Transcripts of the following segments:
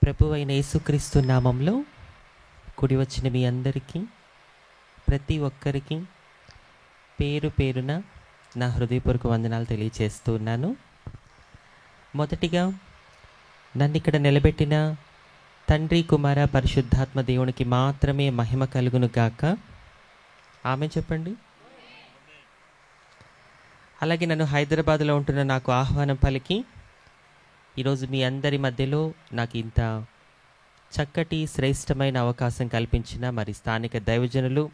ప్రభువైన యేసుక్రీస్తు నామంలో కూడి వచ్చిన మీ అందరికీ, ప్రతి ఒక్కరికి పేరు పేరున నా హృదయపూర్వక వందనాలు తెలియచేస్తూ ఉన్నాను. మొదటిగా నన్ను ఇక్కడ నిలబెట్టిన తండ్రి, కుమార, పరిశుద్ధాత్మ దేవునికి మాత్రమే మహిమ కలుగును గాక. ఆమె చెప్పండి. అలాగే నన్ను హైదరాబాద్లో ఉంటున్న నాకు ఆహ్వానం పలికి ఈరోజు మీ అందరి మధ్యలో నాకు ఇంత చక్కటి శ్రేష్టమైన అవకాశం కల్పించిన మరి స్థానిక దైవజనులు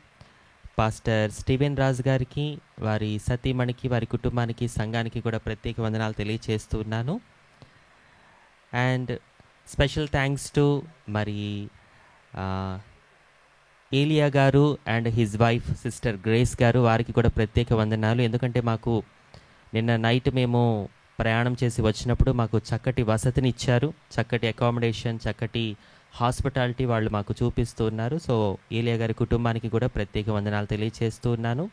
పాస్టర్ స్టీవెన్ రాజు గారికి, వారి సతీమణికి, వారి కుటుంబానికి, సంఘానికి కూడా ప్రత్యేక వందనాలు తెలియచేస్తూ ఉన్నాను. అండ్ స్పెషల్ థ్యాంక్స్ టు మరి ఏలియా గారు and his wife sister grace గారు, వారికి కూడా ప్రత్యేక వందనాలు. ఎందుకంటే మాకు నిన్న నైట్ మేము ప్రయాణం చేసి వచ్చినప్పుడు మాకు చక్కటి వసతిని ఇచ్చారు, చక్కటి అకామిడేషన్, చక్కటి హాస్పిటాలిటీ వాళ్ళు మాకు చూపిస్తూ ఉన్నారు. సో ఏలియా గారి కుటుంబానికి కూడా ప్రత్యేక వందనాలు తెలియచేస్తూ ఉన్నాను.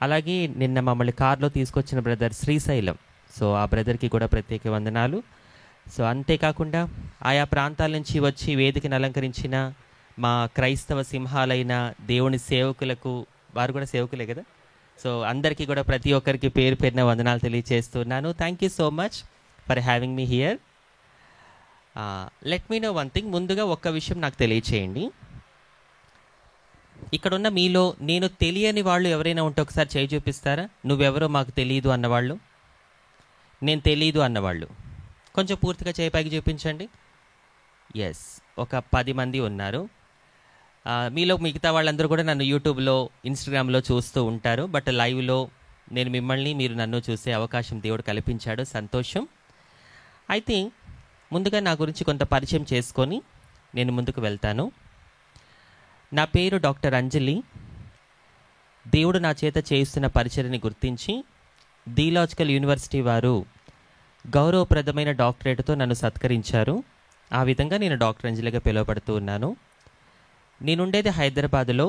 అలాగే నిన్న మమ్మల్ని కార్లో తీసుకొచ్చిన బ్రదర్ శ్రీశైలం, సో ఆ బ్రదర్కి కూడా ప్రత్యేక వందనాలు. సో అంతేకాకుండా ఆయా ప్రాంతాల నుంచి వచ్చి వేదికను అలంకరించిన మా క్రైస్తవ సింహాలైన దేవుని సేవకులకు, వారు కూడా సేవకులే కదా, సో అందరికీ కూడా ప్రతి ఒక్కరికి పేరు పేరున వందనాలు తెలియచేస్తున్నాను. Thank you so much for having me here. Let me know one thing. ముందుగా ఒక్క విషయం నాకు తెలియచేయండి. ఇక్కడున్న మీలో నేను తెలియని వాళ్ళు ఎవరైనా ఉంటే ఒకసారి చేయి చూపిస్తారా? నువ్వెవరో మాకు తెలియదు అన్నవాళ్ళు, నేను తెలియదు అన్నవాళ్ళు కొంచెం పూర్తిగా చేయి పైకి చూపించండి. ఎస్, ఒక 10 మంది ఉన్నారు. మీలో మిగతా వాళ్ళందరూ కూడా నన్ను యూట్యూబ్లో, ఇన్స్టాగ్రామ్లో చూస్తూ ఉంటారు. బట్ లైవ్లో నేను మిమ్మల్ని, మీరు నన్ను చూసే అవకాశం దేవుడు కల్పించాడు, సంతోషం. అయితే ముందుగా నా గురించి కొంత పరిచయం చేసుకొని నేను ముందుకు వెళ్తాను. నా పేరు డాక్టర్ అంజలి. దేవుడు నా చేత చేయిస్తున్న పరిచర్ని గుర్తించి థియలాజికల్ యూనివర్సిటీ వారు గౌరవప్రదమైన డాక్టరేట్తో నన్ను సత్కరించారు. ఆ విధంగా నేను డాక్టర్ అంజలిగా పిలువబడుతూ ఉన్నాను. నేనుండేది హైదరాబాదులో.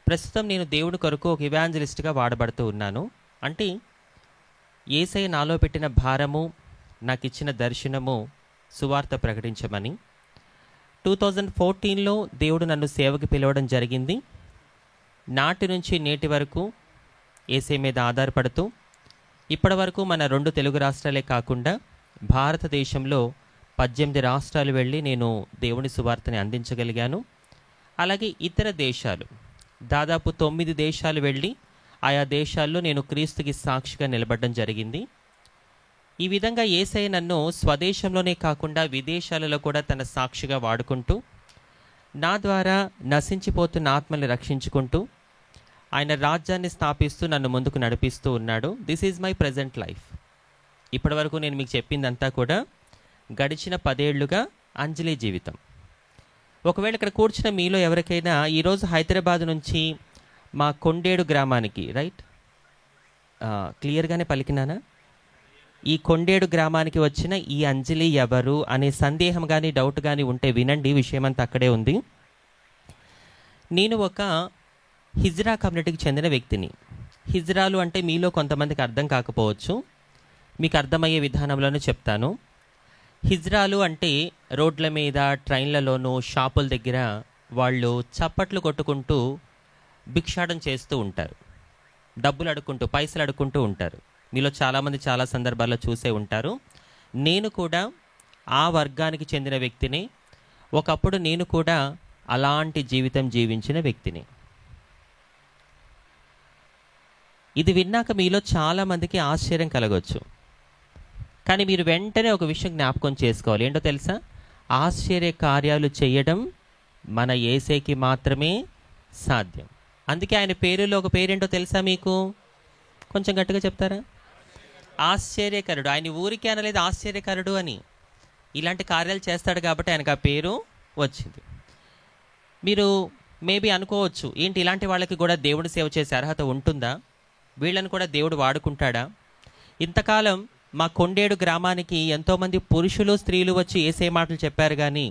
ప్రస్తుతం నేను దేవుడి కొరకు ఒక ఇవాంజలిస్ట్గా వాడబడుతూ ఉన్నాను. అంటే యేసయ్య నాలో పెట్టిన భారము, నాకు ఇచ్చిన దర్శనము సువార్త ప్రకటించమని. 2014లో దేవుడు నన్ను సేవకి పిలవడం జరిగింది. నాటి నుంచి నేటి వరకు యేసయ్య మీద ఆధారపడుతూ ఇప్పటి వరకు మన 2 తెలుగు రాష్ట్రాలే కాకుండా భారతదేశంలో 18 రాష్ట్రాలు వెళ్ళి నేను దేవుని సువార్తని అందించగలిగాను. అలాగే ఇతర దేశాలు, దాదాపు 9 దేశాలు వెళ్ళి ఆయా దేశాల్లో నేను క్రీస్తుకి సాక్షిగా నిలబడడం జరిగింది. ఈ విధంగా యేసయ్య నన్ను స్వదేశంలోనే కాకుండా విదేశాలలో కూడా తన సాక్షిగా వాడుకుంటూ నా ద్వారా నశించిపోతున్న ఆత్మల్ని రక్షించుకుంటూ ఆయన రాజ్యాన్ని స్థాపిస్తూ నన్ను ముందుకు నడిపిస్తూ ఉన్నాడు. This is my present life. ఇప్పటి వరకు నేను మీకు చెప్పిందంతా కూడా గడిచిన 10 ఏళ్లుగా అంజలి జీవితం. ఒకవేళ ఇక్కడ కూర్చున్న మీలో ఎవరికైనా ఈరోజు హైదరాబాద్ నుంచి మా కొండేడు గ్రామానికి, రైట్, క్లియర్గానే పలికినానా, ఈ కొండేడు గ్రామానికి వచ్చిన ఈ అంజలి ఎవరు అనే సందేహం కానీ డౌట్ కానీ ఉంటే వినండి, విషయమంతా అక్కడే ఉంది. నేను ఒక హిజ్రా కమ్యూనిటీకి చెందిన వ్యక్తిని. హిజ్రాలు అంటే మీలో కొంతమందికి అర్థం కాకపోవచ్చు, మీకు అర్థమయ్యే విధానంలోనే చెప్తాను. హిజ్రాలు అంటే రోడ్ల మీద, ట్రైన్లలోనూ, షాపుల దగ్గర వాళ్ళు చప్పట్లు కొట్టుకుంటూ భిక్షాటన చేస్తూ ఉంటారు, డబ్బులు అడుక్కుంటూ, పైసలు అడుక్కుంటూ ఉంటారు. మీలో చాలామంది చాలా సందర్భాల్లో చూసే ఉంటారు. నేను కూడా ఆ వర్గానికి చెందిన వ్యక్తిని. ఒకప్పుడు నేను కూడా అలాంటి జీవితం జీవించిన వ్యక్తిని. ఇది విన్నాక మీలో చాలామందికి ఆశ్చర్యం కలగవచ్చు. కానీ మీరు వెంటనే ఒక విషయం జ్ఞాపకం చేసుకోవాలి. ఏంటో తెలుసా? ఆశ్చర్య కార్యాలు చేయడం మన యేసయ్యకి మాత్రమే సాధ్యం. అందుకే ఆయన పేరులో ఒక పేరేంటో తెలుసా మీకు? కొంచెం గట్టిగా చెప్తారా? ఆశ్చర్యకరుడు. ఆయన ఊరికే అనలేదు ఆశ్చర్యకరుడు అని. ఇలాంటి కార్యాలు చేస్తాడు కాబట్టి ఆయనకు ఆ పేరు వచ్చింది. మీరు మేబీ అనుకోవచ్చు, ఏంటి ఇలాంటి వాళ్ళకి కూడా దేవుడి సేవ చేసే అర్హత ఉంటుందా? వీళ్ళని కూడా దేవుడు వాడుకుంటాడా? ఇంతకాలం మా కొండేడు గ్రామానికి ఎంతోమంది పురుషులు, స్త్రీలు వచ్చి యేసయ్య మాటలు చెప్పారు. కానీ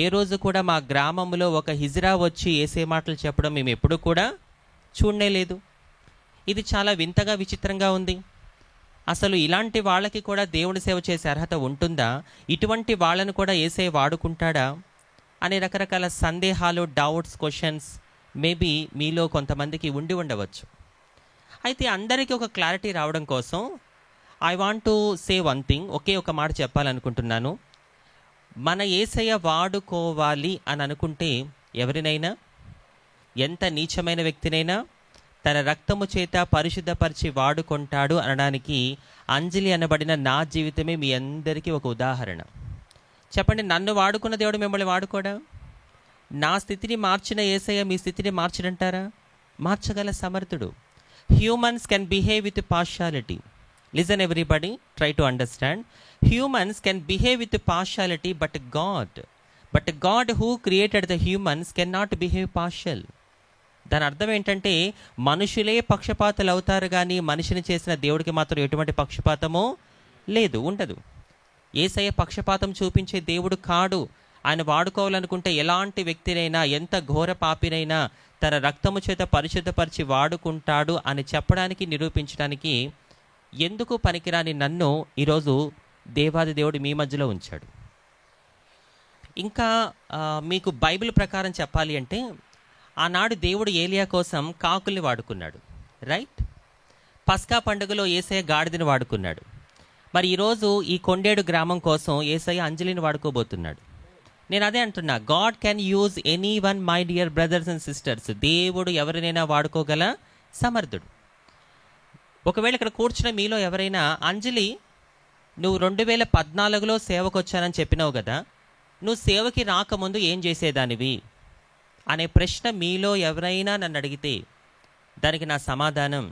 ఏ రోజు కూడా మా గ్రామంలో ఒక హిజ్రా వచ్చి యేసయ్య మాటలు చెప్పడం మేము ఎప్పుడూ కూడా చూడనే లేదు. ఇది చాలా వింతగా, విచిత్రంగా ఉంది. అసలు ఇలాంటి వాళ్ళకి కూడా దేవుని సేవ చేసే అర్హత ఉంటుందా? ఇటువంటి వాళ్ళను కూడా యేసయ్య వాడుకుంటాడా అనే రకరకాల సందేహాలు, డౌట్స్, క్వశ్చన్స్ మేబీ మీలో కొంతమందికి ఉండి ఉండవచ్చు. అయితే అందరికీ ఒక క్లారిటీ రావడం కోసం I want to say one thing. ఒకే ఒక మాట చెప్పాలనుకుంటున్నాను. మన యేసయ్య వాడుకోవాలి అని అనుకుంటే ఎవరినైనా, ఎంత నీచమైన వ్యక్తినైనా తన రక్తము చేత పరిశుద్ధపరిచి వాడుకుంటాడు అనడానికి అంజలి అనబడిన నా జీవితమే మీ అందరికీ ఒక ఉదాహరణ. చెప్పండి, నన్ను వాడుకున్న దేవుడు మిమ్మల్ని వాడుకోడా? నా స్థితిని మార్చిన యేసయ్య మీ స్థితిని మార్చడంటారా? మార్చగల సమర్థుడు. Humans can behave with partiality. Listen everybody, try to understand. Humans can behave with partiality, but God who created the humans can not behave partial. దాని అర్థం ఏంటంటే మనుషులే పక్షపాతాలు అవుతారు, కానీ మనిషిని చేసిన దేవుడికి మాత్రం ఎటువంటి పక్షపాతమో లేదు, ఉండదు. యేసయ్య పక్షపాతం చూపించే దేవుడు కాడు. ఆయన వాడుకోవాలనుకుంటే ఎలాంటి వ్యక్తినైనా, ఎంత ఘోర పాపినైనా తన రక్తము చేత పరిశుద్ధపరిచి వాడుకుంటాడు అని చెప్పడానికి, నిరూపించడానికి ఎందుకు పనికిరాని నన్ను ఈరోజు దేవాది దేవుడు మీ మధ్యలో ఉంచాడు. ఇంకా మీకు బైబిల్ ప్రకారం చెప్పాలి అంటే ఆనాడు దేవుడు ఏలియా కోసం కాకుల్ని వాడుకున్నాడు, రైట్? పస్కా పండుగలో యేసయ్య గాడిదని వాడుకున్నాడు. మరి ఈరోజు ఈ కొండేడు గ్రామం కోసం యేసయ్య అంజలిని వాడుకోబోతున్నాడు. నేను అదే అంటున్నా, God can use any one, my dear brothers and sisters. దేవుడు ఎవరినైనా వాడుకోగల సమర్థుడు. ఒకవేళ ఇక్కడ కూర్చున్న మీలో ఎవరైనా, అంజలి నువ్వు 2014లో సేవకు వచ్చానని చెప్పినావు కదా, నువ్వు సేవకి రాకముందు ఏం చేసేదానివి అనే ప్రశ్న మీలో ఎవరైనా నన్ను అడిగితే దానికి నా సమాధానం,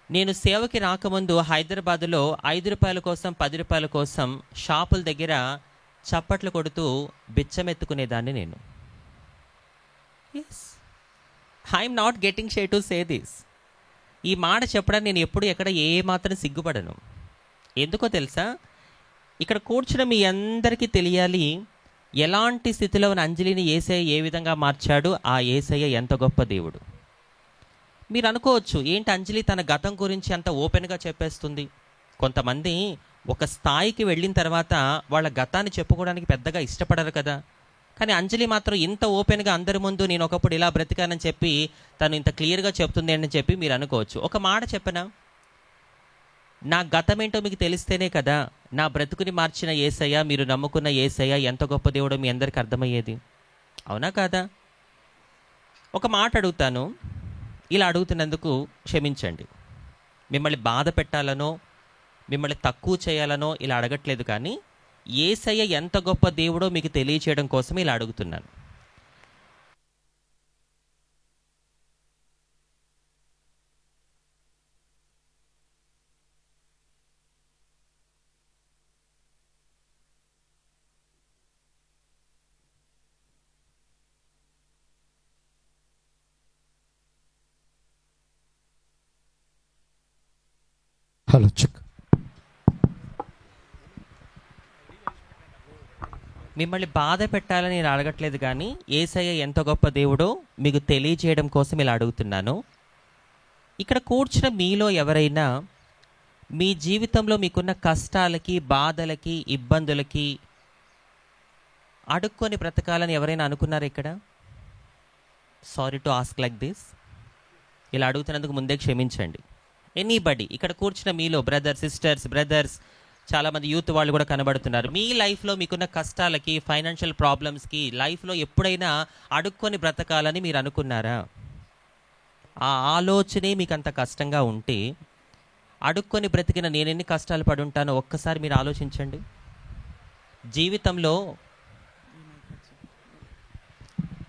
నేను సేవకి రాకముందు హైదరాబాదులో 5 రూపాయల కోసం, 10 రూపాయల కోసం షాపుల దగ్గర చప్పట్లు కొడుతూ బిచ్చమెత్తుకునేదాన్ని నేను. ఎస్, ఐఎమ్ నాట్ గెటింగ్ షే టు సే దిస్. ఈ మాట చెప్పడానికి నేను ఎప్పుడు ఎక్కడ ఏ మాత్రం సిగ్గుపడను. ఎందుకో తెలుసా? ఇక్కడ కూర్చున్న మీ అందరికీ తెలియాలి ఎలాంటి స్థితిలో ఉన్న అంజలిని యేసయ్య ఏ విధంగా మార్చాడు, ఆ యేసయ్య ఎంత గొప్ప దేవుడు. మీరు అనుకోవచ్చు, ఏంటి అంజలి తన గతం గురించి అంత ఓపెన్గా చెప్పేస్తుంది. కొంతమంది ఒక స్థాయికి వెళ్ళిన తర్వాత వాళ్ళ గతాన్ని చెప్పుకోవడానికి పెద్దగా ఇష్టపడరు కదా. కానీ అంజలి మాత్రం ఇంత ఓపెన్గా అందరి ముందు నేను ఒకప్పుడు ఇలా బ్రతికానని చెప్పి తను ఇంత క్లియర్గా చెప్తుంది అని చెప్పి మీరు అనుకోవచ్చు. ఒక మాట చెప్పనా, నా గతం ఏంటో మీకు తెలిస్తేనే కదా నా బ్రతుకుని మార్చిన యేసయ్య, మీరు నమ్ముకున్న యేసయ్య ఎంత గొప్ప దేవుడో మీ అందరికీ అర్థమయ్యేది. అవునా కాదా? ఒక మాట అడుగుతాను, ఇలా అడుగుతున్నందుకు క్షమించండి. మిమ్మల్ని బాధ పెట్టాలనో మిమ్మల్ని తక్కువ చేయాలనో ఇలా అడగట్లేదు, కానీ యేసయ్య ఎంత గొప్ప దేవుడో మీకు తెలియచేయడం కోసం ఇలా అడుగుతున్నాను. Hello, check. మిమ్మల్ని బాధ పెట్టాలని నేను అడగట్లేదు, కానీ యేసయ్య ఎంత గొప్ప దేవుడో మీకు తెలియజేయడం కోసం ఇలా అడుగుతున్నాను. ఇక్కడ కూర్చున్న మీలో ఎవరైనా మీ జీవితంలో మీకున్న కష్టాలకి, బాధలకి, ఇబ్బందులకి అడుక్కొని బ్రతకాలని ఎవరైనా అనుకున్నారా? ఇక్కడ sorry to ask like this. ఇలా అడుగుతున్నందుకు ముందే క్షమించండి. ఎనీబడి ఇక్కడ కూర్చున్న మీలో బ్రదర్స్, చాలామంది యూత్ వాళ్ళు కూడా కనబడుతున్నారు. మీ లైఫ్లో మీకున్న కష్టాలకి, ఫైనాన్షియల్ ప్రాబ్లమ్స్కి లైఫ్లో ఎప్పుడైనా అడుక్కొని బ్రతకాలని మీరు అనుకున్నారా? ఆ ఆలోచనే మీకు అంత కష్టంగా ఉంటే అడుక్కొని బ్రతికిన నేను ఎన్ని కష్టాలు పడి ఉంటానో ఒక్కసారి మీరు ఆలోచించండి.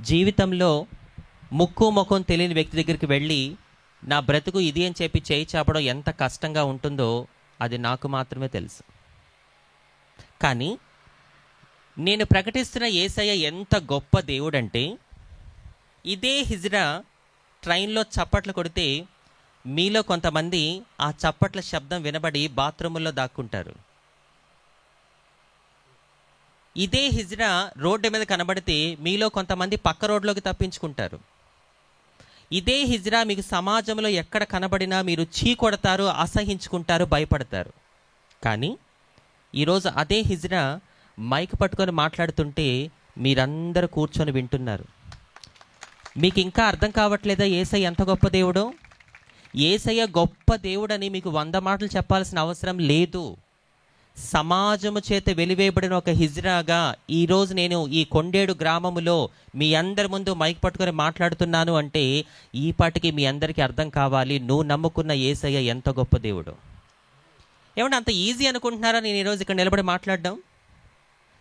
జీవితంలో ముక్కు ముఖం తెలియని వ్యక్తి దగ్గరికి వెళ్ళి నా బ్రతుకు ఇది అని చెప్పి చేయి చాపడం ఎంత కష్టంగా ఉంటుందో అది నాకు మాత్రమే తెలుసు. కానీ నేను ప్రకటిస్తున్న యేసయ్య ఎంత గొప్ప దేవుడంటే, ఇదే హిజ్రా ట్రైన్లో చప్పట్లు కొడితే మీలో కొంతమంది ఆ చప్పట్ల శబ్దం వినబడి బాత్రూముల్లో దాక్కుంటారు. ఇదే హిజ్రా రోడ్డు మీద కనబడితే మీలో కొంతమంది పక్క రోడ్లోకి తప్పించుకుంటారు. ఇదే హిజ్రా మీకు సమాజంలో ఎక్కడ కనబడినా మీరు చీకొడతారు, అసహించుకుంటారు, భయపడతారు. కానీ ఈరోజు అదే హిజ్రా మైక్ పట్టుకొని మాట్లాడుతుంటే మీరందరూ కూర్చొని వింటున్నారు. మీకు ఇంకా అర్థం కావట్లేదా యేసయ్య ఎంత గొప్ప దేవుడో? యేసయ్య గొప్ప దేవుడని మీకు 100 మాటలు చెప్పాల్సిన అవసరం లేదు. సమాజము చేత వెలివేయబడిన ఒక హిజ్రాగా ఈరోజు నేను ఈ కొండేడు గ్రామములో మీ అందరి ముందు మైక్ పట్టుకొని మాట్లాడుతున్నాను అంటే ఈ పాటికి మీ అందరికీ అర్థం కావాలి, నువ్వు నమ్ముకున్న యేసయ్య ఎంత గొప్ప దేవుడు. ఏమంటే అంత ఈజీ అనుకుంటున్నారా నేను ఈరోజు ఇక్కడ నిలబడి మాట్లాడడం?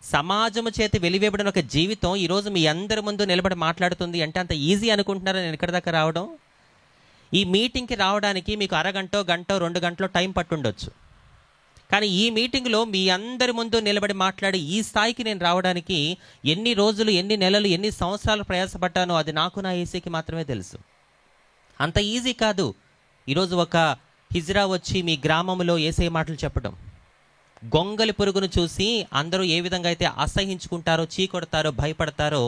సమాజము చేత వెలివేయబడిన ఒక జీవితం ఈరోజు మీ అందరి ముందు నిలబడి మాట్లాడుతుంది అంటే అంత ఈజీ అనుకుంటున్నారా నేను ఇక్కడ దాకా రావడం? ఈ మీటింగ్కి రావడానికి మీకు అరగంటో, గంటో, 2 గంటలో టైం పట్టుండొచ్చు. కానీ ఈ మీటింగ్లో మీ అందరి ముందు నిలబడి మాట్లాడి ఈ స్థాయికి నేను రావడానికి ఎన్ని రోజులు, ఎన్ని నెలలు, ఎన్ని సంవత్సరాలు ప్రయాసపడ్డానో అది నాకు నా యేసయ్యకి మాత్రమే తెలుసు. అంత ఈజీ కాదు. ఈరోజు ఒక హిజ్రా వచ్చి మీ గ్రామంలో యేసయ్య మాటలు చెప్పడం. గొంగలి పురుగును చూసి అందరూ ఏ విధంగా అయితే అసహించుకుంటారో, చీకొడతారో, భయపడతారో,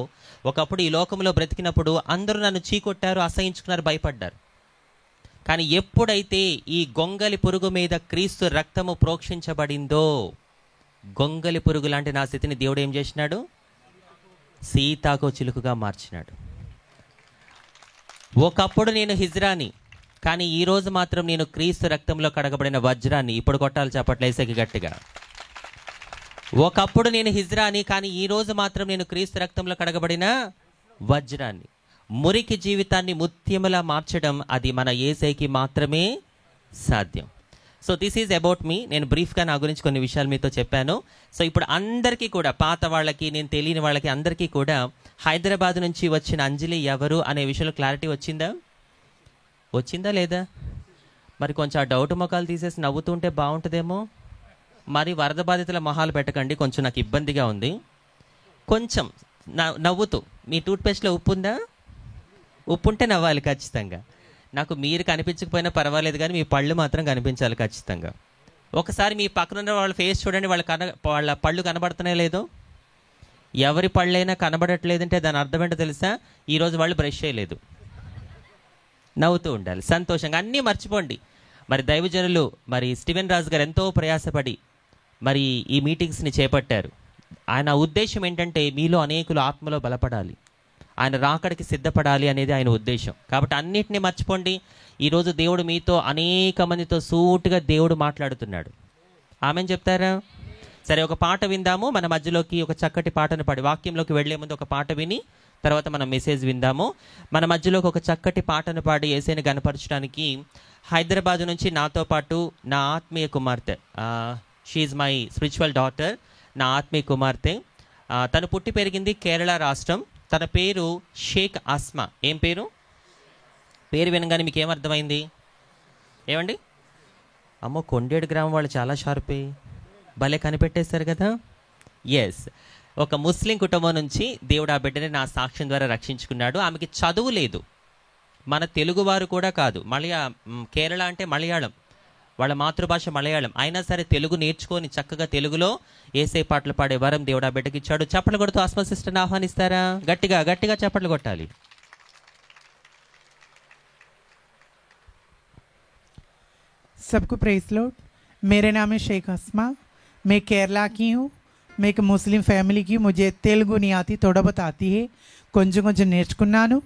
ఒకప్పుడు ఈ లోకంలో బ్రతికినప్పుడు అందరూ నన్ను చీకొట్టారు, అసహించుకున్నారు, భయపడ్డారు. కానీ ఎప్పుడైతే ఈ గొంగలి పురుగు మీద క్రీస్తు రక్తము ప్రోక్షించబడిందో, గొంగలి పురుగు లాంటి నా స్థితిని దేవుడు ఏం చేసినాడు? సీతాకో చిలుకగా మార్చినాడు. ఒకప్పుడు నేను హిజ్రాని, కానీ ఈరోజు మాత్రం నేను క్రీస్తు రక్తంలో కడగబడిన వజ్రాన్ని. ఇప్పుడు కొట్టాలి చప్పట్లు యేసయ్యకి గట్టిగా. ఒకప్పుడు నేను హిజ్రాని, కానీ ఈరోజు మాత్రం నేను క్రీస్తు రక్తంలో కడగబడిన వజ్రాన్ని. మురికి జీవితాన్ని ముత్యములా మార్చడం అది మన యేసయ్యకి మాత్రమే సాధ్యం. So this is about me. నేను బ్రీఫ్గా నా గురించి కొన్ని విషయాలు మీతో చెప్పాను. సో ఇప్పుడు అందరికీ కూడా, పాత వాళ్ళకి, నేను తెలియని వాళ్ళకి అందరికీ కూడా హైదరాబాద్ నుంచి వచ్చిన అంజలి ఎవరు అనే విషయంలో క్లారిటీ వచ్చిందా లేదా? మరి కొంచెం ఆ డౌట్ మొఖాలు తీసేసి నవ్వుతుంటే బాగుంటుందేమో. మరి వరద బాధితుల మొహాలు పెట్టకండి, కొంచెం నాకు ఇబ్బందిగా ఉంది. కొంచెం నవ్వుతూ, మీ టూత్పేస్ట్లో ఉప్పు ఉందా? ఉప్పు ఉంటే నవ్వాలి ఖచ్చితంగా. నాకు మీరు కనిపించకపోయినా పర్వాలేదు, కానీ మీ పళ్ళు మాత్రం కనిపించాలి ఖచ్చితంగా. ఒకసారి మీ పక్కన వాళ్ళ ఫేస్ చూడండి, వాళ్ళ పళ్ళు కనబడుతున్నాయో లేదో. ఎవరి పళ్ళైనా కనబడట్లేదంటే దాని అర్థం ఏంటో తెలుసా? ఈరోజు వాళ్ళు బ్రష్ చేయలేదు. నవ్వుతూ ఉండాలి, సంతోషంగా, అన్నీ మర్చిపోండి. మరి దైవజనులు, మరి స్టీవెన్ రాజు గారు ఎంతో ప్రయాసపడి మరి ఈ మీటింగ్స్ని చేపట్టారు. ఆయన ఉద్దేశం ఏంటంటే మీలో అనేకులు ఆత్మలో బలపడాలి, ఆయన రాకడికి సిద్ధపడాలి అనేది ఆయన ఉద్దేశం. కాబట్టి అన్నిటినీ మర్చిపోండి. ఈరోజు దేవుడు మీతో అనేక మందితో సూటుగా దేవుడు మాట్లాడుతున్నాడు. ఆమెను చెప్తారా? సరే, ఒక పాట విందాము. మన మధ్యలోకి ఒక చక్కటి పాటను పాడి, వాక్యంలోకి వెళ్లే ముందు ఒక పాట విని తర్వాత మనం మెసేజ్ విందాము. మన మధ్యలోకి ఒక చక్కటి పాటను పాడి యేసయ్యని గణపరచడానికి హైదరాబాద్ నుంచి నాతో పాటు నా ఆత్మీయ కుమార్తె, షీఈ్ మై స్పిరిచువల్ డాటర్, నా ఆత్మీయ కుమార్తె. తను పుట్టి పెరిగింది కేరళ రాష్ట్రం. తన పేరు షేక్ అస్మా. ఏం పేరు? పేరు వినగానే మీకు ఏమర్థమైంది? ఏమండి? అమ్మో, కొండేడు గ్రామం వాళ్ళు చాలా షార్పే, భలే కనిపెట్టేస్తారు కదా. ఎస్, ఒక ముస్లిం కుటుంబం నుంచి దేవుడు ఆ బిడ్డని నా సాక్ష్యం ద్వారా రక్షించుకున్నాడు. ఆమెకి చదువు లేదు, మన తెలుగువారు కూడా కాదు. కేరళ అంటే మలయాళం, వాళ్ళ మాతృభాష మలయాళం. అయినా సరే తెలుగు నేర్చుకొని చక్కగా తెలుగులో యేసయ్య పాటలు పాడే వరం దేవుడు ఆ బిడ్డకి ఇచ్చాడు. చప్పట్లు కొడుతూ అస్మా సిస్టర్ని ఆహ్వానిస్తారా? గట్టిగా గట్టిగా చప్పట్లు కొట్టాలి. सबको प्रेज लॉर्ड। मेरे नाम है शेख अस्मा, मैं केरला की हूँ। मैं एक मुस्लिम फैमिली की, मुझे तेलुगु नहीं आती, थोड़ा बहुत आती है, కొంచెం నేర్చుకున్నాను.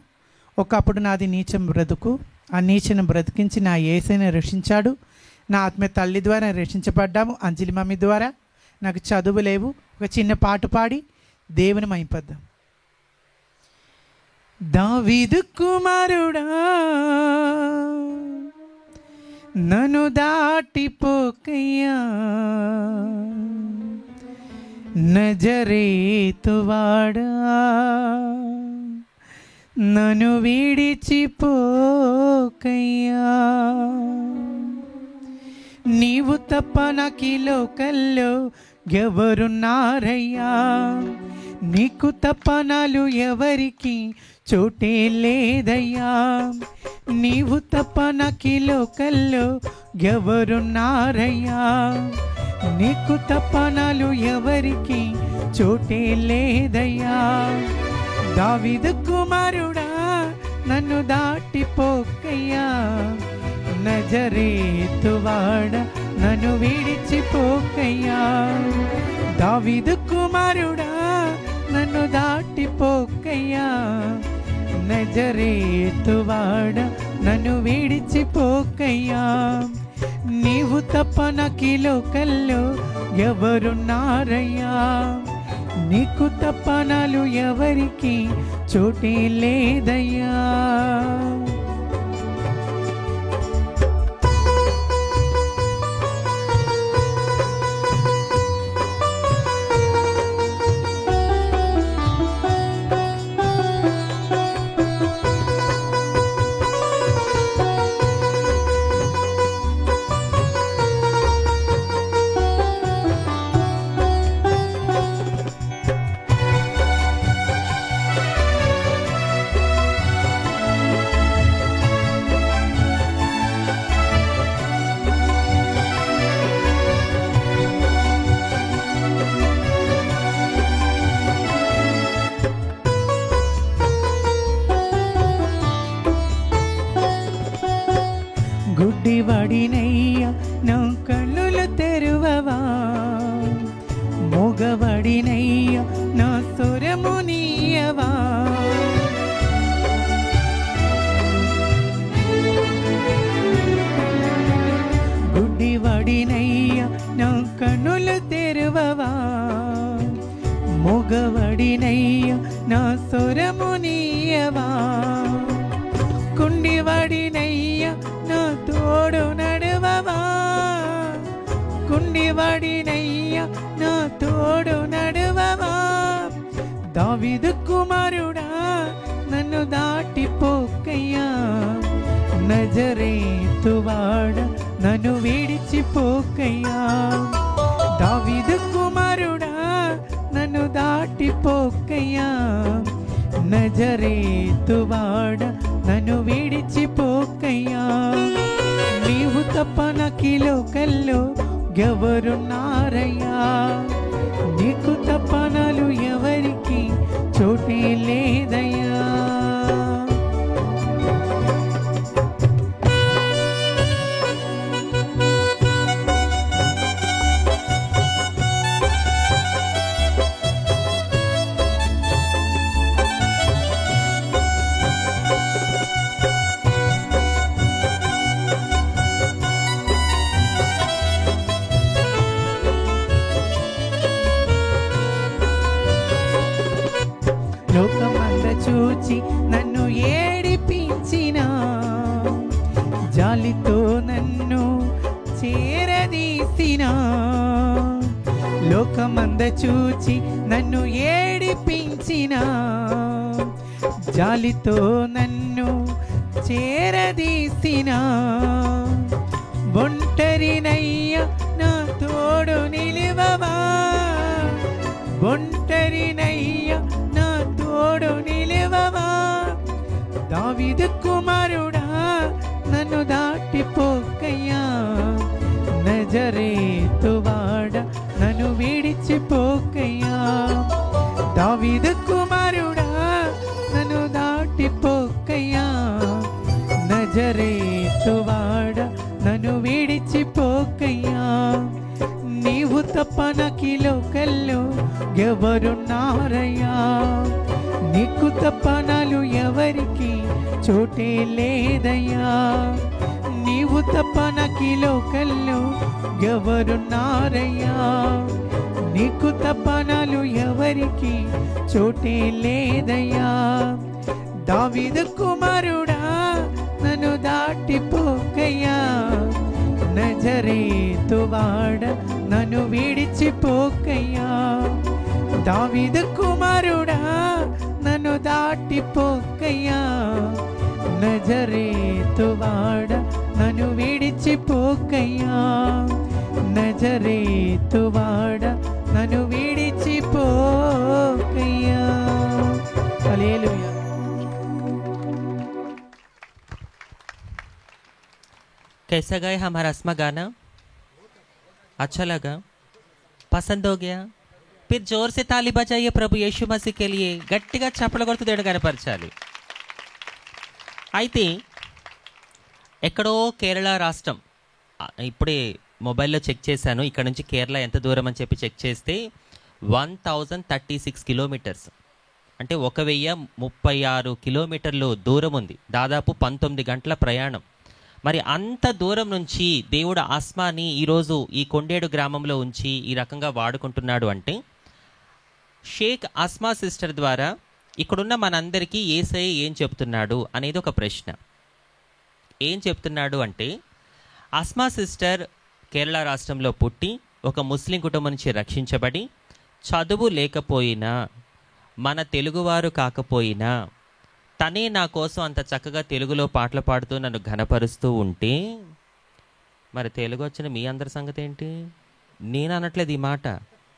ఒకప్పుడు నాది నీచం బ్రతుకు, ఆ నీచను బ్రతికించి నా యేసయ్యని రక్షించాడు. నా ఆత్మ తల్లి ద్వారా రక్షించబడ్డాము, అంజలి మమ్మీ ద్వారా. నాకు చదువు లేవు, ఒక చిన్న పాట పాడి దేవుని మహింపద్దాం. దావీదు కుమారుడా నన్ను దాటిపోకయ్యా, నజరేతువాడా నన్ను విడిచిపోకయ్యా. నీవు తప్ప నాకీ లోకల్లో ఎవరున్నారయ్యా, నీకు తప్ప నాలు ఎవరికి చోటే లేదయ్యా. నీవు తప్ప నాకీ లోకల్లో ఎవరున్నారయ్యా, నీకు తప్ప నాలు ఎవరికి చోటే లేదయ్యా. దావీదు కుమారుడా నన్ను దాటిపోకయ్యా. నజరేతువాడ నన్ను విడిచిపోకయ్యా. దావీదు కుమారుడా నన్ను దాటిపోకయ్యా. నజరేతువాడ నన్ను విడిచిపోకయ్యా. నీవు తప్ప నాకీ లోకంలో ఎవరున్నారయ్యా. నీకు తప్ప నాలు ఎవరికి చోటే లేదయ్యా. గుడ్డివాడినయ్యా నా కన్నులు తెరువవా. మోగవాడినయ్యా నా స్వరము నీయవా. గుడ్డివాడినయ్యా నా కన్నులు తెరువవా. మోగవాడినయ్యా నా స్వరము నీయవా. కుండివాడినయ్యా నా తోడు నడువవా. కుండివాడినయ్యా నా తోడు నడువవా. దావీదు కుమారుడా నన్ను దాటిపోకయ్యా. నజరేతువాడ నన్ను విడిచిపోకయ్యా. దావీదు కుమారుడా నన్ను దాటిపోకయ్యా. నజరేతువాడ నన్ను విడిచిపోకయ్యా. నీవు తప్ప నాకీ లోకంలో ఎవరున్నారయ్యా. నీకు తప్ప నాలు ఎవరికి చోటే లేదయ్యా. లోకమంద చూచి నన్ను ఏడిపించిన జాలితో నన్ను చేరదీసిన. లోకమంద చూచి నన్ను ఏడిపించిన జాలితో నన్ను చేరదీసిన. ఒంటరినయ్యా నా తోడు నిలువవా. ఒంటరినయ్యా నా తోడు నిలువవా. దావీదు కుమారుడా నన్ను దాటిపోకయ్యా. నజరేతువాడ నన్ను విడిచిపోకయ్యా. దావీదు కుమారుడా నన్ను దాటిపోకయ్యా. నజరేతువాడ నన్ను విడిచిపోకయ్యా. నీవు తప్ప నాకీ లోకంలో ఎవరున్నారయ్యా. నీకు తప్ప నాలు ఎవరికి చోటే లేదయ్యా. నీవు తప్ప నాకీ లోకంలో ఎవరున్నారయ్యా. నీకు తప్ప నాలు ఎవరికి చోటే లేదయ్యా. దావీదు కుమారుడా నన్ను దాటిపోకయ్యా. నజరేతువాడ నన్ను విడిచిపోకయ్యా. దావీదు కుమారుడా నన్ను దాటిపోకయ్యా. నజరేతువాడ నన్ను విడిచిపోకయ్యా. నజరేతువాడ నన్ను విడిచిపోకయ్యా. హల్లెలూయా. कैसा गया हमारा अस्मा गाना? अच्छा लगा? पसंद हो गया? फिर जोर से ताली बजाइए प्रभु यीशु मसीह के लिए. గట్టిగా చప్పట్లు కొడుతూ దేవుని కనపరచాలి. అయితే ఎక్కడో కేరళ రాష్ట్రం, ఇప్పుడే మొబైల్లో చెక్ చేశాను, ఇక్కడ నుంచి కేరళ ఎంత దూరం అని చెప్పి చెక్ చేస్తే 1036 కిలోమీటర్స్, అంటే 1036 కిలోమీటర్లు దూరం ఉంది, దాదాపు 19 గంటల ప్రయాణం. మరి అంత దూరం నుంచి దేవుడు ఆస్మాని ఈరోజు ఈ కొండేడు గ్రామంలో ఉంచి ఈ రకంగా వాడుకుంటున్నాడు అంటే షేక్ ఆస్మా సిస్టర్ ద్వారా ఇక్కడున్న మనందరికీ యేసయ్య ఏం చెప్తున్నాడు అనేది ఒక ప్రశ్న. ఏం చెప్తున్నాడు అంటే, ఆస్మా సిస్టర్ కేరళ రాష్ట్రంలో పుట్టి ఒక ముస్లిం కుటుంబం నుంచి రక్షించబడి, చదువు లేకపోయినా మన తెలుగువారు కాకపోయినా తనే నా కోసం అంత చక్కగా తెలుగులో పాటలు పాడుతూ నన్ను ఘనపరుస్తూ ఉంటే, మరి తెలుగు వచ్చిన మీ అందరి సంగతి ఏంటి? నేను అనట్లేదు ఈ మాట,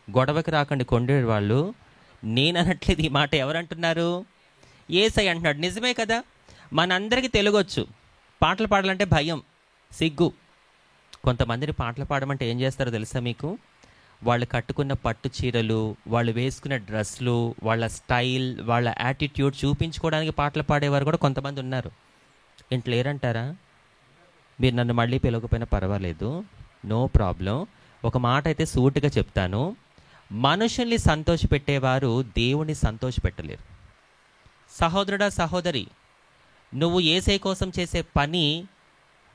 గొడవకి రాకండి కొండేడు వాళ్ళు, నేను అనట్లేదు ఈ మాట. ఎవరంటున్నారు? యేసయ్య అంటున్నాడు. నిజమే కదా, మనందరికీ తెలుగొచ్చు, పాటలు పాడాలంటే భయం, సిగ్గు. కొంతమందిని పాటలు పాడమంటే ఏం చేస్తారో తెలుసా మీకు? వాళ్ళు కట్టుకున్న పట్టు చీరలు, వాళ్ళు వేసుకున్న డ్రెస్లు, వాళ్ళ స్టైల్, వాళ్ళ యాటిట్యూడ్ చూపించుకోవడానికి పాటలు పాడేవారు కూడా కొంతమంది ఉన్నారు. ఇంట్లో లేరంటారా? మీరు నన్ను మళ్ళీ పిలవకపోయినా పర్వాలేదు, నో ప్రాబ్లం. ఒక మాట అయితే సూటిగా చెప్తాను, మనుషుల్ని సంతోషపెట్టేవారు దేవుణ్ణి సంతోషపెట్టలేరు. సహోదరుడా సహోదరి, నువ్వు యేసయ్య కోసం చేసే పని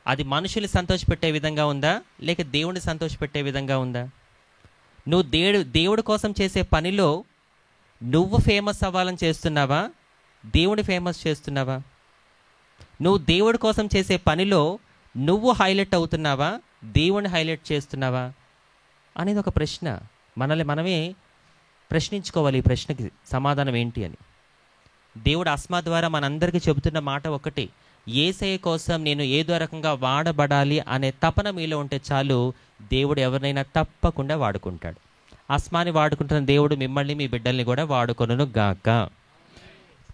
అది మనుషుల్ని సంతోషపెట్టే విధంగా ఉందా, లేక దేవుణ్ణి సంతోషపెట్టే విధంగా ఉందా? నువ్వు దేవుడి కోసం చేసే పనిలో నువ్వు ఫేమస్ అవ్వాలని చేస్తున్నావా, దేవుని ఫేమస్ చేస్తున్నావా? నువ్వు దేవుడి కోసం చేసే పనిలో నువ్వు హైలైట్ అవుతున్నావా, దేవుని హైలైట్ చేస్తున్నావా అనేది ఒక ప్రశ్న. మనల్ని మనమే ప్రశ్నించుకోవాలి, ఈ ప్రశ్నకి సమాధానం ఏంటి అని. దేవుడు ఆస్మా ద్వారా మనందరికీ చెబుతున్న మాట ఒకటి, యేసయ్య కోసం నేను ఏదో రకంగా వాడబడాలి అనే తపన మీలో ఉంటే చాలు, దేవుడు ఎవరినైనా తప్పకుండా వాడుకుంటాడు. ఆస్మాని వాడుకుంటున్న దేవుడు మిమ్మల్ని మీ బిడ్డల్ని కూడా వాడుకొనును గాక.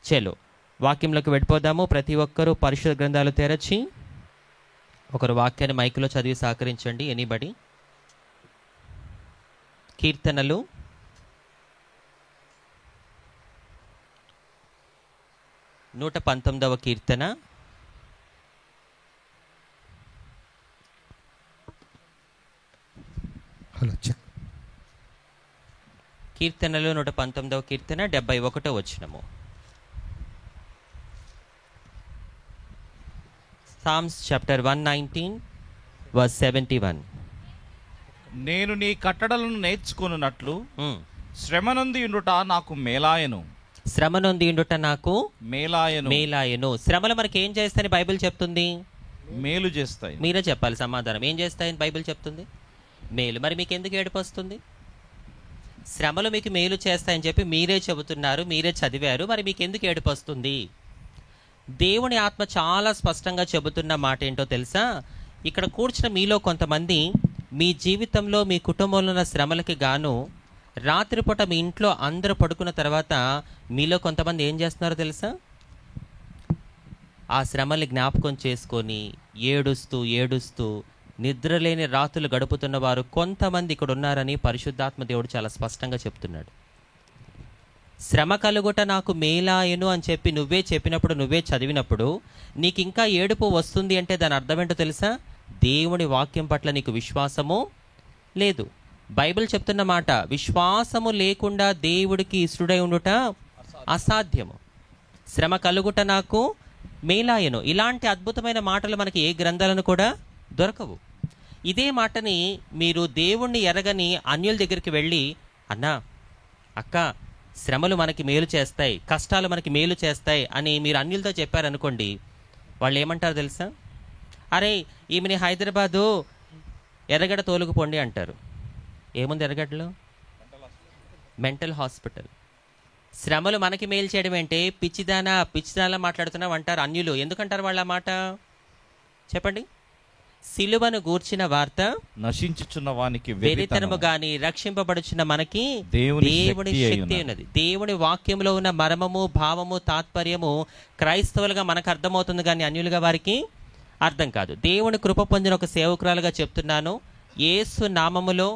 చలో వాక్యంలోకి వెళ్ళిపోదాము. ప్రతి ఒక్కరూ పరిశుద్ధ గ్రంథాలు తెరచి ఒకరు వాక్యాన్ని మైకులో చదివి సహకరించండి. ఎనీబడి. కీర్తనలు 119వ కీర్తన, కీర్తనలు 119వ కీర్తన 71వ వచనము. Psalms chapter 119 verse 71. నేను నీ కట్టడలను నేర్చుకొనున్నట్లు శ్రమనొంది ఉండుట నాకు మేలాయను. శ్రమనొంది ఉండుట నాకు మేలాయను. శ్రమలు మనకి ఏం చేస్తాయని బైబిల్ చెప్తుంది? మేలు చేస్తాయి. మీరే చెప్పాలి సమాధానం. ఏం చేస్తాయని బైబిల్ చెప్తుంది? మేలు. మరి మీకు ఎందుకు ఏడుపు వస్తుంది? శ్రమలు మీకు మేలు చేస్తాయని చెప్పి మీరే చెబుతున్నారు, మీరే చదివారు, మరి మీకు ఎందుకు ఏడుపు వస్తుంది? దేవుని ఆత్మ చాలా స్పష్టంగా చెబుతున్న మాట ఏంటో తెలుసా? ఇక్కడ కూర్చున్న మీలో కొంతమంది మీ జీవితంలో మీ కుటుంబంలో ఉన్న శ్రమలకి గాను రాత్రిపూట మీ ఇంట్లో అందరూ పడుకున్న తర్వాత మీలో కొంతమంది ఏం చేస్తున్నారో తెలుసా? ఆ శ్రమల్ని జ్ఞాపకం చేసుకొని ఏడుస్తూ నిద్రలేని రాత్రులు గడుపుతున్న వారు కొంతమంది ఇక్కడ ఉన్నారని పరిశుద్ధాత్మ దేవుడు చాలా స్పష్టంగా చెప్తున్నాడు. శ్రమ కలుగుట నాకు మేలాయను అని చెప్పి నువ్వే చెప్పినప్పుడు, నువ్వే చదివినప్పుడు నీకు ఇంకా ఏడుపు వస్తుంది అంటే దాని అర్థం ఏంటో తెలుసా? దేవుని వాక్యం పట్ల నీకు విశ్వాసము లేదు. బైబిల్ చెప్తున్న మాట, విశ్వాసము లేకుండా దేవుడికి ఇష్టడై ఉండుట అసాధ్యము. శ్రమ కలుగుట నాకు మేలాయను. ఇలాంటి అద్భుతమైన మాటలు మనకి ఏ గ్రంథాలను కూడా దొరకవు. ఇదే మాటని మీరు దేవుణ్ణి ఎరగని అన్యుల దగ్గరికి వెళ్ళి, అన్నా అక్క శ్రమలు మనకి మేలు చేస్తాయి, కష్టాలు మనకి మేలు చేస్తాయి అని మీరు అన్యులతో చెప్పారనుకోండి, వాళ్ళు ఏమంటారు తెలుసా? అరే ఈమెని హైదరాబాదు ఎర్రగడ్డ తోలుకుపోండి అంటారు. ఏముంది ఎర్రగడ్డలో? Mental hospital. శ్రమలు మనకి మేలు చేయడం ఏంటే, పిచ్చిదానా మాట్లాడుతున్నావు అంటారు అన్యులు. ఎందుకంటారు వాళ్ళ మాట చెప్పండి? సిలువను గూర్చిన వార్త నశించుచున్న వానికి వెరితనము గాని రక్షింపబడుచున్న మనకి దేవుని శక్తి ఉన్నది. దేవుని వాక్యంలో ఉన్న మర్మము, భావము, తాత్పర్యము క్రైస్తవులుగా మనకు అర్థమవుతుంది కానీ అన్యులుగా వారికి అర్థం కాదు. దేవుని కృప పొందిన ఒక సేవకురాలుగా చెప్తున్నాను, యేసు నామములో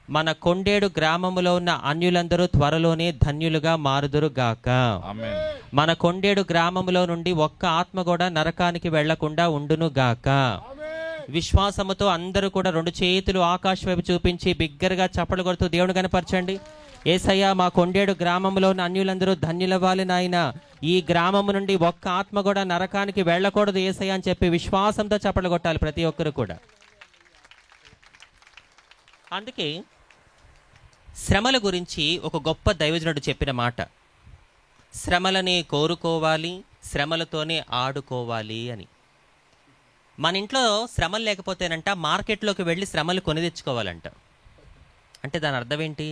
మన కొండేడు గ్రామములో ఉన్న అన్యులందరూ త్వరలోనే ధన్యులుగా మారుదురు గాక. ఆమేన్. మన కొండేడు గ్రామములో నుండి ఒక్క ఆత్మ కూడా నరకానికి వెళ్లకుండా ఉండును గాక. విశ్వాసముతో అందరూ కూడా రెండు చేతులు ఆకాశం వైపు చూపించి బిగ్గరగా చప్పలు కొడుతూ దేవుని కనపరచండి. యేసయ్య, మా కొండేడు గ్రామంలో ఉన్న అన్యులందరూ ధన్యులవ్వాలి నాయన. ఈ గ్రామము నుండి ఒక్క ఆత్మ కూడా నరకానికి వెళ్ళకూడదు యేసయ్య అని చెప్పి విశ్వాసంతో చప్పలు కొట్టాలి ప్రతి ఒక్కరు కూడా. అందుకే శ్రమల గురించి ఒక గొప్ప దైవజనుడు చెప్పిన మాట, శ్రమలనే కోరుకోవాలి, శ్రమలతోనే ఆడుకోవాలి అని. మన ఇంట్లో శ్రమలు లేకపోతేనంట మార్కెట్లోకి వెళ్ళి శ్రమలు కొని తెచ్చుకోవాలంట. అంటే దాని అర్థం ఏంటి?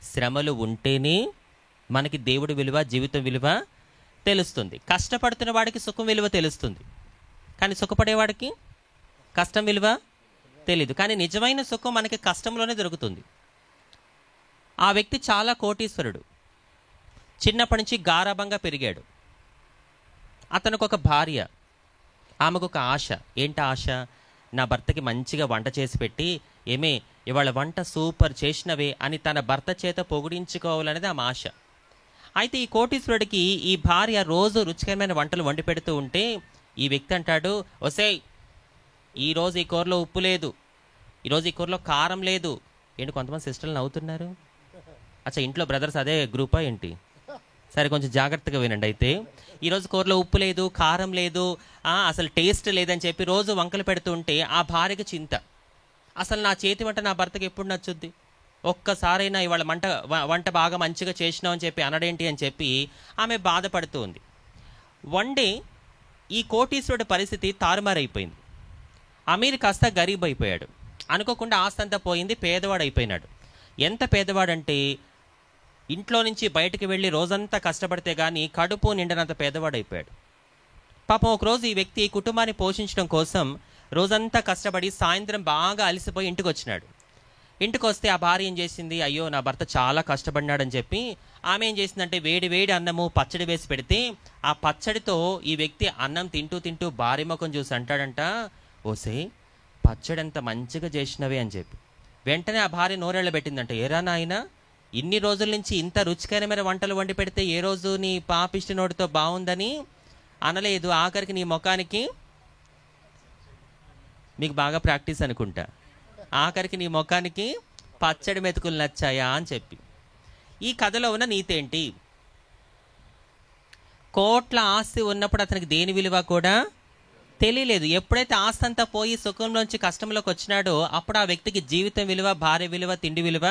శ్రమలు ఉంటేనే మనకి దేవుడి విలువ, జీవితం విలువ తెలుస్తుంది. కష్టపడుతున్న వాడికి సుఖం విలువ తెలుస్తుంది, కానీ సుఖపడేవాడికి కష్టం విలువ తెలీదు. కానీ నిజమైన సుఖం మనకి కష్టంలోనే దొరుకుతుంది. ఆ వ్యక్తి చాలా కోటీశ్వరుడు, చిన్నప్పటి నుంచి గారాబంగా పెరిగాడు. అతనికి ఒక భార్య, ఆమెకు ఒక ఆశ. ఏంటి ఆశ? నా భర్తకి మంచిగా వంట చేసి పెట్టి, ఏమే ఇవాళ వంట సూపర్ చేసినవే అని తన భర్త చేత పొగిడించుకోవాలనేది ఆమె ఆశ. అయితే ఈ కోటీశ్వరుడికి ఈ భార్య రోజు రుచికరమైన వంటలు వండి పెడుతూ ఉంటే ఈ వ్యక్తి అంటాడు, ఒసేయ్ ఈరోజు ఈ కూరలో ఉప్పు లేదు, ఈరోజు ఈ కూరలో కారం లేదు. ఏంటి కొంతమంది సిస్టర్లు నవ్వుతున్నారు? అచ్చా, ఇంట్లో బ్రదర్స్ అదే గ్రూపా ఏంటి? సరే, కొంచెం జాగ్రత్తగా వినండి. అయితే ఈరోజు కూరలో ఉప్పు లేదు, కారం లేదు, అసలు టేస్ట్ లేదని చెప్పి రోజు వంకలు పెడుతుంటే ఆ భార్యకి చింత. అసలు నా చేతి వంట నా భర్తకి ఎప్పుడు నచ్చుద్ది? ఒక్కసారైనా ఇవాళ వంట బాగా మంచిగా చేసినావు అని చెప్పి అనడేంటి అని చెప్పి ఆమె బాధపడుతూ ఉంది. వన్ డే ఈ కోటీశ్వరుడి పరిస్థితి తారుమారైపోయింది. అమీర్ కాస్త గరీబ్ అయిపోయాడు. అనుకోకుండా ఆస్తి అంతా పోయింది, పేదవాడు అయిపోయినాడు. ఎంత పేదవాడంటే ఇంట్లో నుంచి బయటకు వెళ్ళి రోజంతా కష్టపడితే కానీ కడుపు నిండినంత పేదవాడైపోయాడు. పాపం ఒకరోజు ఈ వ్యక్తి కుటుంబాన్ని పోషించడం కోసం రోజంతా కష్టపడి సాయంత్రం బాగా అలసిపోయి ఇంటికి వచ్చినాడు. ఇంటికి వస్తే ఆ భార్య ఏం చేసింది, అయ్యో నా భర్త చాలా కష్టపడినాడని చెప్పి ఆమె ఏం చేసిందంటే వేడి వేడి అన్నము పచ్చడి వేసి పెడితే ఆ పచ్చడితో ఈ వ్యక్తి అన్నం తింటూ తింటూ భార్య ముఖం చూసి అంటాడంట, ఓసే పచ్చడి ఎంత మంచిగా చేసినవే అని చెప్పి. వెంటనే ఆ భార్య నోరెళ్ళబెట్టిందంట, ఏరా నాయనా, ఇన్ని రోజుల నుంచి ఇంత రుచికరమైన వంటలు వండి పెడితే ఏ రోజు నీ పాపిష్టి నోటితో బాగుందని అనలేదు, ఆఖరికి నీ ముఖానికి, మీకు బాగా ప్రాక్టీస్ అనుకుంటా, ఆఖరికి నీ ముఖానికి పచ్చడి మెతుకులు నచ్చాయా అని చెప్పి. ఈ కథలో ఉన్న నీతేంటి? కోట్ల ఆస్తి ఉన్నప్పుడు అతనికి దేని విలువ కూడా తెలియలేదు. ఎప్పుడైతే ఆస్తి అంతా పోయి సుఖంలోంచి కష్టంలోకి వచ్చినాడో అప్పుడు ఆ వ్యక్తికి జీవితం విలువ, భార్య విలువ, తిండి విలువ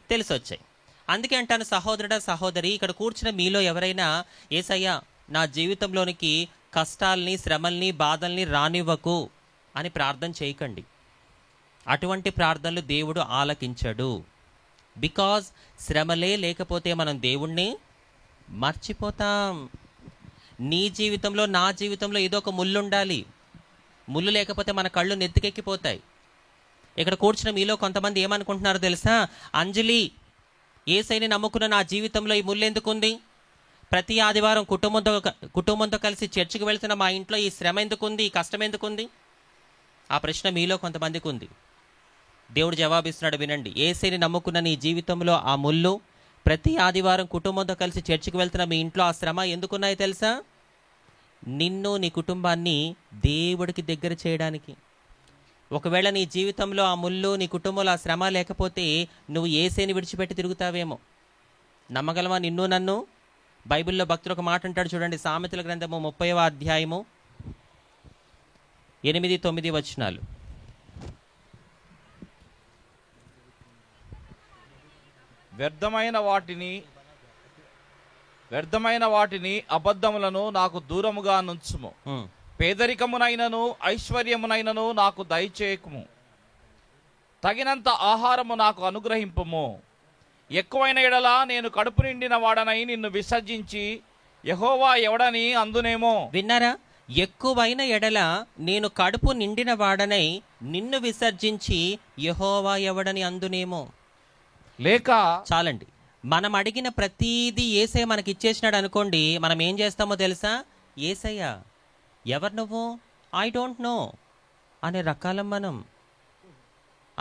తెలిసి వచ్చాయి. అందుకే అంటాను, సహోదరుడా సహోదరి, ఇక్కడ కూర్చున్న మీలో ఎవరైనా యేసయ్యా నా జీవితంలోనికి కష్టాల్ని, శ్రమల్ని, బాధల్ని రానివ్వకు అని ప్రార్థన చేయకండి. అటువంటి ప్రార్థనలు దేవుడు ఆలకించడు. బికాజ్ శ్రమలే లేకపోతే మనం దేవుణ్ణి మర్చిపోతాం. నీ జీవితంలో, నా జీవితంలో ఏదో ఒక ముళ్ళు ఉండాలి. ముళ్ళు లేకపోతే మన కళ్ళు నెత్తికెక్కిపోతాయి. ఇక్కడ కూర్చున్న మీలో కొంతమంది ఏమనుకుంటున్నారో తెలుసా? అంజలి, యేసయ్యని నమ్ముకున్న నా జీవితంలో ఈ ముళ్ళు ఎందుకుంది? ప్రతి ఆదివారం కుటుంబంతో కలిసి చర్చికి వెళ్తున్న మా ఇంట్లో ఈ శ్రమ ఎందుకుంది, ఈ కష్టం ఎందుకుంది? ఆ ప్రశ్న మీలో కొంతమందికి ఉంది. దేవుడు జవాబిస్తున్నాడు, వినండి. యేసయ్యని నమ్ముకున్న నీ జీవితంలో ఆ ముళ్ళు, ప్రతి ఆదివారం కుటుంబంతో కలిసి చర్చికి వెళ్తున్న మీ ఇంట్లో ఆ శ్రమ ఎందుకున్నాయో తెలుసా? నిన్ను, నీ కుటుంబాన్ని దేవుడికి దగ్గర చేయడానికి. ఒకవేళ నీ జీవితంలో ఆ ముళ్ళు, నీ కుటుంబంలో ఆ శ్రమ లేకపోతే నువ్వు యేసయ్యని విడిచిపెట్టి తిరుగుతావేమో. నమ్మగలవా నిన్ను నన్ను? బైబిల్లో భక్తుడు ఒక మాట అంటాడు చూడండి, సామెతల గ్రంథము 30వ అధ్యాయము 8-9 వచనాలు. వ్యర్థమైన వాటిని అబద్ధములను నాకు దూరముగా నుంచుము. పేదరికమునైనను ఐశ్వర్యమునైనను నాకు దయచేయకుము. తగినంత ఆహారము నాకు అనుగ్రహింపుము. ఎక్కువైన ఎడల నేను కడుపు నిండిన వాడనై నిన్ను విసర్జించి యెహోవా ఎవడని అందునేమో. విన్నారా? ఎక్కువైన ఎడల నేను కడుపు నిండిన వాడనై నిన్ను విసర్జించి యెహోవా ఎవడని అందునేమో. లేక చాలండి, మనం అడిగిన ప్రతీది యేసయ్య మనకి ఇచ్చేసినాడు అనుకోండి, మనం ఏం చేస్తామో తెలుసా? యేసయ్య ఎవరు నువ్వు? ఐ డోంట్ నో అనే రకాలం మనం.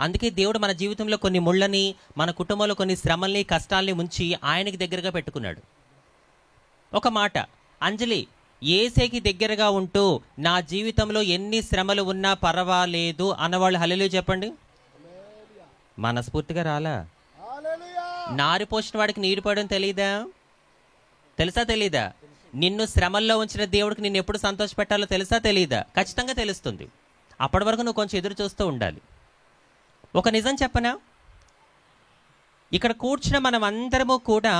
అందుకే దేవుడు మన జీవితంలో కొన్ని ముళ్ళని, మన కుటుంబంలో కొన్ని శ్రమల్ని, కష్టాల్ని ఉంచి ఆయనకి దగ్గరగా పెట్టుకున్నాడు. ఒక మాట, అంజలి యేసేకి దగ్గరగా ఉంటూ నా జీవితంలో ఎన్ని శ్రమలు ఉన్నా పర్వాలేదు అన్నవాళ్ళు హల్లెలూయా చెప్పండి. మనస్ఫూర్తిగా రాలా? నారు పోసిన వాడికి నీరు పోయడం తెలీదా? తెలుసా తెలీదా? నిన్ను శ్రమల్లో ఉంచిన దేవుడికి నిన్ను ఎప్పుడు సంతోషపెట్టాలో తెలుసా తెలీదా? ఖచ్చితంగా తెలుస్తుంది. అప్పటి వరకు నువ్వు కొంచెం ఎదురు చూస్తూ ఉండాలి. ఒక నిజం చెప్పనా, ఇక్కడ కూర్చున్న మనం అందరము కూడా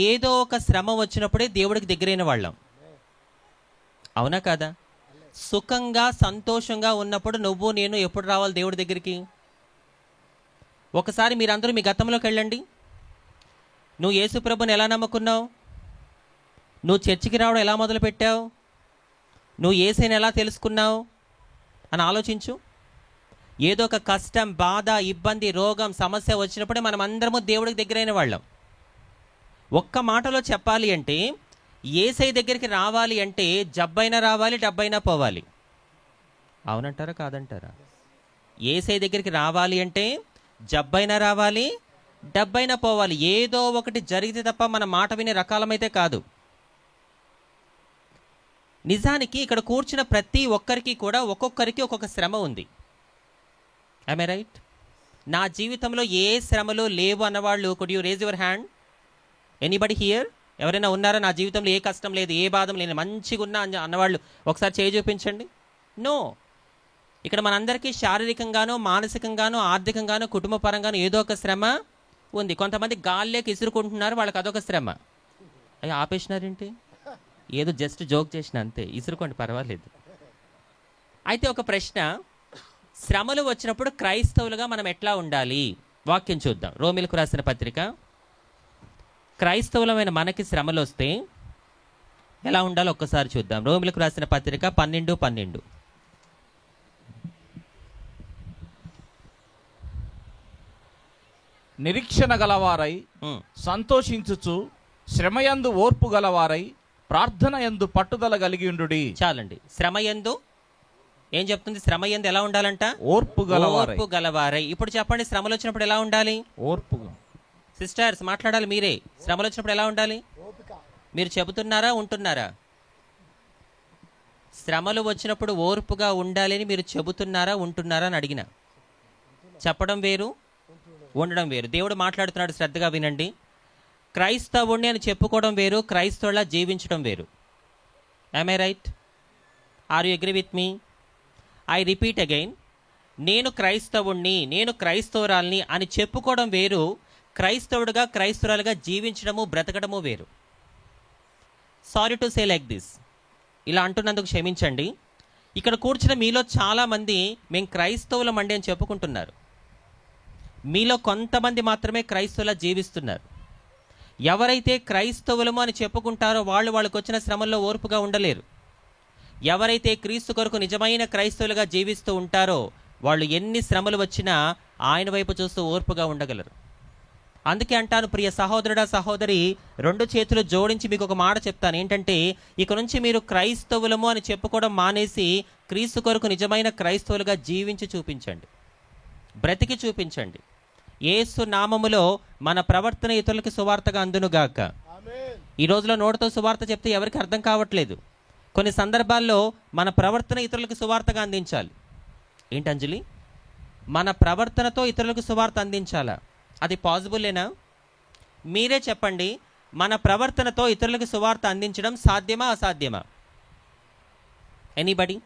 ఏదో ఒక శ్రమ వచ్చినప్పుడే దేవుడికి దగ్గరైన వాళ్ళం, అవునా కాదా? సుఖంగా సంతోషంగా ఉన్నప్పుడు నువ్వు నేను ఎప్పుడు రావాలి దేవుడి దగ్గరికి? ఒకసారి మీరందరూ మీ గతంలోకి వెళ్ళండి. నువ్వు యేసు ప్రభుని ఎలా నమ్ముకున్నావు? నువ్వు చర్చికి రావడం ఎలా మొదలుపెట్టావు? నువ్వు యేసుని ఎలా తెలుసుకున్నావు అని ఆలోచించు. ఏదో ఒక కష్టం, బాధ, ఇబ్బంది, రోగం, సమస్య వచ్చినప్పుడే మనం అందరము దేవుడికి దగ్గరైన వాళ్ళం. ఒక్క మాటలో చెప్పాలి అంటే యేసయ్య దగ్గరికి రావాలి అంటే జబ్బైనా రావాలి, డబ్బైనా పోవాలి. అవునంటారా కాదంటారా? యేసయ్య దగ్గరికి రావాలి అంటే జబ్బైనా రావాలి, డబ్బైనా పోవాలి. ఏదో ఒకటి జరిగితే తప్ప మన మాట వినే రకాలమైతే కాదు. నిజానికి ఇక్కడ కూర్చున్న ప్రతి ఒక్కరికి కూడా ఒక్కొక్కరికి ఒక్కొక్క శ్రమ ఉంది. am I right? నా జీవితంలో ఏ శ్రమలు లేవు అన్నవాళ్ళు could you raise your hand? Anybody here? ఎవరైనా ఉన్నారా నా జీవితంలో ఏ కష్టం లేదు, ఏ బాధం లేదు, మంచిగా ఉన్నా అన్నవాళ్ళు ఒకసారి చేయి చూపించండి. నో. ఇక్కడ మనందరికీ శారీరకంగానో, మానసికంగానో, ఆర్థికంగానో, కుటుంబ పరంగానో ఏదో ఒక శ్రమ ఉంది. కొంతమంది గాల్లోకి ఇసురుకుంటున్నారు, వాళ్ళకి అదొక శ్రమ. అయ్యి ఆపేసినారేంటి? ఏదో జస్ట్ జోక్ చేసిన అంతే, ఇసురుకోండి పర్వాలేదు. అయితే ఒక ప్రశ్న, శ్రమలు వచ్చినప్పుడు క్రైస్తవులుగా మనం ఎట్లా ఉండాలి? వాక్యం చూద్దాం. రోమిలకు రాసిన పత్రిక. క్రైస్తవులమైన మనకి శ్రమలు వస్తే ఎలా ఉండాలో ఒక్కసారి చూద్దాం. రోమిలకు రాసిన పత్రిక 12:12. నిరీక్షణ గలవారై సంతోషించుచు, శ్రమయందు ఓర్పు గలవారై, ప్రార్థన యందు పట్టుదల కలిగి ఉండుడి. చాలండి. శ్రమయందు ఏం చెప్తుంది? శ్రమయందు ఎలా ఉండాలంట? ఓర్పు గలవారై. ఇప్పుడు చెప్పండి, శ్రమలు వచ్చినప్పుడు ఎలా ఉండాలి? ఓర్పు. సిస్టర్స్ మాట్లాడాలి మీరే. శ్రమలు వచ్చినప్పుడు ఎలా ఉండాలి? మీరు చెబుతున్నారా, ఉంటున్నారా? శ్రమలు వచ్చినప్పుడు ఓర్పుగా ఉండాలి అని మీరు చెబుతున్నారా, ఉంటున్నారా అని అడిగిన. చెప్పడం వేరు, ఉండడం వేరు. దేవుడు మాట్లాడుతున్నాడు, శ్రద్ధగా వినండి. క్రైస్తవుణ్ణి అని చెప్పుకోవడం వేరు, క్రైస్తవులా జీవించడం వేరు. am I right? Are you agree with me? I repeat again. నేను క్రైస్తవుణ్ణి, నేను క్రైస్తవురాల్ని అని చెప్పుకోవడం వేరు, క్రైస్తవుడుగా క్రైస్తవురాలుగా జీవించడము, బ్రతకడము వేరు. Sorry to say like this. ఇలా అంటున్నందుకు క్షమించండి. ఇక్కడ కూర్చున్న మీలో చాలామంది మేము క్రైస్తవులం అండి అని చెప్పుకుంటున్నారు. మీలో కొంతమంది మాత్రమే క్రైస్తవులా జీవిస్తున్నారు. ఎవరైతే క్రైస్తవులము అని చెప్పుకుంటారో వాళ్ళకి వచ్చిన శ్రమల్లో ఓర్పుగా ఉండలేరు. ఎవరైతే క్రీస్తు కొరకు నిజమైన క్రైస్తవులుగా జీవిస్తూ ఉంటారో వాళ్ళు ఎన్ని శ్రమలు వచ్చినా ఆయన వైపు చూస్తూ ఓర్పుగా ఉండగలరు. అందుకే అంటాను, ప్రియ సహోదరుడా, సహోదరి, 2 చేతులు జోడించి మీకు ఒక మాట చెప్తాను. ఏంటంటే, ఇక నుంచి మీరు క్రైస్తవులము అని చెప్పుకోవడం మానేసి క్రీస్తు కొరకు నిజమైన క్రైస్తవులుగా జీవించి చూపించండి, బ్రతికి చూపించండి. యేసు నామములో మన ప్రవర్తన ఇతరులకి సువార్తగా అందునుగాక. ఈ రోజులో నోటితో సువార్త చెప్తే ఎవరికి అర్థం కావట్లేదు. కొన్ని సందర్భాల్లో మన ప్రవర్తన ఇతరులకు సువార్తగా అందించాలి. ఏంటి అంజలి? మన ప్రవర్తనతో ఇతరులకు సువార్త అందించాలా? అది పాసిబుల్లేనా? మీరే చెప్పండి. మన ప్రవర్తనతో ఇతరులకు సువార్త అందించడం సాధ్యమా, అసాధ్యమా? ఎనీబడి?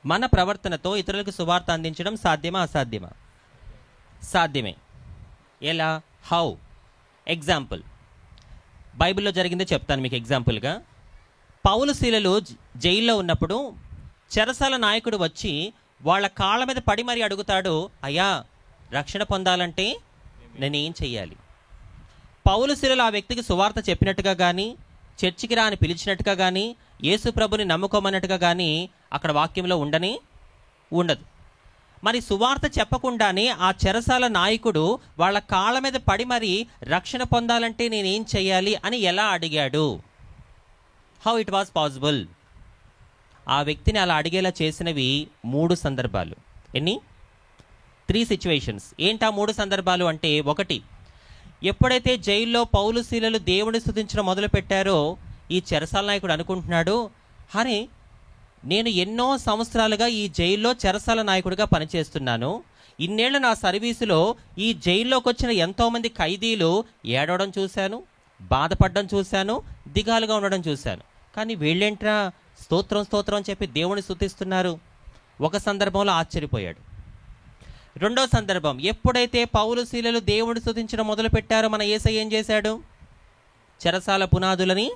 మన ప్రవర్తనతో ఇతరులకు సువార్త అందించడం సాధ్యమా, అసాధ్యమా? సాధ్యమే. ఎలా? హౌ? ఎగ్జాంపుల్ బైబిల్లో జరిగిందే చెప్తాను మీకు ఎగ్జాంపుల్గా. పౌలు శీలలు జైల్లో ఉన్నప్పుడు చెరసాల నాయకుడు వచ్చి వాళ్ళ కాళ్ళ మీద పడి మరీ అడుగుతాడు, అయ్యా రక్షణ పొందాలంటే నేనేం చెయ్యాలి? పౌలు శీలలు ఆ వ్యక్తికి సువార్త చెప్పినట్టుగా కానీ, చర్చికి రా అని పిలిచినట్టుగా కానీ, యేసు ప్రభుని నమ్ముకోమన్నట్టుగా కానీ అక్కడ వాక్యంలో ఉండదు. మరి సువార్త చెప్పకుండానే ఆ చెరసాల నాయకుడు వాళ్ళ కాళ్ళ మీద పడి మరి రక్షణ పొందాలంటే నేనేం చెయ్యాలి అని ఎలా అడిగాడు? How it was possible? ఆ వ్యక్తిని అలా అడిగేలా చేసినవి 3 సందర్భాలు. ఎన్ని? 3 సిచ్యువేషన్స్. ఏంటా 3 సందర్భాలు అంటే, ఒకటి, ఎప్పుడైతే జైల్లో పౌలు శీలలు దేవుని స్తుతించడం మొదలు పెట్టారో ఈ చెరసాల నాయకుడు అనుకుంటున్నాడు, అరే నేను ఎన్నో సంవత్సరాలుగా ఈ జైల్లో చెరసాల నాయకుడిగా పనిచేస్తున్నాను, ఇన్నేళ్ల నా సర్వీసులో ఈ జైల్లోకి వచ్చిన ఎంతోమంది ఖైదీలు ఏడవడం చూశాను, బాధపడడం చూశాను, దిగాలుగా ఉండడం చూశాను, కానీ వీళ్ళేంట్రా స్తోత్రం స్తోత్రం అని చెప్పి దేవుని స్తుతిస్తున్నారు. ఒక సందర్భంలో ఆశ్చర్యపోయాడు. రెండో సందర్భం, ఎప్పుడైతే పౌలు శీలలు దేవుని స్తుతించడం మొదలు పెట్టారో మన యేసయ్య ఏం చేశాడు? చెరసాల పునాదులని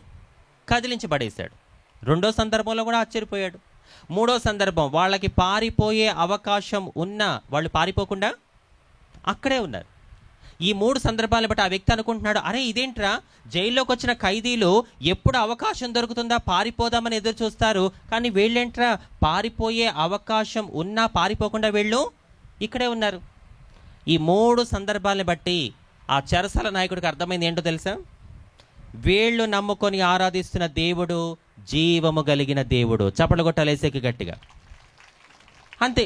కదిలించి పడేశాడు. రెండో సందర్భంలో కూడా ఆశ్చర్యపోయాడు. మూడో సందర్భం, వాళ్ళకి పారిపోయే అవకాశం ఉన్నా వాళ్ళు పారిపోకుండా అక్కడే ఉన్నారు. ఈ 3 సందర్భాలను బట్టి ఆ వ్యక్తి అనుకుంటున్నాడు, అరే ఇదేంట్రా, జైల్లోకి వచ్చిన ఖైదీలు ఎప్పుడు అవకాశం దొరుకుతుందా పారిపోదామని ఎదురు చూస్తారు, కానీ వీళ్ళేంట్రా పారిపోయే అవకాశం ఉన్నా పారిపోకుండా వీళ్ళు ఇక్కడే ఉన్నారు. ఈ 3 సందర్భాలను బట్టి ఆ చెరసాల నాయకుడికి అర్థమైంది ఏంటో తెలుసా? వీళ్ళు నమ్ముకొని ఆరాధిస్తున్న దేవుడు జీవము కలిగిన దేవుడు. చప్పట్లు కొట్టాలి యేసేకి గట్టిగా. అంతే,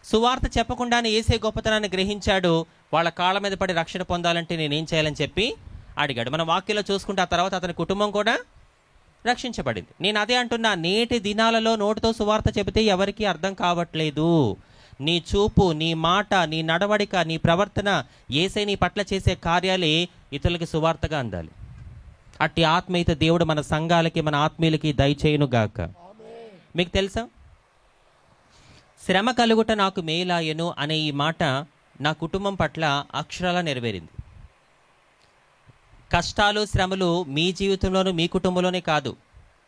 సువార్త చెప్పకుండానే యేసే గొప్పతనాన్ని గ్రహించాడు. వాళ్ళ కాళ్ళ మీద పడి రక్షణ పొందాలంటే నేనేం చేయాలని చెప్పి అడిగాడు. మన వాక్యంలో చూసుకుంటే ఆ తర్వాత అతని కుటుంబం కూడా రక్షించబడింది. నేను అదే అంటున్నా, నేటి దినాలలో నోటితో సువార్త చెబితే ఎవరికీ అర్థం కావట్లేదు. నీ చూపు, నీ మాట, నీ నడవడిక, నీ ప్రవర్తన, యేసే నీ పట్ల చేసే కార్యాలే ఇతరులకి సువార్తగా అందాలి. అట్టి ఆత్మీయత దేవుడు మన సంఘాలకి, మన ఆత్మీయులకి దయచేయునుగాక. మీకు తెలుసా, శ్రమ కలుగుట నాకు మేలాయను అనే ఈ మాట నా కుటుంబం పట్ల అక్షరాలా నెరవేరింది. కష్టాలు, శ్రమలు మీ జీవితంలోనూ మీ కుటుంబంలోనే కాదు,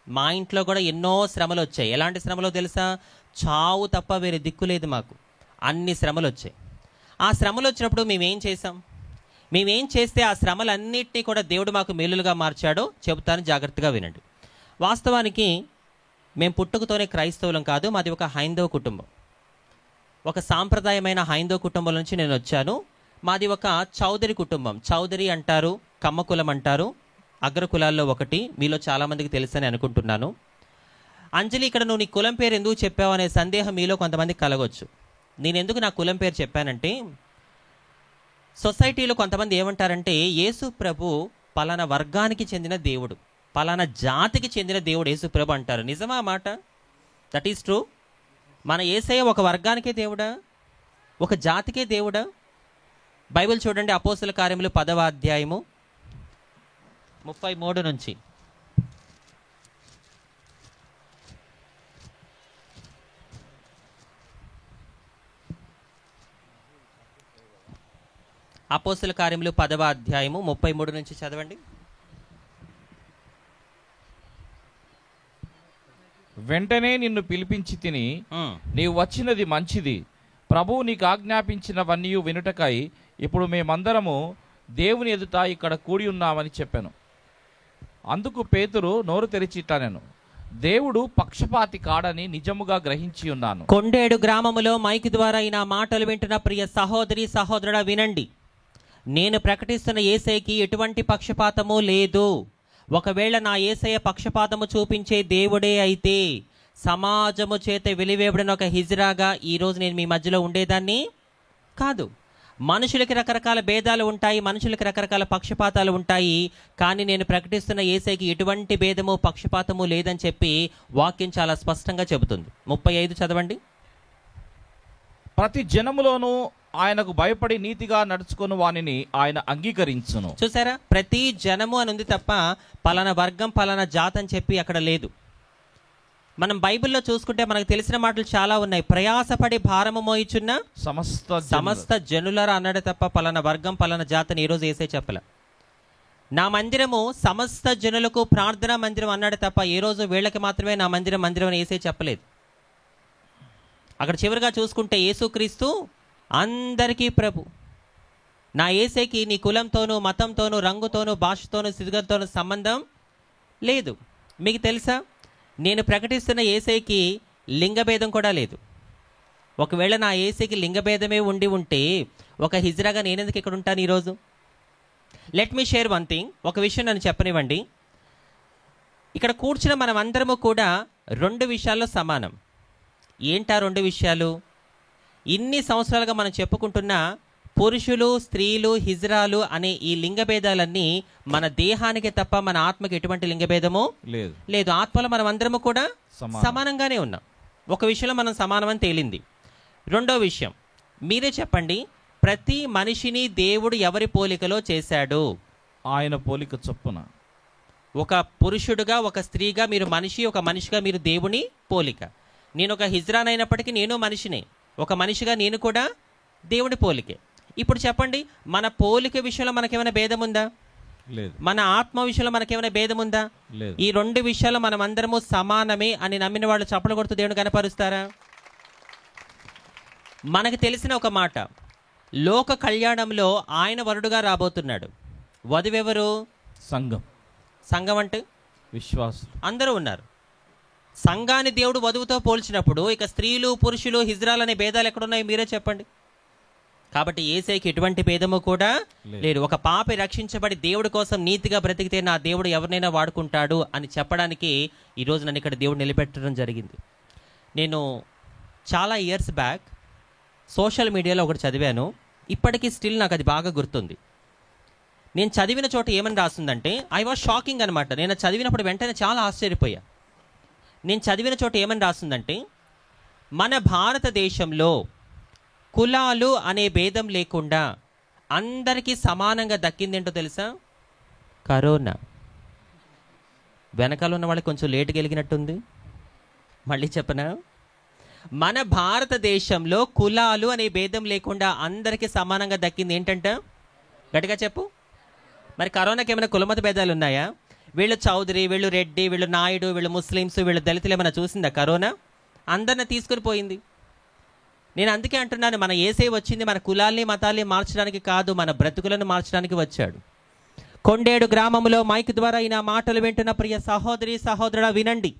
మా ఇంట్లో కూడా ఎన్నో శ్రమలు వచ్చాయి. ఎలాంటి శ్రమలో తెలుసా? చావు తప్ప వేరే దిక్కు లేదు మాకు. అన్ని శ్రమలు వచ్చాయి. ఆ శ్రమలు వచ్చినప్పుడు మేమేం చేసాం? మేమేం చేస్తే ఆ శ్రమలన్నింటినీ కూడా దేవుడు మాకు మేలులుగా మార్చాడో చెబుతాను, జాగ్రత్తగా వినండి. వాస్తవానికి మేము పుట్టుకతోనే క్రైస్తవులం కాదు, మాది ఒక హైందవ కుటుంబం. ఒక సాంప్రదాయమైన హైందవ కుటుంబం నుంచి నేను వచ్చాను. మాది ఒక చౌదరి కుటుంబం. చౌదరి అంటారు, కమ్మ కులం అంటారు, అగ్రకులాల్లో ఒకటి. మీలో చాలామందికి తెలుసని అనుకుంటున్నాను. అంజలి, ఇక్కడ నువ్వు నీ కులం పేరు ఎందుకు చెప్పావు అనే సందేహం మీలో కొంతమందికి కలగవచ్చు. నేను ఎందుకు నా కులం పేరు చెప్పానంటే, సొసైటీలో కొంతమంది ఏమంటారంటే యేసు ప్రభు పలానా వర్గానికి చెందిన దేవుడు, పలానా జాతికి చెందిన దేవుడు యేసు ప్రభు అంటారు. నిజమా మాట? That is true. మన యేసయ్య ఒక వర్గానికే దేవుడా, ఒక జాతికే దేవుడా? బైబిల్ చూడండి, అపోస్తల కార్యములు 10వ అధ్యాయము 33 నుంచి. అపోస్తల కార్యములు 10వ అధ్యాయము 33 నుంచి చదవండి. వెంటనే నిన్ను పిలిపించి తిని, నీవు వచ్చినది మంచిది, ప్రభువు నీకు ఆజ్ఞాపించినవన్నీ వినుటకై ఇప్పుడు మేమందరము దేవుని ఎదుట ఇక్కడ కూడి ఉన్నామని చెప్పాను. అందుకు పేతురు నోరు తెరిచి ఇట్లనెను, దేవుడు పక్షపాతి కాడని నిజముగా గ్రహించి ఉన్నాను. కొండేడు గ్రామములో మైక్ ద్వారా ఈ నా మాటలు వింటున్న ప్రియ సహోదరి సహోదరుడా వినండి. నేను ప్రకటిస్తున్న యేసయ్యకి ఎటువంటి పక్షపాతము లేదు. ఒకవేళ నా యేసయ్య పక్షపాతము చూపించే దేవుడే అయితే సమాజము చేత వెలివేయబడిన ఒక హిజ్రాగా ఈరోజు నేను మీ మధ్యలో ఉండేదాన్ని కాదు. మనుషులకి రకరకాల భేదాలు ఉంటాయి, మనుషులకి రకరకాల పక్షపాతాలు ఉంటాయి, కానీ నేను ప్రకటిస్తున్న యేసయ్యకి ఎటువంటి భేదము పక్షపాతము లేదని చెప్పి వాక్యం చాలా స్పష్టంగా చెబుతుంది. 35 చదవండి. ప్రతి జనములోనూ ఆయనకు భయపడి నీతిగా నడుచుకుని వానిని ఆయన అంగీకరించును. చూసారా, ప్రతి జనము అని ఉంది తప్ప పలానా వర్గం పలానా జాతి అని చెప్పి అక్కడ లేదు. మనం బైబిల్లో చూసుకుంటే మనకు తెలిసిన మాటలు చాలా ఉన్నాయి. ప్రయాసపడి భారము మోయిచున్న సమస్త జనులరా అన్నాడు తప్ప పలానా వర్గం పలానా జాతిని ఈరోజు యేసయ్య చెప్పలే. నా మందిరము సమస్త జనులకు ప్రార్థనా మందిరం అన్నాడు తప్ప ఏ రోజు వీళ్ళకి మాత్రమే నా మందిరం మందిరం అని యేసయ్య చెప్పలేదు. అక్కడ చివరిగా చూసుకుంటే యేసుక్రీస్తు అందరికీ ప్రభు. నా యేసయ్యకి నీ కులంతోనూ మతంతోనూ రంగుతోనూ భాషతోనూ స్థితిగతితోనూ సంబంధం లేదు. మీకు తెలుసా, నేను ప్రకటిస్తున్న యేసయ్యకి లింగభేదం కూడా లేదు. ఒకవేళ నా యేసయ్యకి లింగభేదమే ఉండి ఉంటే ఒక హిజ్రాగా నేనెందుకు ఇక్కడ ఉంటాను ఈరోజు? Let me share one thing. ఒక విషయం నన్ను చెప్పనివ్వండి. ఇక్కడ కూర్చున్న మనం అందరము కూడా 2 విషయాల్లో సమానం. ఏంటా 2 విషయాలు? ఇన్ని సంవత్సరాలుగా మనం చెప్పుకుంటున్న పురుషులు, స్త్రీలు, హిజ్రాలు అనే ఈ లింగభేదాలన్నీ మన దేహానికి తప్ప మన ఆత్మకి ఎటువంటి లింగభేదము లేదు. ఆత్మలో మనం అందరము కూడా సమానంగానే ఉన్నాం. ఒక విషయంలో మనం సమానమని తేలింది. రెండో విషయం, మీరే చెప్పండి, ప్రతి మనిషిని దేవుడు ఎవరి పోలికలో చేశాడు? ఆయన పోలిక చొప్పున. ఒక పురుషుడుగా, ఒక స్త్రీగా మీరు మనిషి, ఒక మనిషిగా మీరు దేవుని పోలిక. నేను ఒక హిజ్రాన్ అయినప్పటికీ నేను మనిషినే. ఒక మనిషిగా నేను కూడా దేవుని పోలికే. ఇప్పుడు చెప్పండి, మన పోలిక విషయంలో మనకేమైనా భేదం ఉందా? లేదు. మన ఆత్మ విషయంలో మనకేమైనా భేదం ఉందా? లేదు. ఈ రెండు విషయాల్లో మనం అందరము సమానమే అని నమ్మిన వాళ్ళు చప్పలు కొడుతూ దేవుని కనపరుస్తారా? మనకు తెలిసిన ఒక మాట, లోక కళ్యాణంలో ఆయన వరుడుగా రాబోతున్నాడు. వధువెవరు? సంఘం. సంఘం అంటే విశ్వాసులు అందరూ ఉన్నారు. సంఘాన్ని దేవుడు వధువుతో పోల్చినప్పుడు ఇక స్త్రీలు, పురుషులు, హిజ్రాలు అనే భేదాలు ఎక్కడున్నాయి మీరే చెప్పండి. కాబట్టి యేసయ్యకి ఎటువంటి భేదము కూడా లేదు. ఒక పాపి రక్షించబడి దేవుడి కోసం నీతిగా బ్రతికితే నా దేవుడు ఎవరినైనా వాడుకుంటాడు అని చెప్పడానికి ఈరోజు నన్ను ఇక్కడ దేవుడు నిలబెట్టడం జరిగింది. నేను చాలా ఇయర్స్ బ్యాక్ సోషల్ మీడియాలో ఒకటి చదివాను. ఇప్పటికీ స్టిల్ నాకు అది బాగా గుర్తుంది. నేను చదివిన చోట ఏమని రాస్తుందంటే, ఐ వాజ్ షాకింగ్ అనమాట. నేను చదివినప్పుడు వెంటనే చాలా ఆశ్చర్యపోయా. నేను చదివిన చోట ఏమని రాస్తుందంటే, మన భారతదేశంలో కులాలు అనే భేదం లేకుండా అందరికీ సమానంగా దక్కిందేంటో తెలుసా? కరోనా. వెనకాల ఉన్న వాళ్ళకి కొంచెం లేటు గెలిగినట్టుంది. మళ్ళీ చెప్పనా? మన భారతదేశంలో కులాలు అనే భేదం లేకుండా అందరికీ సమానంగా దక్కింది ఏంటంట? గట్టిగా చెప్పు. మరి కరోనాకి ఏమైనా కులమత భేదాలు ఉన్నాయా? వీళ్ళు చౌదరి, వీళ్ళు రెడ్డి, వీళ్ళు నాయుడు, వీళ్ళు ముస్లిమ్స్, వీళ్ళు దళితులు ఏమైనా చూసిందా కరోనా? అందరిని తీసుకుని పోయింది. నేను అందుకే అంటున్నాను, మన యేసయ్య వచ్చింది మన కులాల్ని మతాల్ని మార్చడానికి కాదు, మన బ్రతుకులను మార్చడానికి వచ్చాడు. కొండేడు గ్రామంలో మైక్ ద్వారా ఈయన మాటలు వింటున్న ప్రియ సహోదరి సహోదరుడా వినండి.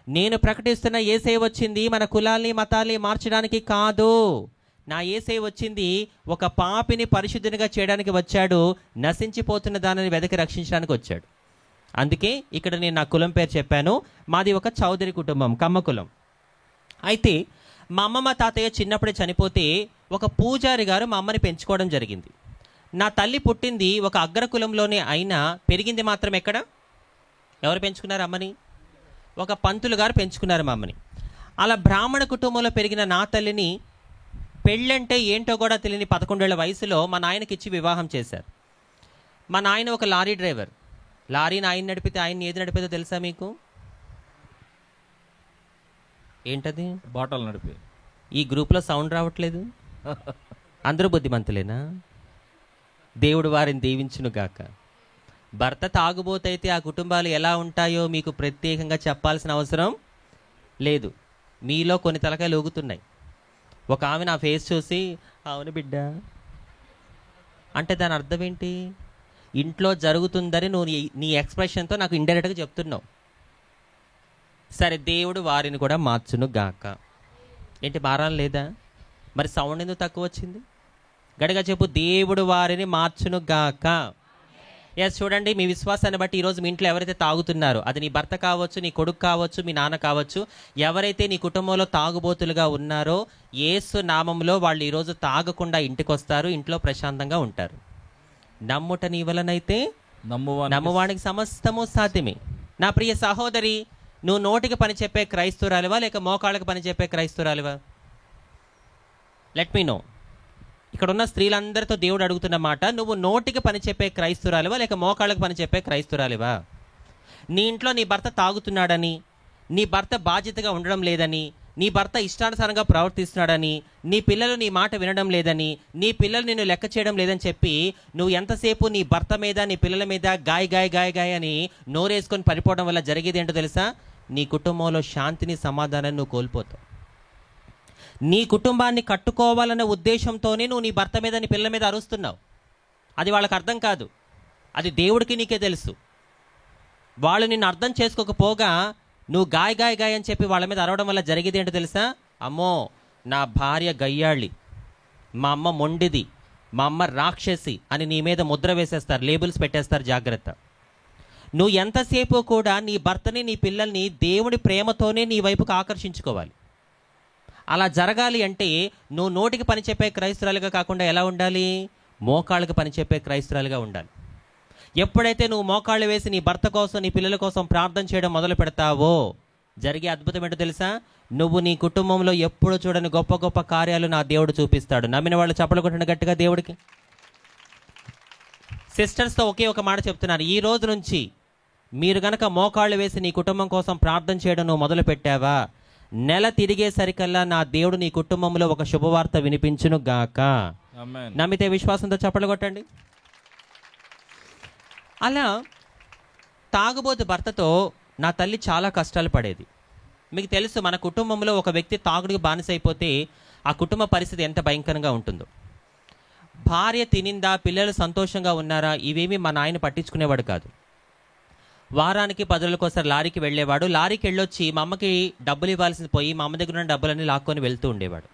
నేను ప్రకటిస్తున్న యేసయ్య వచ్చింది మన కులాల్ని మతాల్ని మార్చడానికి కాదు. నా యేసయ్య వచ్చింది ఒక పాపిని పరిశుద్ధునిగా చేయడానికి వచ్చాడు. నశించిపోతున్న దానిని వెదకి రక్షించడానికి వచ్చాడు. అందుకే ఇక్కడ నేను నా కులం పేరు చెప్పాను. మాది ఒక చౌదరి కుటుంబం, కమ్మ కులం. అయితే మా అమ్మమ్మ తాతయ్య చిన్నప్పుడే చనిపోతే ఒక పూజారి గారు మా అమ్మని పెంచుకోవడం జరిగింది. నా తల్లి పుట్టింది ఒక అగ్రకులంలోనే అయినా పెరిగింది మాత్రం ఎక్కడ? ఎవరు పెంచుకున్నారు అమ్మని? ఒక పంతులు గారు పెంచుకున్నారు మా అమ్మని. అలా బ్రాహ్మణ కుటుంబంలో పెరిగిన నా తల్లిని పెళ్ళంటే ఏంటో కూడా తెలియని 11 ఏళ్ల వయసులో మా నాయనకి ఇచ్చి వివాహం చేశారు. మా నాయన ఒక లారీ డ్రైవర్. లారీని ఆయన నడిపితే ఆయన ఏది నడిపేదో తెలుసా మీకు? ఏంటది? బాటలు నడిపే. ఈ గ్రూప్లో సౌండ్ రావట్లేదు. అందరూ బుద్ధిమంతులేనా? దేవుడు వారిని దీవించును గాక. భర్త తాగుబోతైతే ఆ కుటుంబాలు ఎలా ఉంటాయో మీకు ప్రత్యేకంగా చెప్పాల్సిన అవసరం లేదు. మీలో కొన్ని తలకాయలు ఊగుతున్నాయి. ఒక ఆమె నా ఫేస్ చూసి అవును బిడ్డ అంటే దాని అర్థం ఏంటి? ఇంట్లో జరుగుతుందని నువ్వు నీ ఎక్స్ప్రెషన్తో నాకు ఇండైరెక్ట్గా చెప్తున్నావు. సరే, దేవుడు వారిని కూడా మార్చును గాక. ఏంటి మారాలి లేదా? మరి సౌండ్ ఎందుకు తక్కువ వచ్చింది? గడిగా చెప్పు, దేవుడు వారిని మార్చును గాక. ఎస్, చూడండి, మీ విశ్వాసాన్ని బట్టి ఈరోజు మీ ఇంట్లో ఎవరైతే తాగుతున్నారో, అది నీ భర్త కావచ్చు, నీ కొడుకు కావచ్చు, మీ నాన్న కావచ్చు, ఎవరైతే నీ కుటుంబంలో తాగుబోతులుగా ఉన్నారో యేసు నామంలో వాళ్ళు ఈరోజు తాగకుండా ఇంటికి వస్తారు, ఇంట్లో ప్రశాంతంగా ఉంటారు. నమ్ముట నీ వలనైతే నమ్మువానికి సమస్తము సాధ్యమే. నా ప్రియ సహోదరి, నువ్వు నోటికి పని చెప్పే క్రైస్తవురాలివా లేక మోకాళ్ళకి పని చెప్పే క్రైస్తవురాలివా? Let me no. ఇక్కడ ఉన్న స్త్రీలందరితో దేవుడు అడుగుతున్న మాట, నువ్వు నోటికి పని చెప్పే క్రైస్తవురాలివా లేక మోకాళ్ళకి పని చెప్పే క్రైస్తవురాలివా? నీ ఇంట్లో నీ భర్త తాగుతున్నాడని, నీ భర్త బాధ్యతగా ఉండడం లేదని, నీ భర్త ఇష్టానుసారంగా ప్రవర్తిస్తున్నాడని, నీ పిల్లలు నీ మాట వినడం లేదని, నీ పిల్లలు నిన్ను లెక్క చేయడం లేదని చెప్పి నువ్వు ఎంతసేపు నీ భర్త మీద నీ పిల్లల మీద గాయ అని నోరేసుకొని పడిపోవడం వల్ల జరిగేది ఏంటో తెలుసా? నీ కుటుంబంలో శాంతిని సమాధానాన్ని నువ్వు కోల్పోతావు. నీ కుటుంబాన్ని కట్టుకోవాలనే ఉద్దేశంతోనే నువ్వు నీ భర్త మీద నీ పిల్లల మీద అరుస్తున్నావు. అది వాళ్ళకి అర్థం కాదు. అది దేవుడికి నీకే తెలుసు. వాళ్ళు నిన్ను అర్థం చేసుకోకపోగా నువ్వు గాయ అని చెప్పి వాళ్ళ మీద అరవడం వల్ల జరిగేది ఏంటో తెలుసా? అమ్మో, నా భార్య గయ్యాళ్ళి, మా అమ్మ మొండిది, మా అమ్మ రాక్షసి అని నీ మీద ముద్ర వేసేస్తారు, లేబుల్స్ పెట్టేస్తారు. జాగ్రత్త. నువ్వు ఎంతసేపు కూడా నీ భర్తని నీ పిల్లల్ని దేవుడి ప్రేమతోనే నీ వైపుకు ఆకర్షించుకోవాలి. అలా జరగాలి అంటే నువ్వు నోటికి పని చెప్పే క్రైస్తవులుగా కాకుండా ఎలా ఉండాలి? మోకాళ్ళకి పని చెప్పే క్రైస్తవులుగా ఉండాలి. ఎప్పుడైతే నువ్వు మోకాళ్ళు వేసి నీ భర్త కోసం, నీ పిల్లల కోసం ప్రార్థన చేయడం మొదలు పెడతావో జరిగే అద్భుతం ఏంటో తెలుసా? నువ్వు నీ కుటుంబంలో ఎప్పుడు చూడని గొప్ప గొప్ప కార్యాలు నా దేవుడు చూపిస్తాడు. నమ్మిన వాళ్ళు చప్పలు కొట్టండి గట్టిగా దేవుడికి. సిస్టర్స్తో ఒకే ఒక మాట చెప్తున్నారు, ఈ రోజు నుంచి మీరు గనక మోకాళ్ళు వేసి నీ కుటుంబం కోసం ప్రార్థన చేయడం నువ్వు మొదలు పెట్టావా, నెల తిరిగేసరికల్లా నా దేవుడు నీ కుటుంబంలో ఒక శుభవార్త వినిపించును గాక. నమ్మితే విశ్వాసంతో చప్పలు కొట్టండి. అలా తాగుబోతు భర్తతో నా తల్లి చాలా కష్టాలు పడేది. మీకు తెలుసు, మన కుటుంబంలో ఒక వ్యక్తి తాగుడికి బానిసైపోతే ఆ కుటుంబ పరిస్థితి ఎంత భయంకరంగా ఉంటుందో. భార్య తినిందా, పిల్లలు సంతోషంగా ఉన్నారా, ఇవేమీ మా నాయన పట్టించుకునేవాడు కాదు. వారానికి 10 రోజులకోసారి లారీకి వెళ్ళేవాడు. లారీకి వెళ్ళొచ్చి మా అమ్మకి డబ్బులు ఇవ్వాల్సింది పోయి మా అమ్మ దగ్గర ఉన్న డబ్బులన్నీ లాక్కొని వెళ్తూ ఉండేవాడు.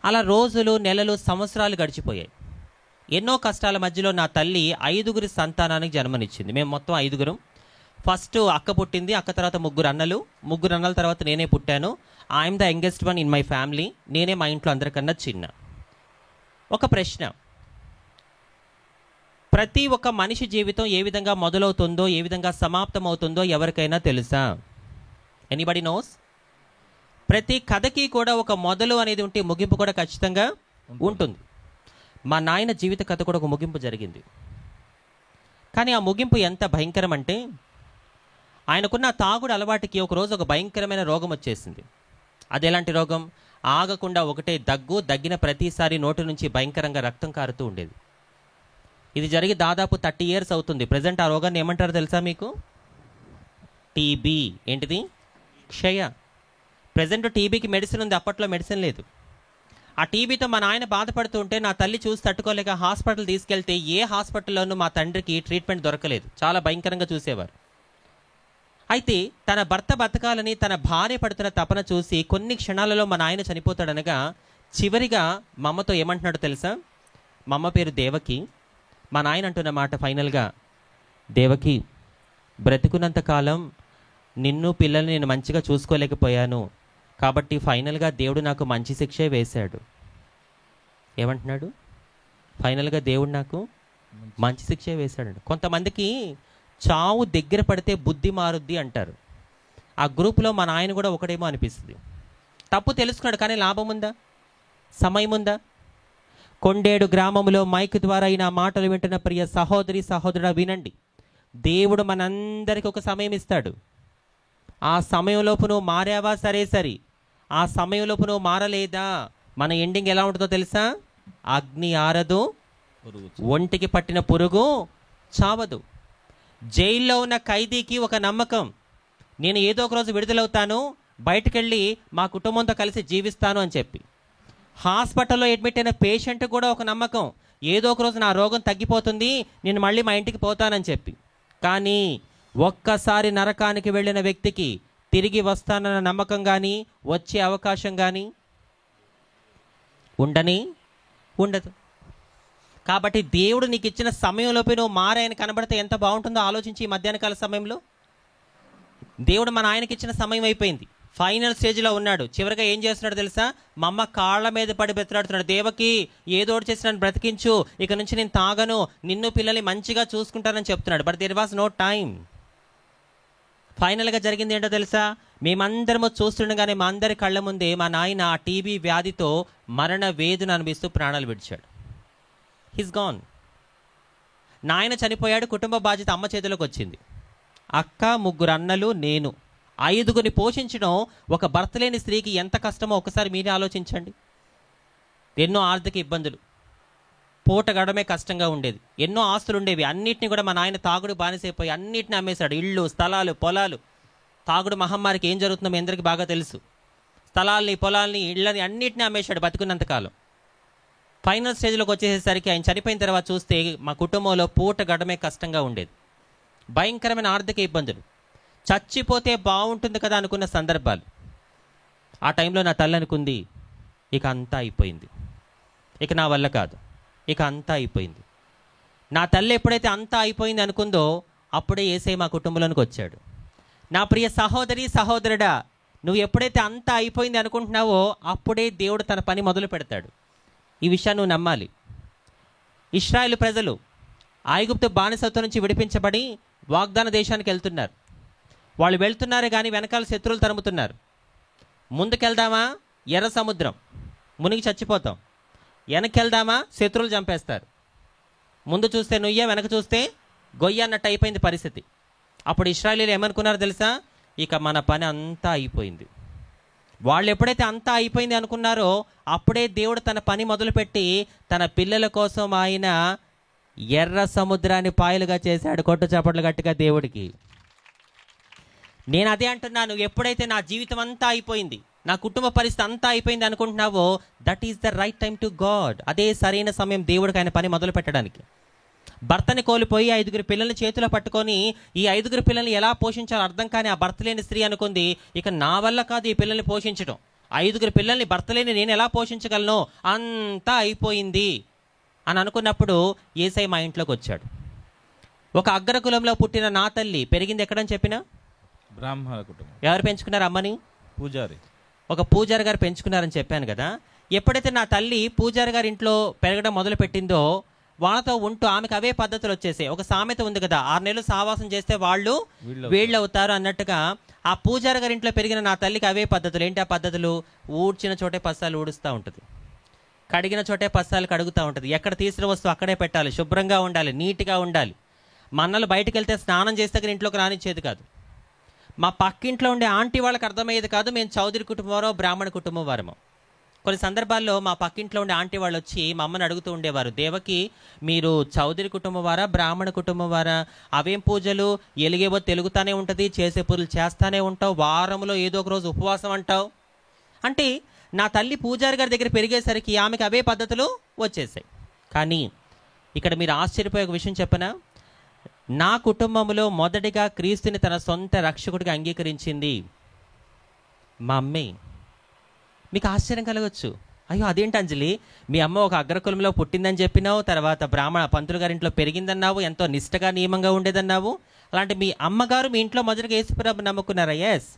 అలా రోజులు, నెలలు, సంవత్సరాలు గడిచిపోయాయి. ఎన్నో కష్టాల మధ్యలో నా తల్లి 5 సంతానానికి జన్మనిచ్చింది. మేము మొత్తం 5. ఫస్ట్ అక్క పుట్టింది, అక్క తర్వాత 3 అన్నలు, 3 అన్నల తర్వాత నేనే పుట్టాను. I'm the youngest one in my family. నేనే మా ఇంట్లో అందరికన్నా చిన్న. ఒక ప్రశ్న, ప్రతి ఒక్క మనిషి జీవితం ఏ విధంగా మొదలవుతుందో, ఏ విధంగా సమాప్తం అవుతుందో ఎవరికైనా తెలుసా? Anybody knows? ప్రతి కథకి కూడా ఒక మొదలు అనేది ఉంటే ముగింపు కూడా ఖచ్చితంగా ఉంటుంది. మా నాయన జీవిత కథ కూడా ఒక ముగింపు జరిగింది. కానీ ఆ ముగింపు ఎంత భయంకరం అంటే, ఆయనకున్న తాగుడు అలవాటుకి ఒకరోజు ఒక భయంకరమైన రోగం వచ్చేసింది. అది ఎలాంటి రోగం? ఆగకుండా ఒకటే దగ్గు, దగ్గిన ప్రతిసారి నోటి నుంచి భయంకరంగా రక్తం కారుతూ ఉండేది. ఇది జరిగి దాదాపు 30 years అవుతుంది. ప్రజెంట్ ఆ రోగాన్ని ఏమంటారో తెలుసా మీకు? టీబీ. ఏంటిది? క్షయ. ప్రజెంట్ టీబీకి మెడిసిన్ ఉంది, అప్పట్లో మెడిసిన్ లేదు. ఆ టీబీతో మా నాయన బాధపడుతూ ఉంటే నా తల్లి చూసి తట్టుకోలేక హాస్పిటల్ తీసుకెళ్తే ఏ హాస్పిటల్లోనూ మా తండ్రికి ట్రీట్మెంట్ దొరకలేదు. చాలా భయంకరంగా చూసేవారు. అయితే తన భర్త బతకాలని తన భార్య పడుతున్న తపన చూసి కొన్ని క్షణాలలో మా నాయన చనిపోతాడనగా చివరిగా మా అమ్మతో ఏమంటున్నాడో తెలుసా? మా అమ్మ పేరు దేవకి. మా నాయన అంటున్న మాట ఫైనల్గా, దేవకి, బ్రతికున్నంత కాలం నిన్ను పిల్లల్ని నేను మంచిగా చూసుకోలేకపోయాను, కాబట్టి ఫైనల్గా దేవుడు నాకు మంచి శిక్షే వేశాడు. ఏమంటున్నాడు? ఫైనల్గా దేవుడు నాకు మంచి శిక్షే వేశాడు. కొంతమందికి చావు దగ్గర పడితే బుద్ధి మారుద్ది అంటారు. ఆ గ్రూప్లో మా నాయన కూడా ఒకడేమో అనిపిస్తుంది. తప్పు తెలుసుకున్నాడు, కానీ లాభం ఉందా? సమయం ఉందా? కొండేడు గ్రామంలో మైక్ ద్వారా ఈ నా మాటలు వింటున్న ప్రియ సహోదరి సహోదరుడా వినండి. దేవుడు మనందరికీ ఒక సమయం ఇస్తాడు. ఆ సమయంలోపు నువ్వు మారావా సరే సరి, ఆ సమయంలోపు నువ్వు మారలేదా మన ఎండింగ్ ఎలా ఉంటుందో తెలుసా? అగ్ని ఆరదు, ఒంటికి పట్టిన పురుగు చావదు. జైల్లో ఉన్న ఖైదీకి ఒక నమ్మకం, నేను ఏదో ఒక రోజు విడుదలవుతాను, బయటకెళ్ళి మా కుటుంబంతో కలిసి జీవిస్తాను అని చెప్పి. హాస్పిటల్లో అడ్మిట్ అయిన పేషెంట్ కూడా ఒక నమ్మకం, ఏదో ఒక రోజు నా రోగం తగ్గిపోతుంది, నేను మళ్ళీ మా ఇంటికి పోతానని చెప్పి. కానీ ఒక్కసారి నరకానికి వెళ్ళిన వ్యక్తికి తిరిగి వస్తానన్న నమ్మకం కానీ, వచ్చే అవకాశం కానీ ఉండదు. కాబట్టి దేవుడు నీకు ఇచ్చిన సమయంలోపే నువ్వు మారాయని కనబడితే ఎంత బాగుంటుందో ఆలోచించి. ఈ మధ్యాహ్న కాల సమయంలో దేవుడు మన ఆయనకి ఇచ్చిన సమయం అయిపోయింది, ఫైనల్ స్టేజ్లో ఉన్నాడు. చివరిగా ఏం చేస్తున్నాడు తెలుసా? మా అమ్మ కాళ్ళ మీద పడి బెత్తలాడుతున్నాడు, దేవకి ఏదోటి చేసి నన్ను బ్రతికించు, ఇక నుంచి నేను తాగను, నిన్ను పిల్లల్ని మంచిగా చూసుకుంటానని చెప్తున్నాడు. But there was no time. ఫైనల్గా జరిగింది ఏంటో తెలుసా? మేమందరము చూస్తుండగానే మా అందరి కళ్ళ ముందే మా నాయన ఆ టీబీ వ్యాధితో మరణ వేదన అనిపిస్తూ ప్రాణాలు విడిచాడు. He's gone. నాయన చనిపోయాడు, కుటుంబ బాధ్యత అమ్మ చేతిలోకి వచ్చింది. అక్క, 3 అన్నలు, నేను, 5గురిని పోషించడం ఒక భర్త లేని స్త్రీకి ఎంత కష్టమో ఒకసారి మీరే ఆలోచించండి. ఎన్నో ఆర్థిక ఇబ్బందులు, పూట గడమే కష్టంగా ఉండేది, ఎన్నో ఆస్తులు ఉండేవి, అన్నిటిని కూడా మా నాయన తాగుడు బానిసైపోయి అన్నిటిని అమ్మేశాడు. ఇళ్ళు, స్థలాలు, పొలాలు. తాగుడు మహమ్మారికి ఏం జరుగుతుందో మీ అందరికీ బాగా తెలుసు. స్థలాల్ని, పొలాల్ని, ఇళ్ళని అన్నిటిని అమ్మేశాడు బతుకున్నంతకాలం. ఫైనల్ స్టేజ్లోకి వచ్చేసరికి ఆయన చనిపోయిన తర్వాత చూస్తే మా కుటుంబంలో పూట గడమే కష్టంగా ఉండేది. భయంకరమైన ఆర్థిక ఇబ్బందులు. చచ్చిపోతే బాగుంటుంది కదా అనుకున్న సందర్భాలు. ఆ టైంలో నా తల్లి అనుకుంది, ఇక అంతా అయిపోయింది, ఇక నా వల్ల కాదు, ఇక అంతా అయిపోయింది. నా తల్లి ఎప్పుడైతే అంతా అయిపోయింది అనుకుందో అప్పుడే యేసయ్య మా కుటుంబంలోనికి వచ్చాడు. నా ప్రియ సహోదరి సహోదరుడా, నువ్వు ఎప్పుడైతే అంతా అయిపోయింది అనుకుంటున్నావో అప్పుడే దేవుడు తన పని మొదలు పెడతాడు. ఈ విషయాన్ని నువ్వు నమ్మాలి. ఇశ్రాయేలు ప్రజలు ఐగుప్తు బానిసత్వం నుంచి విడిపించబడి వాగ్దాన దేశానికి వెళ్తున్నారు. వాళ్ళు వెళ్తున్నారే కానీ వెనకాల శత్రువులు తరుముతున్నారు. ముందుకెళ్దామా ఎర్ర సముద్రం, మునిగి చచ్చిపోతాం. వెనక్కెళ్దామా శత్రువులు చంపేస్తారు. ముందు చూస్తే నుయ్య, వెనక చూస్తే గొయ్య అన్నట్టు అయిపోయింది పరిస్థితి. అప్పుడు ఇశ్రాయేలీయులు ఏమనుకున్నారో తెలుసా? ఇక మన పని అంతా అయిపోయింది. వాళ్ళు ఎప్పుడైతే అంతా అయిపోయింది అనుకున్నారో అప్పుడే దేవుడు తన పని మొదలుపెట్టి తన పిల్లల కోసం ఆయన ఎర్ర సముద్రాన్ని పాయలుగా చేశాడు. కొట్టు చప్పట్లు గట్టిగా దేవుడికి. నేను అదే అంటున్నాను, ఎప్పుడైతే నా జీవితం అంతా అయిపోయింది, నా కుటుంబ పరిస్థితి అంతా అయిపోయింది అనుకుంటున్నావో that is the right time to god. అదే సరైన సమయం దేవుడికి ఆయన పని మొదలు పెట్టడానికి. భర్తని కోల్పోయి 5 పిల్లల్ని చేతిలో పట్టుకొని ఈ 5 పిల్లల్ని ఎలా పోషించాలో అర్థం కాని ఆ భర్త లేని స్త్రీ అనుకుంది, ఇక నా వల్ల కాదు ఈ పిల్లల్ని పోషించడం, 5 పిల్లల్ని భర్త లేని నేను ఎలా పోషించగలను, అంతా అయిపోయింది అని అనుకున్నప్పుడు యేసయ్య మా ఇంట్లోకి వచ్చాడు. ఒక అగ్రకులంలో పుట్టిన నా తల్లి పెరిగింది ఎక్కడని చెప్పినా? బ్రాహ్మణ కుటుంబం. ఎవరు పెంచుకున్నారు అమ్మని? పూజారి. ఒక పూజారి గారు పెంచుకున్నారని చెప్పాను కదా. ఎప్పుడైతే నా తల్లి పూజారి గారి ఇంట్లో పెరగడం మొదలు పెట్టిందో వాళ్ళతో ఉంటూ ఆమెకు అవే పద్ధతులు వచ్చేసాయి. ఒక సామెత ఉంది కదా, 6 నెలలు సావాసం చేస్తే వాళ్ళు వీళ్ళు అవుతారు అన్నట్టుగా ఆ పూజారి గారి ఇంట్లో పెరిగిన నా తల్లికి అవే పద్ధతులు. ఏంటి ఆ పద్ధతులు? ఊడ్చిన చోటే పస్సాలు ఊడుస్తూ ఉంటుంది, కడిగిన చోటే పస్సాలు కడుగుతూ ఉంటుంది, ఎక్కడ తీసిన వస్తువు అక్కడే పెట్టాలి, శుభ్రంగా ఉండాలి, నీట్గా ఉండాలి. మన్నలు బయటకు వెళ్తే స్నానం చేస్తే ఇంట్లోకి రానిచ్చేది కాదు. మా పక్కింట్లో ఉండే ఆంటీ వాళ్ళకి అర్థమయ్యేది కాదు మేము చౌదరి కుటుంబం వారో బ్రాహ్మణ కుటుంబం వారమో. కొన్ని సందర్భాల్లో మా పక్కింట్లో ఉండే ఆంటీ వాళ్ళు వచ్చి మా అమ్మని అడుగుతూ ఉండేవారు, దేవకి మీరు చౌదరి కుటుంబం వారా బ్రాహ్మణ కుటుంబం వారా? అవేం పూజలు, ఎలిగేవో తెలుగుతానే ఉంటుంది, చేసే పూజలు చేస్తానే ఉంటావు, వారంలో ఏదో ఒక రోజు ఉపవాసం అంటావు. అంటే నా తల్లి పూజారి గారి దగ్గర పెరిగేసరికి ఆమెకు అవే పద్ధతులు వచ్చేసాయి. కానీ ఇక్కడ మీరు ఆశ్చర్యపోయే ఒక విషయం చెప్పనా? నా కుటుంబంలో మొదటిగా క్రీస్తుని తన సొంత రక్షకుడిగా అంగీకరించింది మా అమ్మే. మీకు ఆశ్చర్యం కలగచ్చు, అయ్యో అదేంటి అంజలి, మీ అమ్మ ఒక అగ్రకులంలో పుట్టిందని చెప్పినావు, తర్వాత బ్రాహ్మణ పంతులు గారింట్లో పెరిగిందన్నావు, ఎంతో నిష్టగా నియమంగా ఉండేదన్నావు. అలాంటి మీ అమ్మగారు మీ ఇంట్లో మొదటిగా యేసుప్రభుని నమ్ముకున్నారా? ఎస్.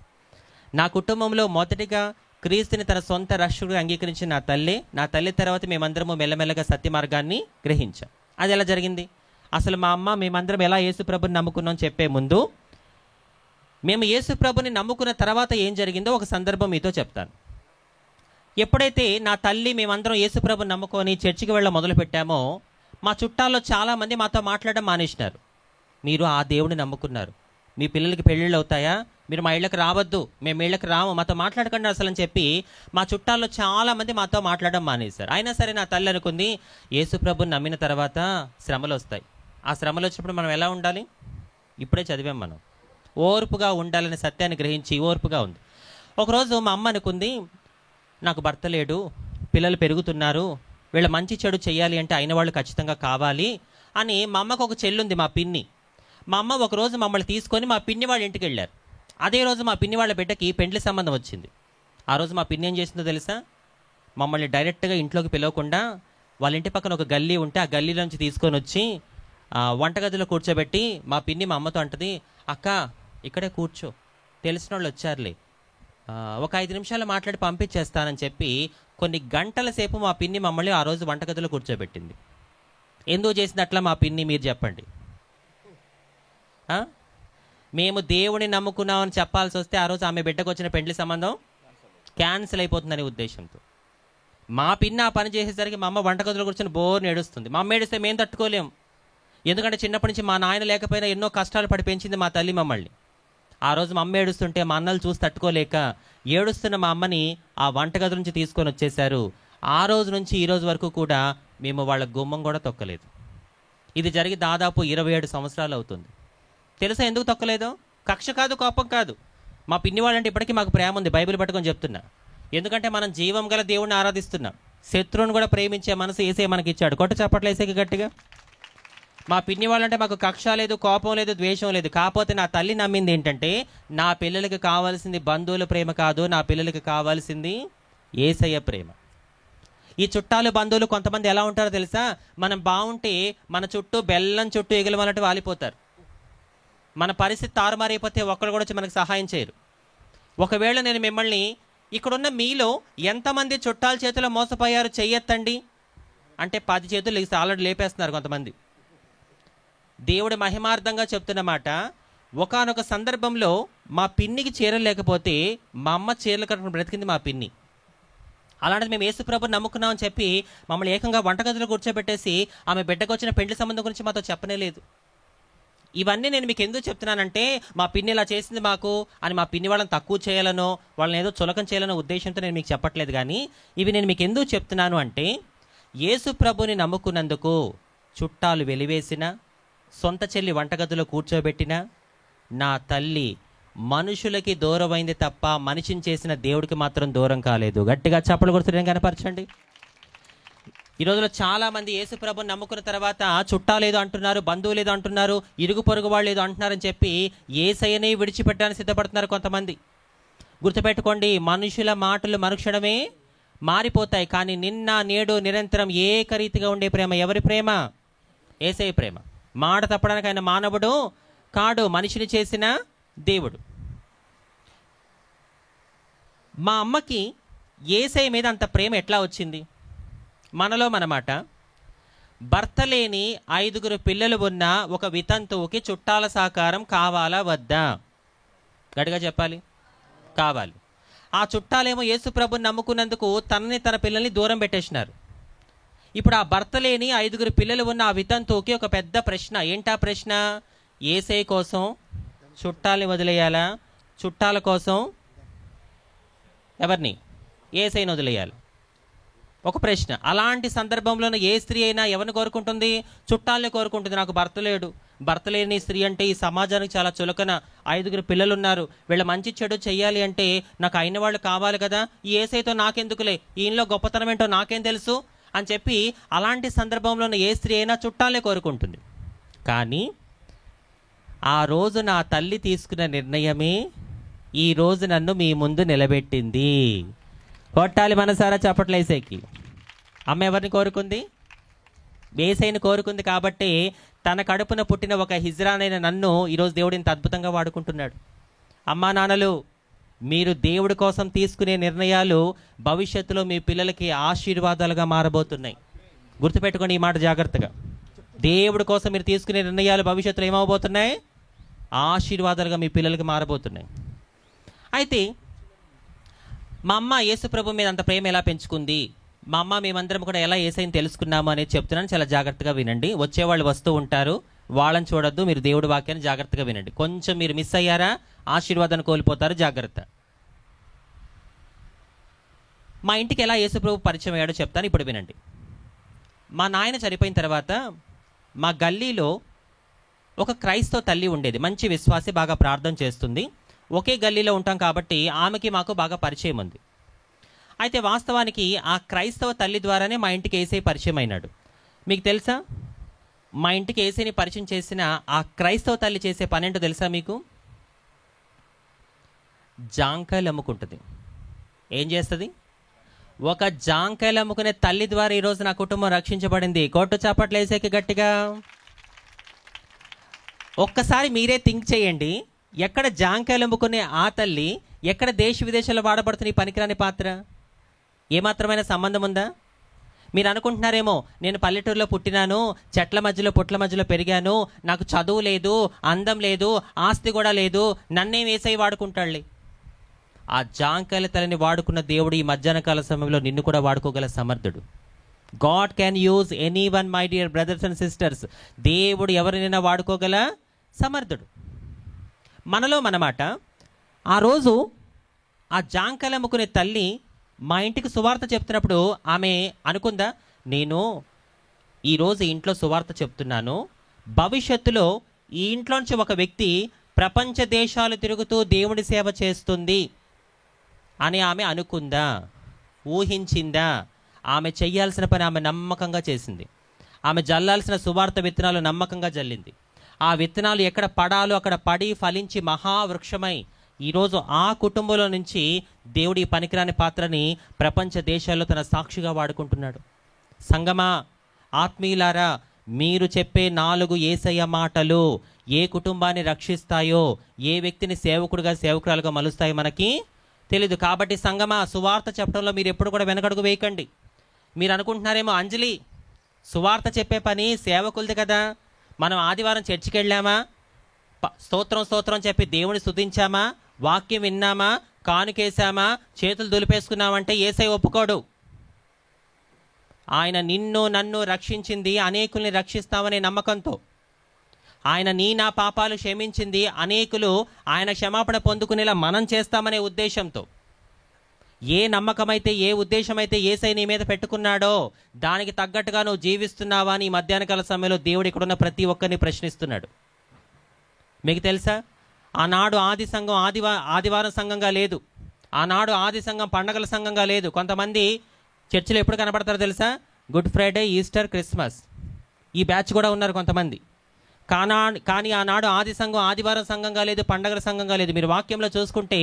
నా కుటుంబంలో మొదటిగా క్రీస్తుని తన సొంత రక్షకుడిగా అంగీకరించిన నా తల్లి తర్వాత మేమందరము మెల్లమెల్లగా సత్య మార్గాన్ని గ్రహించాం. అది ఎలా జరిగింది? అసలు మా అమ్మ మేమందరం ఎలా యేసుప్రభుని నమ్ముకున్నాం చెప్పే ముందు, మేము యేసుప్రభుని నమ్ముకున్న తర్వాత ఏం జరిగిందో ఒక సందర్భం మీతో చెప్తాను. ఎప్పుడైతే నా తల్లి మేమందరం యేసుప్రభుని నమ్ముకొని చర్చికి వెళ్ళ మొదలు పెట్టామో మా చుట్టాల్లో చాలామంది మాతో మాట్లాడడం మానేసినారు. మీరు ఆ దేవుడిని నమ్ముకున్నారు, మీ పిల్లలకి పెళ్ళిళ్ళు అవుతాయా, మీరు మా ఇళ్ళకి రావద్దు, మేము ఇళ్ళకి రాము, మాతో మాట్లాడకండి అసలు అని చెప్పి మా చుట్టాల్లో చాలామంది మాతో మాట్లాడడం మానేశారు. అయినా సరే నా తల్లి అనుకుంది, యేసుప్రభుని నమ్మిన తర్వాత శ్రమలు వస్తాయి, ఆ శ్రమలు వచ్చినప్పుడు మనం ఎలా ఉండాలి? ఇప్పుడే చదివాం మనం, ఓర్పుగా ఉండాలనే సత్యాన్ని గ్రహించి ఓర్పుగా ఉంది. ఒకరోజు మా అమ్మ అనుకుంది, నాకు భర్త లేడు, పిల్లలు పెరుగుతున్నారు, వీళ్ళ మంచి చెడు చేయాలి అంటే అయిన వాళ్ళు ఖచ్చితంగా కావాలి అని మా అమ్మకు ఒక చెల్లుంది, మా పిన్ని. మా అమ్మ ఒకరోజు మమ్మల్ని తీసుకొని మా పిన్ని వాళ్ళ ఇంటికి వెళ్ళారు. అదే రోజు మా పిన్ని వాళ్ళ బిడ్డకి పెండ్లి సంబంధం వచ్చింది. ఆ రోజు మా పిన్ని ఏం చేసిందో తెలుసా? మమ్మల్ని డైరెక్ట్గా ఇంట్లోకి పిలవకుండా వాళ్ళ ఇంటి పక్కన ఒక గల్లీ ఉంటే ఆ గల్లీలోంచి తీసుకొని వచ్చి వంటగదిలో కూర్చోబెట్టి మా పిన్ని మా అమ్మతో అంటది, అక్క ఇక్కడే కూర్చో, తెలిసిన వాళ్ళు వచ్చారులే, ఒక 5 నిమిషాలు మాట్లాడి పంపించేస్తానని చెప్పి కొన్ని గంటల సేపు మా పిన్ని మమ్మల్ని ఆ రోజు వంటగదిలో కూర్చోబెట్టింది. ఎందుకు చేసినట్లా మా పిన్ని మీరు చెప్పండి? మేము దేవుని నమ్ముకున్నామని చెప్పాల్సి వస్తే ఆ రోజు ఆమె బిడ్డకు వచ్చిన పెండ్లి సంబంధం క్యాన్సిల్ అయిపోతుందనే ఉద్దేశంతో మా పిన్ని ఆ పని చేసేసరికి మా అమ్మ వంటగదిలో కూర్చొని బోర్ని ఏడుస్తుంది. మా అమ్మ ఏడిస్తే మేము తట్టుకోలేము, ఎందుకంటే చిన్నప్పటి నుంచి మా నాయన లేకపోయినా ఎన్నో కష్టాలు పడి పెంచింది మా తల్లి మమ్మల్ని. ఆ రోజు మా అమ్మ ఏడుస్తుంటే మా అన్నలు చూసి తట్టుకోలేక ఏడుస్తున్న మా అమ్మని ఆ వంటగది నుంచి తీసుకొని వచ్చేశారు. ఆ రోజు నుంచి ఈ రోజు వరకు కూడా మేము వాళ్ళ గుమ్మం కూడా తొక్కలేదు. ఇది జరిగి దాదాపు 27 సంవత్సరాలు అవుతుంది. తెలుసా ఎందుకు తొక్కలేదో? కక్ష కాదు, కోపం కాదు. మా పిన్ని వాళ్ళంటే ఇప్పటికీ మాకు ప్రేమ ఉంది, బైబిల్ పట్టుకొని చెప్తున్నా. ఎందుకంటే మనం జీవం గల దేవుడిని ఆరాధిస్తున్నాం. శత్రువుని కూడా ప్రేమించే మనసు యేసయ్య మనకి ఇచ్చాడు. కొట్ట చప్పట్లు యేసయ్యకి గట్టిగా. మా పిన్ని వాళ్ళంటే మాకు కక్ష లేదు, కోపం లేదు, ద్వేషం లేదు. కాకపోతే నా తల్లి నమ్మింది ఏంటంటే నా పిల్లలకి కావాల్సింది బంధువుల ప్రేమ కాదు, నా పిల్లలకి కావాల్సింది యేసయ్య ప్రేమ. ఈ చుట్టాలు బంధువులు కొంతమంది ఎలా ఉంటారో తెలుసా? మనం బాగుంటే మన చుట్టూ బెల్లం చుట్టూ ఎగలమన్నట్టు వాలిపోతారు. మన పరిస్థితి తారుమారైపోతే ఒక్కరు కూడా వచ్చి మనకు సహాయం చేయరు. ఒకవేళ నేను మిమ్మల్ని ఇక్కడున్న మీలో ఎంతమంది చుట్టాల చేతిలో మోసపోయారు చెయ్యొత్తండి అంటే 10 చేతులు ఆల్రెడీ లేపేస్తున్నారు కొంతమంది. దేవుడి మహిమార్థంగా చెప్తున్న మాట, ఒకానొక సందర్భంలో మా పిన్నికి చీరలు లేకపోతే మా అమ్మ చీరలు కట్టుకుని బ్రతికింది మా పిన్ని. అలాంటిది మేము యేసుప్రభుని నమ్ముకున్నామని చెప్పి మమ్మల్ని ఏకంగా వంటగదిలో కూర్చోబెట్టేసి ఆమె బిడ్డకు వచ్చిన పెళ్లి సంబంధం గురించి మాతో చెప్పనే లేదు. ఇవన్నీ నేను మీకు ఎందుకు చెప్తున్నానంటే, మా పిన్ని ఇలా చేసింది మాకు అని మా పిన్ని వాళ్ళని తక్కువ చేయాలనో వాళ్ళని ఏదో చులకం చేయాలనో ఉద్దేశంతో నేను మీకు చెప్పట్లేదు. కానీ ఇవి నేను మీకు ఎందుకు చెప్తున్నాను అంటే, యేసుప్రభుని నమ్ముకున్నందుకు చుట్టాలు వెలివేసిన, సొంత చెల్లి వంటగదిలో కూర్చోబెట్టిన, నా తల్లి మనుషులకి దూరమైంది తప్ప మనిషిని చేసిన దేవుడికి మాత్రం దూరం కాలేదు. గట్టిగా చప్పలు కొడుతూ కనపరచండి. ఈ రోజులో చాలా మంది యేసుప్రభుని నమ్ముకున్న తర్వాత చుట్టాలు ఏదో అంటున్నారు, బంధువులు ఏదో అంటున్నారు, ఇరుగు పొరుగు వాళ్ళు ఏదో అంటున్నారని చెప్పి యేసయ్యని విడిచిపెట్టడానికి సిద్ధపడుతున్నారు కొంతమంది. గుర్తుపెట్టుకోండి, మనుషుల మాటలు మరుక్షణమే మారిపోతాయి, కానీ నిన్న నేడు నిరంతరం ఏకరీతిగా ఉండే ప్రేమ ఎవరి ప్రేమ? యేసయ్య ప్రేమ. మాట తప్పడానికి ఆయన మానవుడు కాడు, మనిషిని చేసిన దేవుడు. మా అమ్మకి యేసయ్య మీద అంత ప్రేమ ఎట్లా వచ్చింది? మనలో మనమాట, భర్త లేని 5 పిల్లలు ఉన్న ఒక వితంతువుకి చుట్టాల సహకారం కావాలా వద్దా? గట్టిగా చెప్పాలి, కావాలి. ఆ చుట్టాలేమో యేసుప్రభుని నమ్ముకున్నందుకు తనని తన పిల్లల్ని దూరం పెట్టేసినారు. ఇప్పుడు ఆ భర్త లేని 5 పిల్లలు ఉన్న ఆ వితంతువుకి ఒక పెద్ద ప్రశ్న. ఏంటా ప్రశ్న? యేసయ్య కోసం చుట్టాలని వదిలేయాలా? చుట్టాల కోసం ఎవరిని? యేసయ్యని వదిలేయాలి. ఒక ప్రశ్న. అలాంటి సందర్భంలో ఏ స్త్రీ అయినా ఎవరిని కోరుకుంటుంది? చుట్టాలని కోరుకుంటుంది. నాకు భర్త లేడు, భర్త లేని స్త్రీ అంటే ఈ సమాజానికి చాలా చులకన, 5 పిల్లలు ఉన్నారు, వీళ్ళ మంచి చెడు చెయ్యాలి అంటే నాకు అయిన వాళ్ళు కావాలి కదా, ఈ యేసయ్యతో నాకెందుకులే, ఈయనలో గొప్పతనం ఏంటో నాకేం తెలుసు అని చెప్పి అలాంటి సందర్భంలో ఏ స్త్రీ అయినా చుట్టాలే కోరుకుంటుంది. కానీ ఆ రోజు నా తల్లి తీసుకున్న నిర్ణయమే ఈ రోజు నన్ను మీ ముందు నిలబెట్టింది. కొట్టాలి మనసారా చప్పట్లు యేసయ్యకి. అమ్మ ఎవరిని కోరుకుంది? యేసయ్యని కోరుకుంది. కాబట్టి తన కడుపున పుట్టిన ఒక హిజ్రానైన నన్ను ఈరోజు దేవుడు ఇంత అద్భుతంగా వాడుకుంటున్నాడు. అమ్మా నాన్నలు, మీరు దేవుడి కోసం తీసుకునే నిర్ణయాలు భవిష్యత్తులో మీ పిల్లలకి ఆశీర్వాదాలుగా మారబోతున్నాయి. గుర్తుపెట్టుకోండి ఈ మాట జాగ్రత్తగా. దేవుడి కోసం మీరు తీసుకునే నిర్ణయాలు భవిష్యత్తులో ఏమవబోతున్నాయి? ఆశీర్వాదాలుగా మీ పిల్లలకి మారబోతున్నాయి. అయితే మా అమ్మ యేసుప్రభు మీద అంత ప్రేమ ఎలా పెంచుకుంది, మా అమ్మ మేమందరం కూడా ఎలా యేసయ్యని తెలుసుకున్నాము అనేది చెప్తున్నాను. చాలా జాగ్రత్తగా వినండి. వచ్చేవాళ్ళు వస్తూ ఉంటారు, వాళ్ళని చూడొద్దు, మీరు దేవుడి వాక్యాన్ని జాగ్రత్తగా వినండి. కొంచెం మీరు మిస్ అయ్యారా ఆశీర్వాదాన్ని కోల్పోతారు, జాగ్రత్త. మా ఇంటికి ఎలా యేసుప్రభు పరిచయం అయ్యాడో చెప్తాను, ఇప్పుడు వినండి. మా నాయన చనిపోయిన తర్వాత మా గల్లీలో ఒక క్రైస్తవ తల్లి ఉండేది, మంచి విశ్వాసి, బాగా ప్రార్థన చేస్తుంది. ఒకే గల్లీలో ఉంటాం కాబట్టి ఆమెకి మాకు బాగా పరిచయం ఉంది. అయితే వాస్తవానికి ఆ క్రైస్తవ తల్లి ద్వారానే మా ఇంటికి యేసయ్య పరిచయం అయినాడు. మీకు తెలుసా, మా ఇంటికి యేసయ్యని పరిచయం చేసిన ఆ క్రైస్తవ తల్లి చేసే పనేంటో తెలుసా మీకు? జాంకాయలు అమ్ముకుంటుంది. ఏం చేస్తుంది? ఒక జాంకాయలు అమ్ముకునే తల్లి ద్వారా ఈరోజు నా కుటుంబం రక్షించబడింది. కొట్టు చప్పట్లు యేసయ్యకి గట్టిగా. ఒక్కసారి మీరే థింక్ చేయండి, ఎక్కడ జాంకాయలు అమ్ముకునే ఆ తల్లి, ఎక్కడ దేశ విదేశాల్లో వాడబడుతున్న ఈ పనికిరాని పాత్ర? ఏమాత్రమైన సంబంధం ఉందా? మీరు అనుకుంటున్నారేమో, నేను పల్లెటూరులో పుట్టినాను, చెట్ల మధ్యలో పుట్ల మధ్యలో పెరిగాను, నాకు చదువు లేదు, అందం లేదు, ఆస్తి కూడా లేదు, నన్నేం యేసయ్య వాడుకుంటాడులే. ఆ జాంకాయల తల్లిని వాడుకున్న దేవుడు ఈ మధ్యాహ్న కాల సమయంలో నిన్ను కూడా వాడుకోగల సమర్థుడు. God can use any one, my dear brothers and sisters. దేవుడు ఎవరినైనా వాడుకోగల సమర్థుడు. మనలో మనమాట, ఆ రోజు ఆ జాంకాయలు అమ్ముకునే తల్లి మా ఇంటికి సువార్త చెప్తున్నప్పుడు ఆమె అనుకుందా, నేను ఈరోజు ఇంట్లో సువార్త చెప్తున్నాను, భవిష్యత్తులో ఈ ఇంట్లో నుంచి ఒక వ్యక్తి ప్రపంచ దేశాలు తిరుగుతూ దేవుడి సేవ చేస్తుంది అని ఆమె అనుకుందా? ఊహించిందా? ఆమె చెయ్యాల్సిన పని ఆమె నమ్మకంగా చేసింది. ఆమె జల్లాల్సిన సువార్త విత్తనాలు నమ్మకంగా జల్లింది. ఆ విత్తనాలు ఎక్కడ పడాలో అక్కడ పడి ఫలించి మహావృక్షమై ఈరోజు ఆ కుటుంబంలో నుంచి దేవుడి పనికిరాని పాత్రని ప్రపంచ దేశాల్లో తన సాక్షిగా వాడుకుంటున్నాడు. సంగమా, ఆత్మీయులారా, మీరు చెప్పే 4 యేసయ్య మాటలు ఏ కుటుంబాన్ని రక్షిస్తాయో, ఏ వ్యక్తిని సేవకుడిగా సేవకురాలుగా మలుస్తాయో మనకి తెలీదు. కాబట్టి సంగమా, సువార్త చెప్పడంలో మీరు ఎప్పుడు కూడా వెనకడుగు వేయకండి. మీరు అనుకుంటున్నారేమో, అంజలి సువార్త చెప్పే పని సేవకులది కదా, మనం ఆదివారం చర్చికి వెళ్ళామా, స్తోత్రం స్తోత్రం చెప్పి దేవుని స్తుతించామా, వాక్యం విన్నామా, కానుకేసామా, చేతులు దులిపేసుకున్నామంటే యేసయ్య ఒప్పుకోడు. ఆయన నిన్ను నన్ను రక్షించింది అనేకుల్ని రక్షిస్తామనే నమ్మకంతో, ఆయన నా పాపాలు క్షమించింది అనేకులు ఆయన క్షమాపణ పొందుకునేలా మనం చేస్తామనే ఉద్దేశంతో, ఏ నమ్మకమైతే ఏ ఉద్దేశమైతే యేసయ్య నీ మీద పెట్టుకున్నాడో దానికి తగ్గట్టుగా నువ్వు జీవిస్తున్నావా అని ఈ మధ్యాహ్నకాల సమయంలో దేవుడు ఇక్కడున్న ప్రతి ఒక్కరిని ప్రశ్నిస్తున్నాడు. మీకు తెలుసా, ఆనాడు ఆది సంఘం ఆదివారం సంఘంగా లేదు. ఆనాడు ఆది సంఘం పండగల సంఘంగా లేదు. కొంతమంది చర్చిలో ఎప్పుడు కనపడతారో తెలుసా? గుడ్ ఫ్రైడే, ఈస్టర్, క్రిస్మస్, ఈ బ్యాచ్ కూడా ఉన్నారు కొంతమంది. కానీ ఆనాడు ఆది సంఘం ఆదివారం సంఘంగా లేదు, పండగల సంఘంగా లేదు. మీరు వాక్యంలో చూసుకుంటే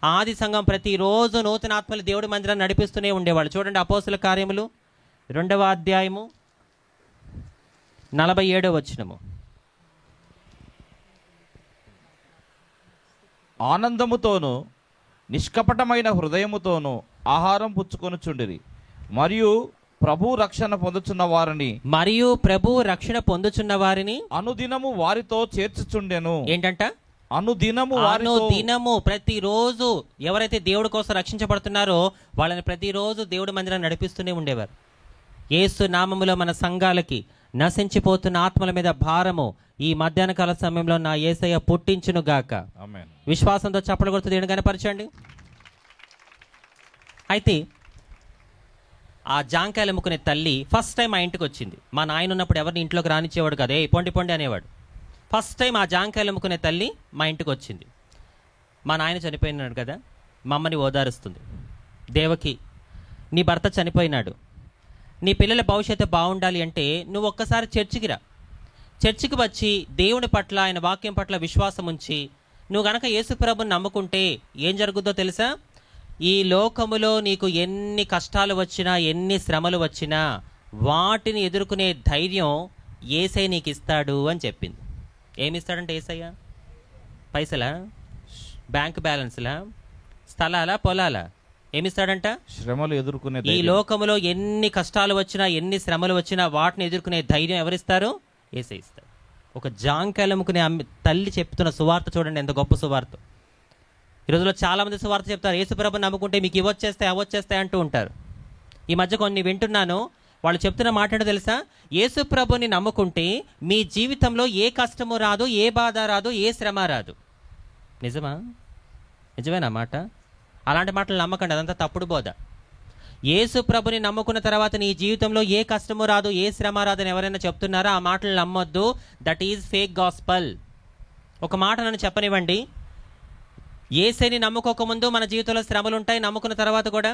ఆది సంఘం ప్రతిరోజు నూతన ఆత్మలు దేవుడి మందిరాన్ని నడిపిస్తూనే ఉండేవాళ్ళు. చూడండి, అపోస్తుల కార్యములు 2వ అధ్యాయము 47వ వచనము. ఆనందముతోనూ నిష్కపటమైన హృదయముతోనూ ఆహారం పుచ్చుకొనుచుండిరి, మరియు ప్రభు రక్షణ పొందుచున్న వారిని అనుదినము వారితో చేర్చుచుండెను. ఏంటంట? అనుదినము ప్రతిరోజు ఎవరైతే దేవుడి కోసం రక్షించబడుతున్నారో వాళ్ళని ప్రతిరోజు దేవుడి మందిరాన్ని నడిపిస్తూనే ఉండేవారు. యేసు నామములో మన సంఘాలకి నశించిపోతున్న ఆత్మల మీద భారము ఈ మధ్యాహ్న కాల సమయంలో నా యేసయ్య పుట్టించును గాక. ఆమేన్. విశ్వాసంతో చప్పలు కొడుతూ దేవుని కనపరచండి. అయితే ఆ జాంకాయలు అమ్ముకునే తల్లి ఫస్ట్ టైం మా ఇంటికి వచ్చింది. మా నాయన ఉన్నప్పుడు ఎవరిని ఇంట్లోకి రానిచ్చేవాడు కదా, పొండి పొండి అనేవాడు. ఫస్ట్ టైం ఆ జాంకాయలు అమ్ముకునే తల్లి మా ఇంటికి వచ్చింది. మా నాయన చనిపోయినాడు కదా, మా అమ్మని ఓదారుస్తుంది. దేవకి, నీ భర్త చనిపోయినాడు, నీ పిల్లల భవిష్యత్తు బాగుండాలి అంటే నువ్వు ఒక్కసారి చర్చికి రా. చర్చికి వచ్చి దేవుని పట్ల, ఆయన వాక్యం పట్ల విశ్వాసం ఉంచి నువ్వు గనక యేసుప్రభుని నమ్ముకుంటే ఏం జరుగుతుందో తెలుసా? ఈ లోకములో నీకు ఎన్ని కష్టాలు వచ్చినా, ఎన్ని శ్రమలు వచ్చినా వాటిని ఎదుర్కొనే ధైర్యం యేసయ్య నీకు ఇస్తాడు అని చెప్పింది. ఏమిస్తాడంటే యేసయ్య? పైసలా? బ్యాంక్ బ్యాలెన్స్లా? స్థలాలా? పొలాలా? ఏమిస్తాడంట? శ్రమలు ఎదుర్కొనే. ఈ లోకములో ఎన్ని కష్టాలు వచ్చినా, ఎన్ని శ్రమలు వచ్చినా వాటిని ఎదుర్కొనే ధైర్యం ఎవరిస్తారు? యేసయ్య ఇస్తాడు. ఒక జాంకాయలు అమ్ముకునే తల్లి చెప్తున్న సువార్త చూడండి, ఎంత గొప్ప సువార్త. ఈ రోజులో చాలామంది సువార్త చెప్తారు, యేసుప్రభుని నమ్ముకుంటే మీకు ఇవొచ్చేస్తాయి అవొచ్చేస్తాయి అంటూ ఉంటారు. ఈ మధ్య కొన్ని వింటున్నాను, వాళ్ళు చెప్తున్న మాట ఏంటో తెలుసా? యేసుప్రభుని నమ్ముకుంటే మీ జీవితంలో ఏ కష్టము రాదు, ఏ బాధ రాదు, ఏ శ్రమ రాదు. నిజమా? నిజమేనా మాట? అలాంటి మాటలు నమ్మకండి, అదంతా తప్పుడు బోధ. యేసుప్రభుని నమ్ముకున్న తర్వాత నీ జీవితంలో ఏ కష్టము రాదు, ఏ శ్రమ రాదు అని ఎవరైనా చెప్తున్నారా? ఆ మాటలు నమ్మొద్దు. That is fake gospel. ఒక మాట నన్ను చెప్పనివ్వండి, యేసయ్యని నమ్ముకోకముందు మన జీవితంలో శ్రమలు ఉంటాయి, నమ్ముకున్న తర్వాత కూడా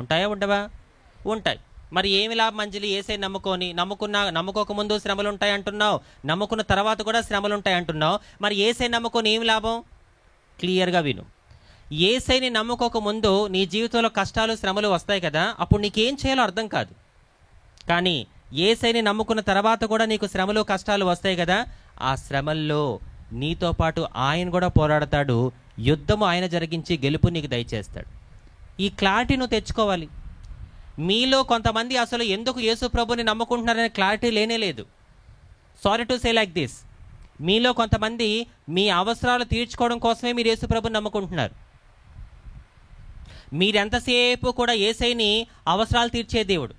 ఉంటాయా ఉండవా? ఉంటాయి. మరి ఏమి లాభం అంజలి? యేసయ్యని నమ్ముకోకముందు శ్రమలు ఉంటాయి అంటున్నావు, నమ్ముకున్న తర్వాత కూడా శ్రమలు ఉంటాయి అంటున్నావు. మరి యేసయ్యని నమ్ముకొని ఏమి లాభం? క్లియర్గా విను. యేసయ్యని నమ్ముకోకముందు నీ జీవితంలో కష్టాలు శ్రమలు వస్తాయి కదా, అప్పుడు నీకేం చేయాలో అర్థం కాదు. కానీ యేసయ్యని నమ్ముకున్న తర్వాత కూడా నీకు శ్రమలు కష్టాలు వస్తాయి కదా, ఆ శ్రమల్లో నీతో పాటు ఆయన కూడా పోరాడతాడు, యుద్ధము ఆయన జరిగించి గెలుపు నీకు దయచేస్తాడు. ఈ క్లారిటీ నువ్వు తెచ్చుకోవాలి. మీలో కొంతమంది అసలు ఎందుకు యేసు ప్రభుని నమ్ముకుంటున్నారనే క్లారిటీ లేనే లేదు. Sorry to say like this, మీలో కొంతమంది మీ అవసరాలు తీర్చుకోవడం కోసమే మీరు యేసు ప్రభుని నమ్ముకుంటున్నారు. మీరెంతసేపు కూడా యేసయ్యని అవసరాలు తీర్చే దేవుడు,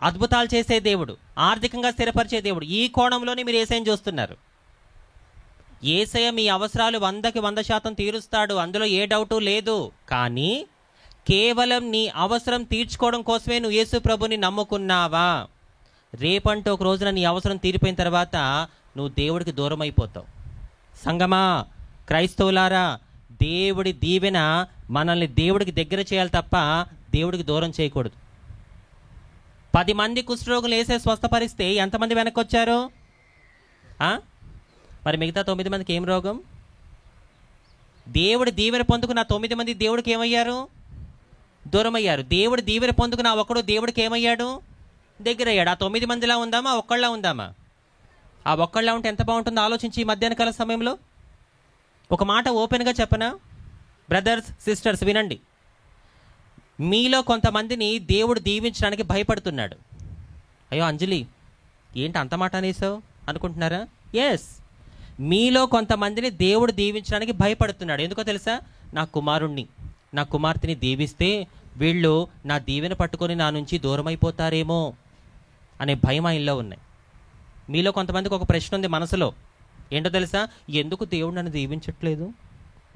అద్భుతాలు చేసే దేవుడు, ఆర్థికంగా స్థిరపరిచే దేవుడు, ఈ కోణంలోనే మీరు యేసయ్యని చూస్తున్నారు. యేసయ్య మీ అవసరాలు 100కి 100% తీరుస్తాడు, అందులో ఏ డౌటు లేదు. కానీ కేవలం నీ అవసరం తీర్చుకోవడం కోసమే నువ్వు యేసు ప్రభుని నమ్ముకున్నావా? రేపంటూ ఒక రోజున నీ అవసరం తీరిపోయిన తర్వాత నువ్వు దేవుడికి దూరం అయిపోతావు. సంగమా, క్రైస్తవులారా, దేవుడి దీవెన మనల్ని దేవుడికి దగ్గర చేయాలి తప్ప దేవుడికి దూరం చేయకూడదు. 10 మంది కుష్ఠరోగులు యేసయ్య స్వస్థపరిస్తే ఎంతమంది వెనక్కి వచ్చారు? మరి మిగతా 9 మందికి ఏం రోగం? దేవుడి దీవెన పొందుకున్న 9 మంది దేవుడికి ఏమయ్యారు? దూరం అయ్యారు. దేవుడి దీవెన పొందుకున్న ఒకడు దేవుడికి ఏమయ్యాడు? దగ్గర అయ్యాడు. ఆ 9 మందిలా ఉందామా, ఒక్కళ్ళ ఉందామా? ఆ ఒక్కళ్ళ ఉంటే ఎంత బాగుంటుందో ఆలోచించి ఈ మధ్యాహ్న కాల సమయంలో. ఒక మాట ఓపెన్గా చెప్పనా బ్రదర్స్ సిస్టర్స్, వినండి. మీలో కొంతమందిని దేవుడు దీవించడానికి భయపడుతున్నాడు. అయ్యో అంజలి ఏంటి అంత మాట అనేసావు అనుకుంటున్నారా? ఎస్, మీలో కొంతమందిని దేవుడు దీవించడానికి భయపడుతున్నాడు. ఎందుకో తెలుసా? నా కుమారుణ్ణి, నా కుమార్తెని దీవిస్తే వీళ్ళు నా దీవెన పట్టుకొని నా నుంచి దూరం అయిపోతారేమో అనే భయం ఆయనలో ఉన్నాయి. మీలో కొంతమందికి ఒక ప్రశ్న ఉంది మనసులో. ఏంటో తెలుసా? ఎందుకు దేవుడు నన్ను దీవించట్లేదు?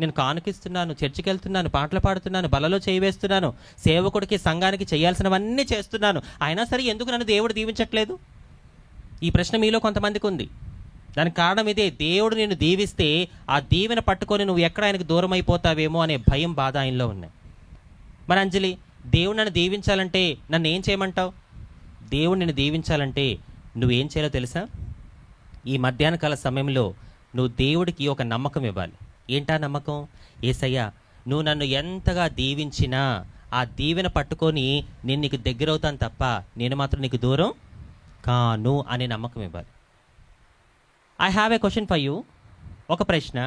నేను కానుకిస్తున్నాను, చర్చికి వెళ్తున్నాను, పాటలు పాడుతున్నాను, బలలో చేయి వేస్తున్నాను, సేవకుడికి సంఘానికి చేయాల్సినవన్నీ చేస్తున్నాను, అయినా సరే ఎందుకు నన్ను దేవుడు దీవించట్లేదు? ఈ ప్రశ్న మీలో కొంతమందికి ఉంది. దానికి కారణం ఇదే, దేవుడు నిన్ను దీవిస్తే ఆ దీవెన పట్టుకొని నువ్వు ఎక్కడ ఆయనకు దూరం అయిపోతావేమో అనే భయం, బాధ ఆయనలో ఉన్నాయి. మరి అంజలి, దేవుడు నన్ను దీవించాలంటే నన్ను ఏం చేయమంటావు? దేవుడు నిన్ను దీవించాలంటే నువ్వేం చేయాలో తెలుసా? ఈ మధ్యాహ్న కాల సమయంలో నువ్వు దేవుడికి ఒక నమ్మకం ఇవ్వాలి. ఏంటా నమ్మకం? యేసయ్యా, నువ్వు నన్ను ఎంతగా దీవించినా ఆ దీవెన పట్టుకొని నేను నీకు దగ్గర అవుతాను తప్ప నేను మాత్రం నీకు దూరం కాను అనే నమ్మకం ఇవ్వాలి. I have a question for you. ఒక ప్రశ్న,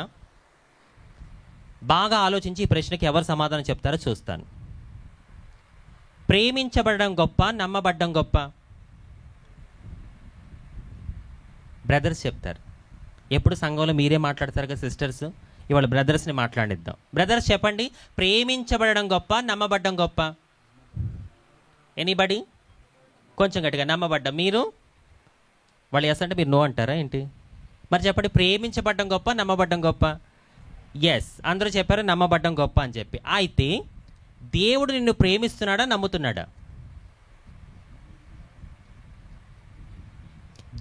బాగా ఆలోచించి ఈ ప్రశ్నకి ఎవరు సమాధానం చెప్తారో చూస్తాను. ప్రేమించబడడం గొప్ప, నమ్మబడ్డం గొప్ప? బ్రదర్స్ చెప్తారు. ఎప్పుడు సంఘంలో మీరే మాట్లాడతారు కదా సిస్టర్స్, ఇవాళ బ్రదర్స్ని మాట్లాడిద్దాం. బ్రదర్స్ చెప్పండి, ప్రేమించబడడం గొప్ప, నమ్మబడ్డం గొప్ప? ఎనీబడి? కొంచెం గట్టిగా. నమ్మబడ్డం. మీరు? వాళ్ళు ఎస్ అంటే మీరు నో అంటారా ఏంటి? మరి చెప్పండి, ప్రేమించబడ్డం గొప్ప, నమ్మబడ్డం గొప్ప? ఎస్, అందరూ చెప్పారు నమ్మబడ్డం గొప్ప అని చెప్పి. అయితే దేవుడు నిన్ను ప్రేమిస్తున్నాడా, నమ్ముతున్నాడా?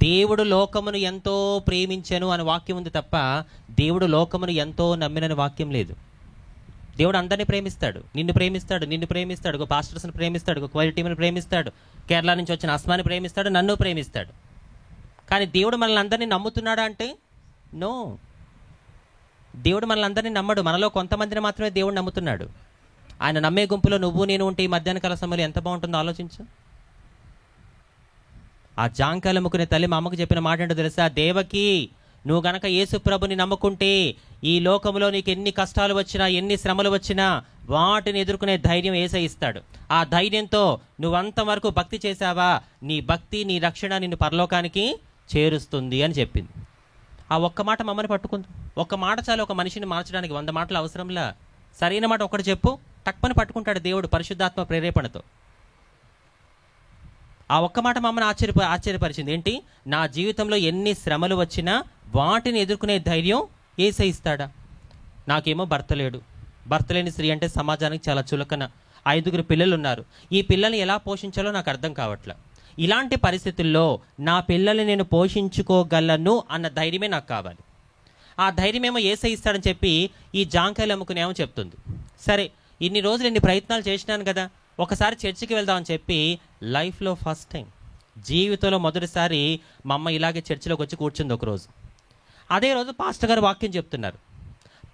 దేవుడు లోకమును ఎంతో ప్రేమించెను అని వాక్యం ఉంది తప్ప దేవుడు లోకమును ఎంతో నమ్మినని వాక్యం లేదు. దేవుడు అందరినీ ప్రేమిస్తాడు. నిన్ను ప్రేమిస్తాడు, నిన్ను ప్రేమిస్తాడు, ఒక పాస్టర్స్ని ప్రేమిస్తాడు, ఒక క్వైర్ టీమ్ని ప్రేమిస్తాడు, కేరళ నుంచి వచ్చిన అస్మాని ప్రేమిస్తాడు, నన్ను ప్రేమిస్తాడు. కానీ దేవుడు మనల్ని అందరినీ నమ్ముతున్నాడా అంటే నో. దేవుడు మనల్ని అందరినీ నమ్మడు. మనలో కొంతమందిని మాత్రమే దేవుడు నమ్ముతున్నాడు. ఆయన నమ్మే గుంపులో నువ్వు నేను ఉంటే ఈ మధ్యాహ్న కాల సమయంలో ఎంత బాగుంటుందో ఆలోచించు. ఆ జాంకాయలు అమ్ముకునే తల్లి మా అమ్మకు చెప్పిన మాట ఏంటో తెలుసా? దేవకి, నువ్వు గనక యేసు ప్రభుని నమ్ముకుంటే ఈ లోకంలో నీకు ఎన్ని కష్టాలు వచ్చినా, ఎన్ని శ్రమలు వచ్చినా వాటిని ఎదుర్కొనే ధైర్యం యేసయ్య ఇస్తాడు. ఆ ధైర్యంతో నువ్వంతవరకు భక్తి చేశావా, నీ భక్తి, నీ రక్షణ నిన్ను పరలోకానికి చేరుస్తుంది అని చెప్పింది. ఆ ఒక్క మాట మమ్మల్ని పట్టుకుంది. ఒక్క మాట చాలు ఒక మనిషిని మార్చడానికి, 100 మాటలు అవసరంలా. సరైన మాట ఒకటి చెప్పు, టక్మని పట్టుకుంటాడు దేవుడు పరిశుద్ధాత్మ ప్రేరేపణతో. ఆ ఒక్క మాట మమ్మల్ని ఆశ్చర్యపరిచింది. ఏంటి? నా జీవితంలో ఎన్ని శ్రమలు వచ్చినా వాటిని ఎదుర్కొనే ధైర్యం యేసయ్య ఇస్తాడా? నాకేమో భర్త లేడు. భర్త లేని స్త్రీ అంటే సమాజానికి చాలా చులకన. 5 పిల్లలు ఉన్నారు. ఈ పిల్లల్ని ఎలా పోషించాలో నాకు అర్థం కావట్లే. ఇలాంటి పరిస్థితుల్లో నా పిల్లల్ని నేను పోషించుకోగలను అన్న ధైర్యమే నాకు కావాలి. ఆ ధైర్యమేమో యేసయ్య ఇస్తాడని చెప్పి ఈ జాంకాయలు అమ్ముకునేమో చెప్తుంది. సరే, ఇన్ని రోజులు ఇన్ని ప్రయత్నాలు చేసినాను కదా, ఒకసారి చర్చికి వెళ్దామని చెప్పి లైఫ్లో ఫస్ట్ టైం, జీవితంలో మొదటిసారి మా అమ్మ ఇలాగే చర్చిలోకి వచ్చి కూర్చుంది ఒకరోజు. అదే రోజు పాస్టర్ గారు వాక్యం చెప్తున్నారు.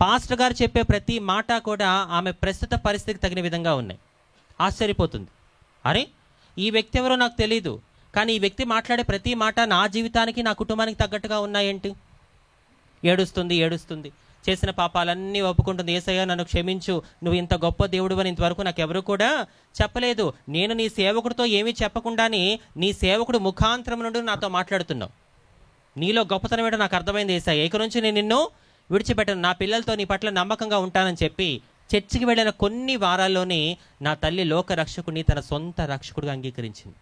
పాస్టర్ గారు చెప్పే ప్రతి మాట కూడా ఆమె ప్రస్తుత పరిస్థితికి తగిన విధంగా ఉన్నాయి. ఆశ్చర్యపోతుంది. అరే, ఈ వ్యక్తి ఎవరో నాకు తెలీదు, కానీ ఈ వ్యక్తి మాట్లాడే ప్రతి మాట నా జీవితానికి, నా కుటుంబానికి తగ్గట్టుగా ఉన్నాయేంటి? ఏడుస్తుంది. చేసిన పాపాలన్నీ ఒప్పుకుంటుంది. యేసయ్య నన్ను క్షమించు, నువ్వు ఇంత గొప్ప దేవుడు అని ఇంతవరకు నాకు ఎవరు కూడా చెప్పలేదు. నేను నీ సేవకుడితో ఏమీ చెప్పకుండానే నీ సేవకుడు ముఖాంతరం నుండి నాతో మాట్లాడుతున్నావు. నీలో గొప్పతనం ఏంటో నాకు అర్థమైంది యేసయ్య. ఇక నుంచి నేను నిన్ను విడిచిపెట్టను, నా పిల్లలతో నీ పట్ల నమ్మకంగా ఉంటానని చెప్పి చర్చికి వెళ్ళిన కొన్ని వారాల్లోనే నా తల్లి లోక రక్షకుడిని తన సొంత రక్షకుడిగా అంగీకరించింది.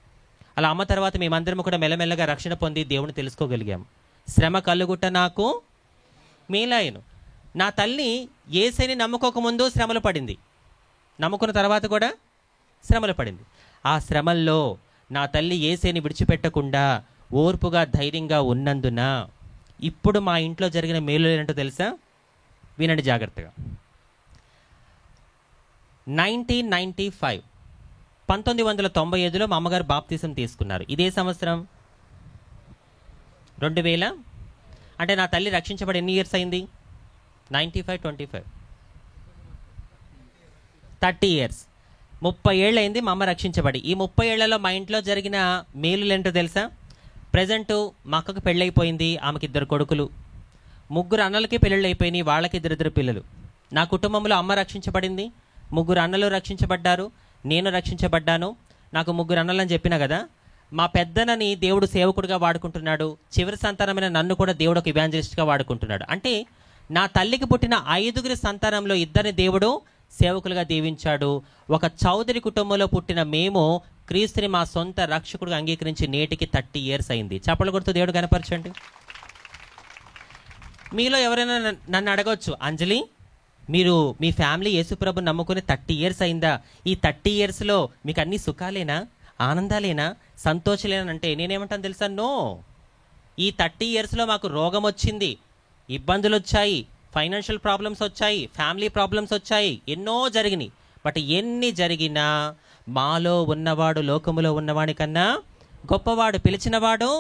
అలా అమ్మ తర్వాత మేమందరం కూడా మెల్లమెల్లగా రక్షణ పొంది దేవుని తెలుసుకోగలిగాము. శ్రమ కలుగుట నాకు మేలాయను. నా తల్లి యేసయ్యని నమ్ముకోకముందు శ్రమలు పడింది, నమ్ముకున్న తర్వాత కూడా శ్రమలు పడింది. ఆ శ్రమల్లో నా తల్లి యేసయ్యని విడిచిపెట్టకుండా ఓర్పుగా ధైర్యంగా ఉన్నందున ఇప్పుడు మా ఇంట్లో జరిగిన మేలు ఏంటో తెలుసా? వినండి జాగ్రత్తగా. 1995 1995లో మా అమ్మగారు బాప్తిసం తీసుకున్నారు. ఇదే సంవత్సరం 2000 అంటే నా తల్లి రక్షించబడి ఎన్ని ఇయర్స్ అయింది? 95, 25, 30 ఇయర్స్. 30 ఏళ్ళు అయింది మా అమ్మ రక్షించబడి. ఈ 30 ఏళ్లలో మా ఇంట్లో జరిగిన మేలులు ఏంటో తెలుసా? ప్రజెంటు మా అక్కకు పెళ్ళైపోయింది, ఆమెకి 2 కొడుకులు, 3 అన్నలకి పెళ్ళిళ్ళు అయిపోయినాయి, వాళ్ళకి 2 పిల్లలు. నా కుటుంబంలో అమ్మ రక్షించబడింది, 3 అన్నలు రక్షించబడ్డారు, నేను రక్షించబడ్డాను. నాకు 3 అన్నలు అని చెప్పినా కదా. మా పెద్దనని దేవుడు సేవకుడిగా వాడుకుంటున్నాడు, చివరి సంతానమైన నన్ను కూడా దేవుడు ఒక ఇవాంజలిస్ట్గా వాడుకుంటున్నాడు. అంటే నా తల్లికి పుట్టిన 5 సంతానంలో 2 దేవుడు సేవకులుగా దీవించాడు. ఒక చౌదరి కుటుంబంలో పుట్టిన మేము క్రీస్తుని మా సొంత రక్షకుడిగా అంగీకరించి నేటికి 30 ఇయర్స్ అయింది. చప్పలు కొడుతూ దేవుడు కనపరచండి. మీలో ఎవరైనా నన్ను అడగవచ్చు, అంజలి మీరు మీ ఫ్యామిలీ యేసుప్రభు నమ్ముకుని 30 ఇయర్స్ అయిందా? ఈ 30 ఇయర్స్లో మీకు అన్ని సుఖాలేనా, ఆనందాలేనా, సంతోషాలేనంటే నేనేమంటాను తెలుసా? నో. ఈ 30 ఇయర్స్లో మాకు రోగం వచ్చింది, ఇబ్బందులు వచ్చాయి, ఫైనాన్షియల్ ప్రాబ్లమ్స్ వచ్చాయి, ఫ్యామిలీ ప్రాబ్లమ్స్ వచ్చాయి, ఎన్నో జరిగినాయి. బట్ ఎన్ని జరిగినా మాలో ఉన్నవాడు లోకములో ఉన్నవాడి కన్నా గొప్పవాడు, పిలిచినవాడు,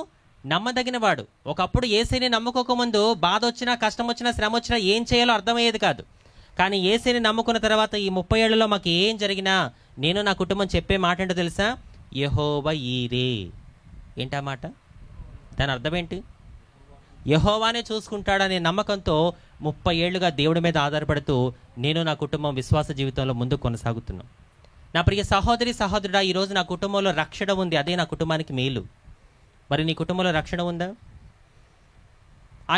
నమ్మదగినవాడు. ఒకప్పుడు యేసుని నమ్ముకోకముందు బాధ వచ్చినా, కష్టం వచ్చినా, శ్రమ వచ్చినా ఏం చేయాలో అర్థమయ్యేది కాదు. కానీ యేసుని నమ్ముకున్న తర్వాత ఈ 30 ఏళ్లలో మాకు ఏం జరిగినా నేను నా కుటుంబం చెప్పే మాట ఏంటో తెలుసా? యెహోవా ఈరే. ఏంటా మాట? దాని అర్థం ఏంటి? యెహోవానే చూసుకుంటాడనే నమ్మకంతో 30 ఏళ్లుగా దేవుడి మీద ఆధారపడుతూ నేను నా కుటుంబం విశ్వాస జీవితంలో ముందుకు కొనసాగుతున్నాం. నా ప్రియ సహోదరి సహోదరుడా, ఈరోజు నా కుటుంబంలో రక్షణ ఉంది, అదే నా కుటుంబానికి మేలు. మరి నీ కుటుంబంలో రక్షణ ఉందా?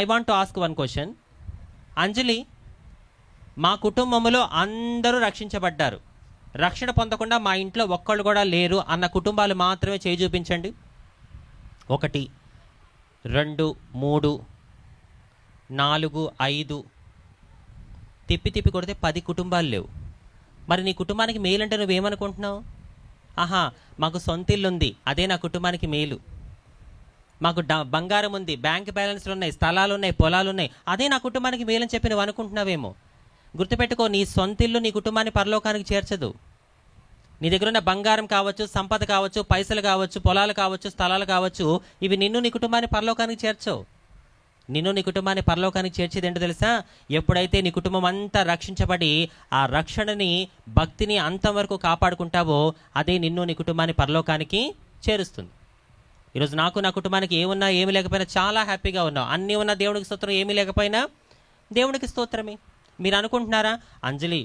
I want to ask one question. Anjali, మా కుటుంబంలో అందరూ రక్షించబడ్డారు, రక్షణ పొందకుండా మా ఇంట్లో ఒక్కళ్ళు కూడా లేరు అన్న కుటుంబాలు మాత్రమే చేయి చూపించండి. 1, 2, 3, 4, 5 తిప్పి కొడితే 10 కుటుంబాలు లేవు. మరి నీ కుటుంబానికి మేలు అంటే నువ్వేమనుకుంటున్నావు? ఆహా, మాకు సొంత ఇల్లు ఉంది, అదే నా కుటుంబానికి మేలు. మాకు బంగారం ఉంది, బ్యాంక్ బ్యాలెన్స్లు ఉన్నాయి, స్థలాలు ఉన్నాయి, పొలాలు ఉన్నాయి, అదే నా కుటుంబానికి మేలని చెప్పి నువ్వు అనుకుంటున్నావేమో. గుర్తుపెట్టుకో, నీ సొంత ఇల్లు నీ కుటుంబాన్ని పరలోకానికి చేర్చదు. నీ దగ్గర ఉన్న బంగారం కావచ్చు, సంపద కావచ్చు, పైసలు కావచ్చు, పొలాలు కావచ్చు, స్థలాలు కావచ్చు, ఇవి నిన్ను నీ కుటుంబాన్ని పరలోకానికి చేర్చవు. నిన్ను నీ కుటుంబాన్ని పరలోకానికి చేర్చేది ఏంటో తెలుసా? ఎప్పుడైతే నీ కుటుంబం అంతా రక్షించబడి ఆ రక్షణని, భక్తిని అంతవరకు కాపాడుకుంటావో అదే నిన్ను నీ కుటుంబాన్ని పరలోకానికి చేరుస్తుంది. ఈరోజు నాకు నా కుటుంబానికి ఏమున్నా ఏమి లేకపోయినా చాలా హ్యాపీగా ఉన్నాం. అన్నీ ఉన్న దేవుడికి స్తోత్రం, ఏమీ లేకపోయినా దేవుడికి స్తోత్రమే. మీరు అనుకుంటున్నారా, అంజలి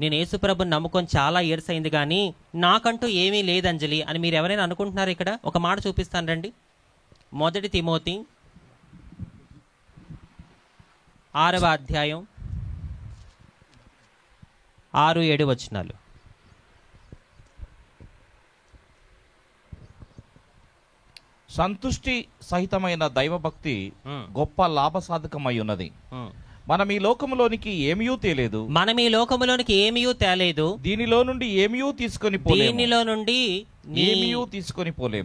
నేను యేసుప్రభుని నమ్ముకొని చాలా ఇయర్స్ అయింది కానీ నాకంటూ ఏమీ లేదు అంజలి అని మీరు ఎవరైనా అనుకుంటున్నారా? ఇక్కడ ఒక మాట చూపిస్తాను రండి. 1 తిమోతి 6వ అధ్యాయం 6-7 వచనాలు. సంతుష్టి సహితమైన దైవభక్తి గొప్ప లాభసాధకమై ఉన్నది. మనం ఈ లోకములోనికి ఏమీయూ తేలేదు, దీనిలో నుండి ఏమీయూ తీసుకొని పోలేము.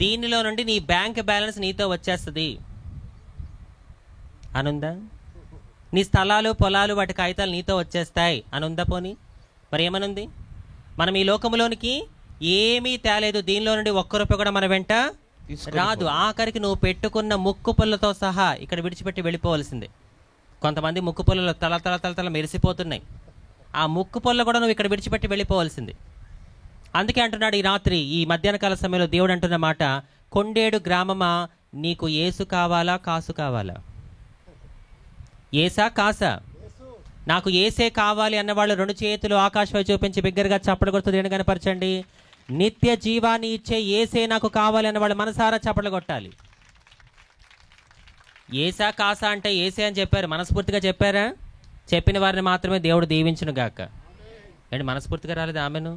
దీనిలో నుండి నీ బ్యాంక్ బ్యాలెన్స్ నీతో వచ్చేస్తుంది అనుందా? నీ స్థలాలు, పొలాలు, వాటి కాగితాలు నీతో వచ్చేస్తాయి అనుందా? పోనీ మరి ఏమనుంది? మనం ఈ లోకములోనికి ఏమీ తేలేదు, దీనిలో నుండి 1 రూపాయి కూడా మన వెంట రాదు. ఆఖరికి నువ్వు పెట్టుకున్న ముక్కు పుల్లతో సహా ఇక్కడ విడిచిపెట్టి వెళ్ళిపోవలసిందే. కొంతమంది ముక్కు పుల్లలు తల మెరిసిపోతున్నాయి, ఆ ముక్కు పుల్ల కూడా నువ్వు ఇక్కడ విడిచిపెట్టి వెళ్ళిపోవలసింది. అందుకే అంటున్నాడు ఈ రాత్రి, ఈ మధ్యాహ్న కాల సమయంలో దేవుడు అంటున్న మాట, కొండేడు గ్రామమా నీకు యేసు కావాలా కాసు కావాలా? ఏసా కాసా? నాకు ఏసే కావాలి అన్నవాళ్ళు 2 చేతులు ఆకాశం చూపించి బిగ్గరగా చప్పట్లు కొడుతూ దేవుని కనపరచండి. నిత్య జీవాన్ని ఇచ్చే ఏసే నాకు కావాలి అన్నవాళ్ళు మనసారా చప్పట్లు కొట్టాలి. ఏసా కాసా అంటే ఏసే అని చెప్పారు, మనస్ఫూర్తిగా చెప్పారా? చెప్పిన వారిని మాత్రమే దేవుడు దీవించును గాక. ఏంటి మనస్ఫూర్తిగా రాలేదు? ఆమెను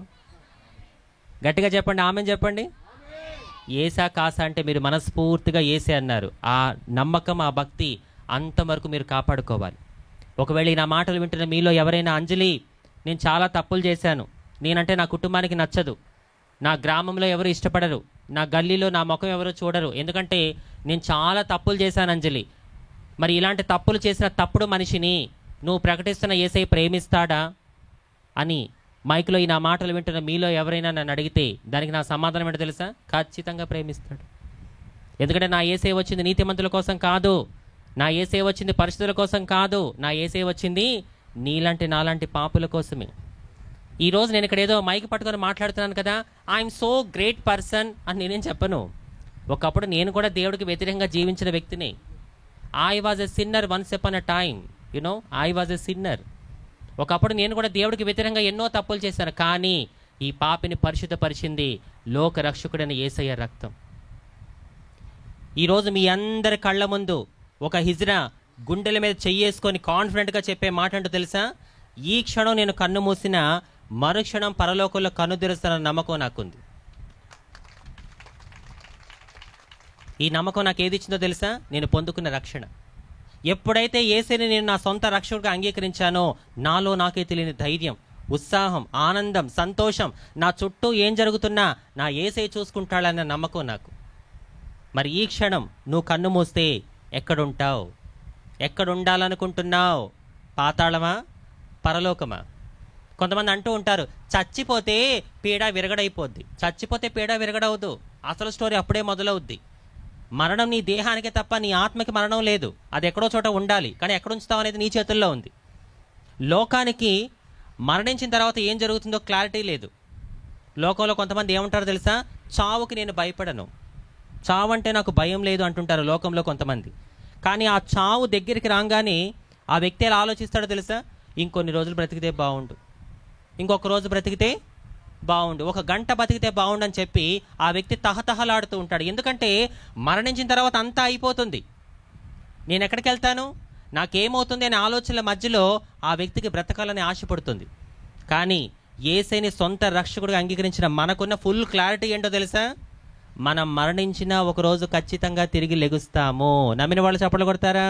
గట్టిగా చెప్పండి, ఆమెను చెప్పండి. ఏసా కాసా అంటే మీరు మనస్ఫూర్తిగా ఏసే అన్నారు. ఆ నమ్మకం, ఆ భక్తి అంతవరకు మీరు కాపాడుకోవాలి. ఒకవేళ నా మాటలు వింటున్న మీలో ఎవరైనా, అంజలి నేను చాలా తప్పులు చేశాను, నేనంటే నా కుటుంబానికి నచ్చదు, నా గ్రామంలో ఎవరు ఇష్టపడరు, నా గల్లీలో నా ముఖం ఎవరు చూడరు, ఎందుకంటే నేను చాలా తప్పులు చేశాను అంజలి. మరి ఇలాంటి తప్పులు చేసిన తప్పుడు మనిషిని నువ్వు ప్రకటిస్తున్న యేసయ్య ప్రేమిస్తాడా అని మైక్లో ఈ నా మాటలు వింటున్న మీలో ఎవరైనా నన్ను అడిగితే దానికి నా సమాధానం ఏంటో తెలుసా? ఖచ్చితంగా ప్రేమిస్తాడు. ఎందుకంటే నా యేసయ్య వచ్చింది నీతిమంతుల కోసం కాదు, నా యేసయ్య వచ్చింది పరిశుద్ధుల కోసం కాదు, నా యేసయ్య వచ్చింది నీలాంటి నాలాంటి పాపుల కోసమే. ఈరోజు నేను ఇక్కడ ఏదో మైక్ పట్టుకొని మాట్లాడుతున్నాను కదా, ఐఎమ్ సో గ్రేట్ పర్సన్ అని నేనేం చెప్పను. ఒకప్పుడు నేను కూడా దేవుడికి వ్యతిరేకంగా జీవించిన వ్యక్తిని. I was a sinner once upon a time, you know, I was a sinner. ఒకప్పుడు నేను కూడా దేవుడికి వ్యతిరేకంగా ఎన్నో తప్పులు చేశాను. కానీ ఈ పాపిని పరిశుద్ధపరిచింది లోక రక్షకుడైన యేసయ్య రక్తం. ఈరోజు మీ అందరి కళ్ళ ముందు ఒక హిజ్రా గుండెల మీద చెయ్యేసుకొని కాన్ఫిడెంట్గా చెప్పే మాట అంటూ తెలుసా, ఈ క్షణం నేను కన్ను మూసిన మరుక్షణం పరలోకంలో కన్ను తెరుస్తానన్న నమ్మకం నాకుంది. ఈ నమ్మకం నాకు ఏది ఇచ్చిందో తెలుసా, నేను పొందుకున్న రక్షణ. ఎప్పుడైతే యేసుని నేను నా సొంత రక్షకుడిగా అంగీకరించానో నాలో నాకే తెలియని ధైర్యం, ఉత్సాహం, ఆనందం, సంతోషం, నా చుట్టూ ఏం జరుగుతున్నా నా యేసే చూసుకుంటాడన్న నమ్మకం నాకు. మరి ఈ క్షణం నువ్వు కన్ను మూస్తే ఎక్కడుంటావు? ఎక్కడుండాలనుకుంటున్నావు? పాతాళమా, పరలోకమా? కొంతమంది అంటూ ఉంటారు, చచ్చిపోతే పీడ విరగడైపోద్ది. చచ్చిపోతే పీడ విరగడవద్దు. అసలు స్టోరీ అప్పుడే మొదలవుద్ది. మరణం నీ దేహానికే తప్ప నీ ఆత్మకి మరణం లేదు. అది ఎక్కడో చోట ఉండాలి, కానీ ఎక్కడ ఉంచుతావు అనేది నీ చేతుల్లో ఉంది. లోకానికి మరణించిన తర్వాత ఏం జరుగుతుందో క్లారిటీ లేదు. లోకంలో కొంతమంది ఏమంటారో తెలుసా, చావుకి నేను భయపడను, చావు అంటే నాకు భయం లేదు అంటుంటారు లోకంలో కొంతమంది. కానీ ఆ చావు దగ్గరికి రాగానే ఆ వ్యక్తి ఎలా ఆలోచిస్తాడో తెలుసా, ఇంకొన్ని రోజులు బ్రతికితే బాగుండు, ఇంకొక రోజు బ్రతికితే బాగుండు, ఒక గంట బతికితే బాగుండు అని చెప్పి ఆ వ్యక్తి తహతహలాడుతూ ఉంటాడు. ఎందుకంటే మరణించిన తర్వాత అంతా అయిపోతుంది, నేను ఎక్కడికి వెళ్తాను, నాకేమవుతుంది అనే ఆలోచనల మధ్యలో ఆ వ్యక్తికి బ్రతకాలని ఆశపడుతుంది. కానీ యేసయ్యని సొంత రక్షకుడిగా అంగీకరించిన మనకున్న ఫుల్ క్లారిటీ ఏంటో తెలుసా, మనం మరణించినా ఒకరోజు ఖచ్చితంగా తిరిగి లెగుస్తాము. నమ్మిన వాళ్ళు చప్పట్లు కొడతారా?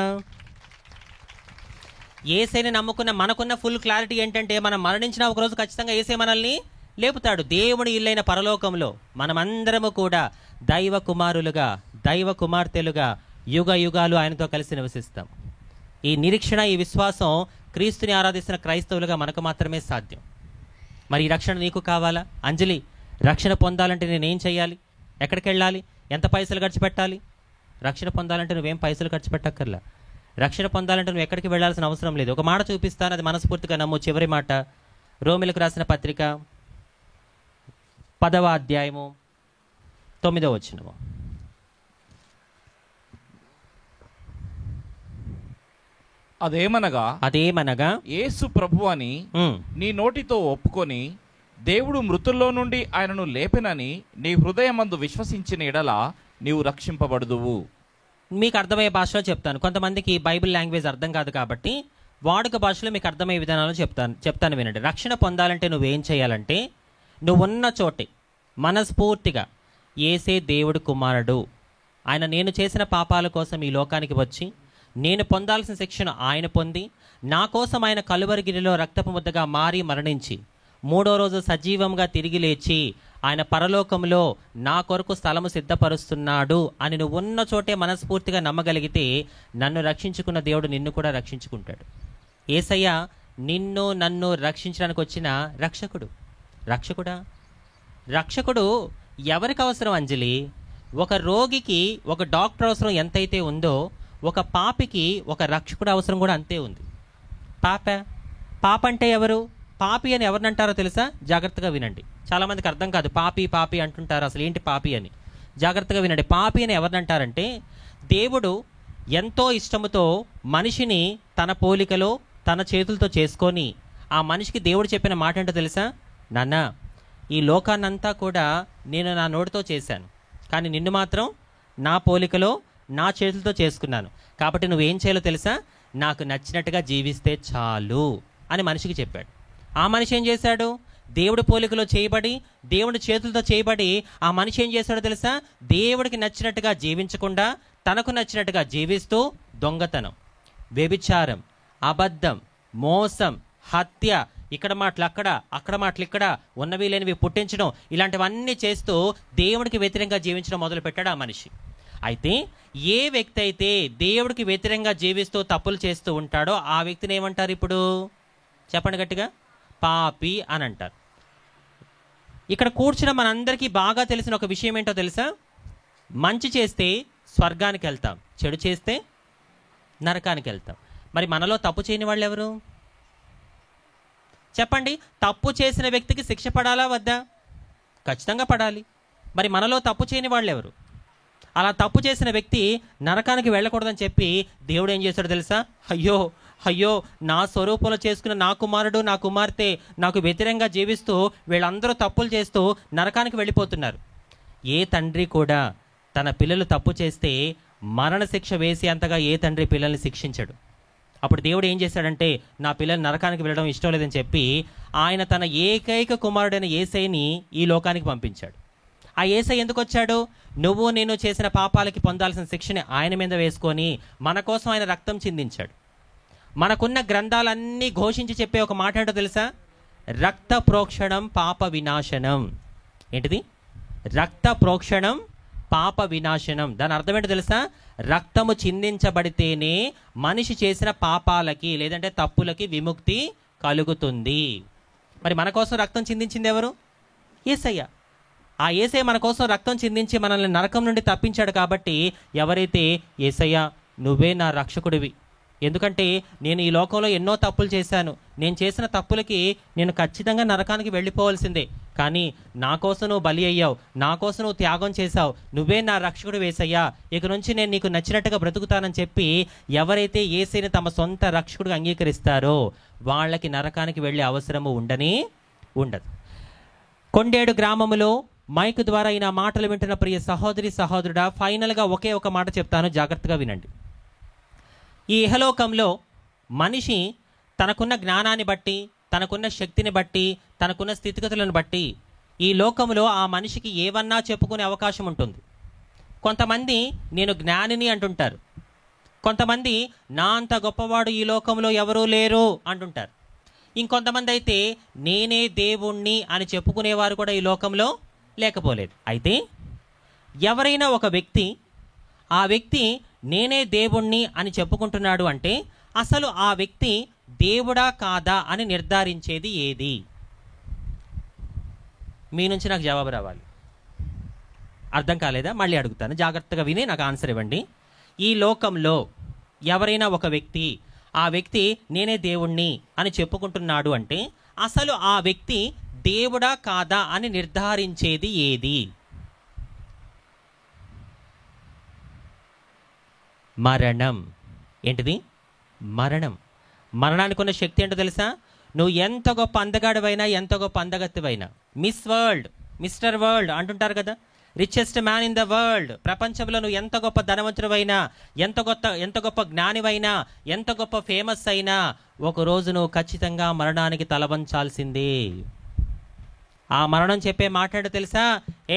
యేసయ్యని నమ్ముకున్న మనకున్న ఫుల్ క్లారిటీ ఏంటంటే, మనం మరణించినా ఒకరోజు ఖచ్చితంగా యేసయ్య మనల్ని లేపుతాడు. దేవుని ఇల్లైన పరలోకంలో మనమందరము కూడా దైవ కుమారులుగా, దైవ కుమార్తెలుగా యుగ యుగాలు ఆయనతో కలిసి నివసిస్తాం. ఈ నిరీక్షణ, ఈ విశ్వాసం క్రీస్తుని ఆరాధిస్తున్న క్రైస్తవులుగా మనకు మాత్రమే సాధ్యం. మరి ఈ రక్షణ నీకు కావాలా? అంజలి, రక్షణ పొందాలంటే నేనేం చేయాలి? ఎక్కడికి వెళ్ళాలి? ఎంత పైసలు ఖర్చు పెట్టాలి? రక్షణ పొందాలంటే నువ్వేం పైసలు ఖర్చు పెట్టక్కర్లా. రక్షణ పొందాలంటే నువ్వు ఎక్కడికి వెళ్ళాల్సిన అవసరం లేదు. ఒక మాట చూపిస్తాను, అది మనస్ఫూర్తిగా నమ్ము. చివరి మాట, రోమిలకు రాసిన పత్రిక 10వ అధ్యాయము 9వ వచనము. అదేమనగా యేసు ప్రభు అని నీ నోటితో ఒప్పుకొని దేవుడు మృతుల్లో నుండి ఆయనను లేపెనని నీ హృదయమందు విశ్వసించిన ఎడల నీవు రక్షింపబడుదువు. మీకు అర్థమయ్యే భాషలో చెప్తాను. కొంతమందికి బైబిల్ లాంగ్వేజ్ అర్థం కాదు కాబట్టి వాడుక భాషలో మీకు అర్థమయ్యే విధానాలు చెప్తాను వినండి. రక్షణ పొందాలంటే నువ్వేం చేయాలంటే, నువ్వున్న చోటే మనస్ఫూర్తిగా యేసే దేవుడు కుమారుడు, ఆయన నేను చేసిన పాపాల కోసం ఈ లోకానికి వచ్చి నేను పొందాల్సిన శిక్షను ఆయన పొంది నా కోసం ఆయన కలువరిగిరిలో రక్తపు ముద్దగా మారి మరణించి 3వ రోజు సజీవంగా తిరిగి లేచి ఆయన పరలోకంలో నా కొరకు స్థలము సిద్ధపరుస్తున్నాడు అని నువ్వు ఉన్న చోటే మనస్ఫూర్తిగా నమ్మగలిగితే నన్ను రక్షించుకున్న దేవుడు నిన్ను కూడా రక్షించుకుంటాడు. యేసయ్య నిన్ను నన్ను రక్షించడానికి వచ్చిన రక్షకుడు. రక్షకుడు ఎవరికి అవసరం అంజలి? ఒక రోగికి ఒక డాక్టర్ అవసరం ఎంతైతే ఉందో, ఒక పాపికి ఒక రక్షకుడు అవసరం కూడా అంతే ఉంది. పాప అంటే ఎవరు? పాపి అని ఎవరినంటారో తెలుసా? జాగ్రత్తగా వినండి. చాలామందికి అర్థం కాదు, పాపి అంటుంటారు. అసలు ఏంటి పాపి అని? జాగ్రత్తగా వినండి. పాపి అని ఎవరినంటారంటే, దేవుడు ఎంతో ఇష్టముతో మనిషిని తన పోలికలో తన చేతులతో చేసుకొని ఆ మనిషికి దేవుడు చెప్పిన మాట ఏంటో తెలుసా? నాన్న, ఈ లోకాన్నంతా కూడా నేను నా నోటితో చేశాను, కానీ నిన్ను మాత్రం నా పోలికలో నా చేతులతో చేసుకున్నాను. కాబట్టి నువ్వేం చేయాలో తెలుసా? నాకు నచ్చినట్టుగా జీవిస్తే చాలు అని మనిషికి చెప్పాడు. ఆ మనిషి ఏం చేశాడు? దేవుడి పోలికలో చేయబడి, దేవుడి చేతులతో చేయబడి ఆ మనిషి ఏం చేశాడో తెలుసా? దేవుడికి నచ్చినట్టుగా జీవించకుండా తనకు నచ్చినట్టుగా జీవిస్తూ దొంగతనం, వ్యభిచారం, అబద్ధం, మోసం, హత్య, ఇక్కడ మాటలు అక్కడ, అక్కడ మాటలు ఇక్కడ, ఉన్నవి లేనివి పుట్టించడం, ఇలాంటివన్నీ చేస్తూ దేవుడికి వ్యతిరేకంగా జీవించడం మొదలుపెట్టాడు ఆ మనిషి. అయితే ఏ వ్యక్తి అయితే దేవుడికి వ్యతిరేకంగా జీవిస్తూ తప్పులు చేస్తూ ఉంటాడో ఆ వ్యక్తిని ఏమంటారు ఇప్పుడు? చెప్పండి గట్టిగా. పాపి అని అంటారు. ఇక్కడ కూర్చున్న మనందరికీ బాగా తెలిసిన ఒక విషయం ఏంటో తెలుసా? మంచి చేస్తే స్వర్గానికి వెళ్తాం, చెడు చేస్తే నరకానికి వెళ్తాం. మరి మనలో తప్పు చేయని వాళ్ళు ఎవరు? చెప్పండి, తప్పు చేసిన వ్యక్తికి శిక్ష పడాలా వద్దా? ఖచ్చితంగా పడాలి. మరి మనలో తప్పు చేయని వాళ్ళు ఎవరు? అలా తప్పు చేసిన వ్యక్తి నరకానికి వెళ్ళకూడదని చెప్పి దేవుడు ఏం చేశాడు తెలుసా? అయ్యో అయ్యో, నా స్వరూపంలో చేసుకున్న నా కుమారుడు నా కుమార్తె నాకు వ్యతిరేకంగా జీవిస్తూ వీళ్ళందరూ తప్పులు చేస్తూ నరకానికి వెళ్ళిపోతున్నారు. ఏ తండ్రి కూడా తన పిల్లలు తప్పు చేస్తే మరణశిక్ష వేసి అంతగా ఏ తండ్రి పిల్లల్ని శిక్షించడు. అప్పుడు దేవుడు ఏం చేశాడంటే, నా పిల్లలు నరకానికి వెళ్ళడం ఇష్టం లేదని చెప్పి ఆయన తన ఏకైక కుమారుడైన యేసయ్యని ఈ లోకానికి పంపించాడు. ఆ యేసయ్య ఎందుకు వచ్చాడు? నువ్వు నేను చేసిన పాపాలకి పొందాల్సిన శిక్షని ఆయన మీద వేసుకొని మన కోసం ఆయన రక్తం చిందించాడు. మనకున్న గ్రంథాలన్నీ ఘోషించి చెప్పే ఒక మాట ఏంటో తెలుసా? రక్త ప్రోక్షణం పాప వినాశనం. ఏంటిది? రక్త ప్రోక్షణం పాప వినాశనం. దాని అర్థం ఏంటో తెలుసా? రక్తము చిందించబడితేనే మనిషి చేసిన పాపాలకి లేదంటే తప్పులకి విముక్తి కలుగుతుంది. మరి మన కోసం రక్తం చిందించింది ఎవరు? యేసయ్య. ఆ యేసయ్య మన కోసం రక్తం చిందించి మనల్ని నరకం నుండి తప్పించాడు. కాబట్టి ఎవరైతే యేసయ్య నువ్వే నా రక్షకుడివి, ఎందుకంటే నేను ఈ లోకంలో ఎన్నో తప్పులు చేశాను, నేను చేసిన తప్పులకి నేను ఖచ్చితంగా నరకానికి వెళ్ళిపోవాల్సిందే, కానీ నా కోసం నువ్వు బలి అయ్యావు, నా కోసం నువ్వు త్యాగం చేశావు, నువ్వే నా రక్షకుడు యేసయ్యా, ఇక నుంచి నేను నీకు నచ్చినట్టుగా బ్రతుకుతానని చెప్పి ఎవరైతే యేసయ్యని తమ సొంత రక్షకుడిగా అంగీకరిస్తారో వాళ్ళకి నరకానికి వెళ్ళే అవసరము ఉండదు. కొండేడు గ్రామములో మైక్ ద్వారా ఈ నా మాటలు వింటున్న ప్రియ సహోదరి సహోదరుడా, ఫైనల్గా ఒకే ఒక మాట చెప్తాను, జాగ్రత్తగా వినండి. ఈ ఇహలోకంలో మనిషి తనకున్న జ్ఞానాన్ని బట్టి, తనకున్న శక్తిని బట్టి, తనకున్న స్థితిగతులను బట్టి ఈ లోకంలో ఆ మనిషికి ఏవన్నా చెప్పుకునే అవకాశం ఉంటుంది. కొంతమంది నేను జ్ఞానిని అంటుంటారు, కొంతమంది నా అంత గొప్పవాడు ఈ లోకంలో ఎవరూ లేరు అంటుంటారు, ఇంకొంతమంది అయితే నేనే దేవుణ్ణి అని చెప్పుకునేవారు కూడా ఈ లోకంలో లేకపోలేదు. అయితే ఎవరైనా ఒక వ్యక్తి ఆ వ్యక్తి నేనే దేవుణ్ణి అని చెప్పుకుంటున్నాడు అంటే అసలు ఆ వ్యక్తి దేవుడా కాదా అని నిర్ధారించేది ఏది? మీ నుంచి నాకు జవాబు రావాలి. అర్థం కాలేదా? మళ్ళీ అడుగుతాను, జాగ్రత్తగా విని నాకు ఆన్సర్ ఇవ్వండి. ఈ లోకంలో ఎవరైనా ఒక వ్యక్తి ఆ వ్యక్తి నేనే దేవుణ్ణి అని చెప్పుకుంటున్నాడు అంటే అసలు ఆ వ్యక్తి దేవుడా కాదా అని నిర్ధారించేది ఏది? మరణం. ఏంటిది? మరణం. మరణానికి ఉన్న శక్తి ఏంటో తెలుసా? నువ్వు ఎంత గొప్ప అందగాడివైనా, ఎంత గొప్ప అందగత్తివైనా, మిస్ వరల్డ్, మిస్టర్ వరల్డ్ అంటుంటారు కదా, richest man in the world, ప్రపంచంలో నువ్వు ఎంత గొప్ప ధనవంతుడివైనా, ఎంత గొప్ప జ్ఞానివైనా, ఎంత గొప్ప ఫేమస్ అయినా ఒకరోజు నువ్వు ఖచ్చితంగా మరణానికి తలవంచాల్సిందే. ఆ మరణం చెప్పే మాట్లాడు తెలుసా?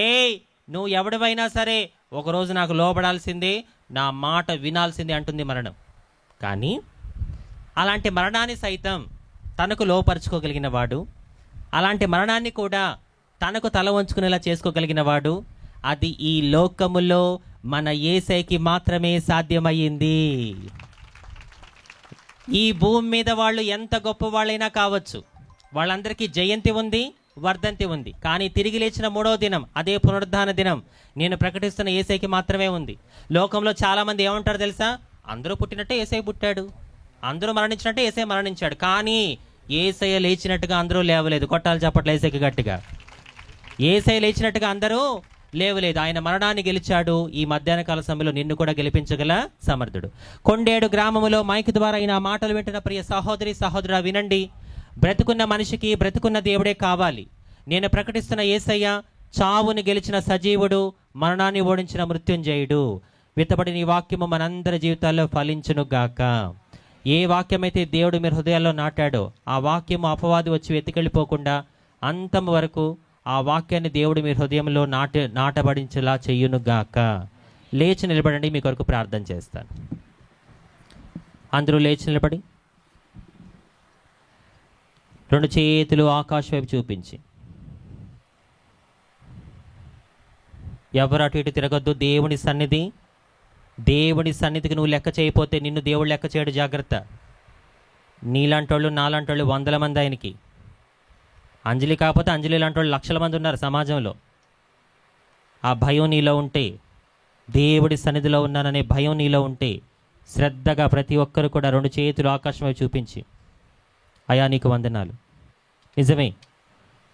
ఏయ్, నువ్వు ఎవడివైనా సరే ఒకరోజు నాకు లోబడాల్సిందే, నా మాట వినాల్సిందే అంటుంది మరణం. కానీ అలాంటి మరణాన్ని సైతం తనకు లోపరుచుకోగలిగిన వాడు, అలాంటి మరణాన్ని కూడా తనకు తల వంచుకునేలా చేసుకోగలిగిన వాడు, అది ఈ లోకములో మన యేసయ్యకి మాత్రమే సాధ్యమయ్యింది. ఈ భూమి మీద వాళ్ళు ఎంత గొప్ప వాళ్ళైనా కావచ్చు, వాళ్ళందరికీ జయంతి ఉంది, వర్ధంతి ఉంది, కానీ తిరిగి లేచిన 3వ దినం, అదే పునరుద్ధాన దినం నేను ప్రకటిస్తున్న యేసయ్యకి మాత్రమే ఉంది. లోకంలో చాలామంది ఏమంటారు తెలుసా? అందరూ పుట్టినట్టే యేసయ్య పుట్టాడు, అందరూ మరణించినట్టే యేసయ్య మరణించాడు, కానీ యేసయ్య లేచినట్టుగా అందరూ లేవలేదు. కొట్టాలి చప్పట్లు యేసయ్యకి గట్టిగా. యేసయ్య లేచినట్టుగా అందరూ లేవలేదు. ఆయన మరణాన్ని గెలిచాడు. ఈ మధ్యాహ్న కాల సమయంలో నిన్ను కూడా గెలిపించగల సమర్థుడు. కొండేడు గ్రామములో మైక్ ద్వారా ఈ మాటలు వింటున్న ప్రియ సహోదరి సహోదరుడా వినండి. బ్రతుకున్న మనిషికి బ్రతుకున్న దేవుడే కావాలి. నేను ప్రకటిస్తున్న యేసయ్య చావుని గెలిచిన సజీవుడు, మరణాన్ని ఓడించిన మృత్యుంజయుడు. విత్తబడిన ఈ వాక్యము మనందరి జీవితాల్లో ఫలించును గాక. ఏ వాక్యమైతే దేవుడు మీరు హృదయాల్లో నాటాడో ఆ వాక్యము అపవాది వచ్చి వెతికెళ్ళిపోకుండా అంతం వరకు ఆ వాక్యాన్ని దేవుడు మీ హృదయంలో నాటబడించేలా చెయ్యును గాక. లేచి నిలబడండి, మీ కొరకు ప్రార్థన చేస్తాను. అందరూ లేచి నిలబడి 2 చేతులు ఆకాశం వైపు చూపించి, ఎవరు అటు ఇటు తిరగొద్దు. దేవుని సన్నిధికి నువ్వు లెక్క చేయకపోతే నిన్ను దేవుడు లెక్క చేయడు. జాగ్రత్త. నీలాంటోళ్ళు నాలాంటోళ్ళు 100 మంది ఆయనకి. అంజలి కాకపోతే అంజలి లాంటి వాళ్ళు లక్షల మంది ఉన్నారు సమాజంలో. ఆ భయం నీలో ఉంటే, దేవుడి సన్నిధిలో ఉన్నాననే భయం నీలో ఉంటే శ్రద్ధగా ప్రతి ఒక్కరు కూడా 2 చేతులు ఆకాశం వైపు చూపించి, అయా నీకు వందనాలు, నిజమే,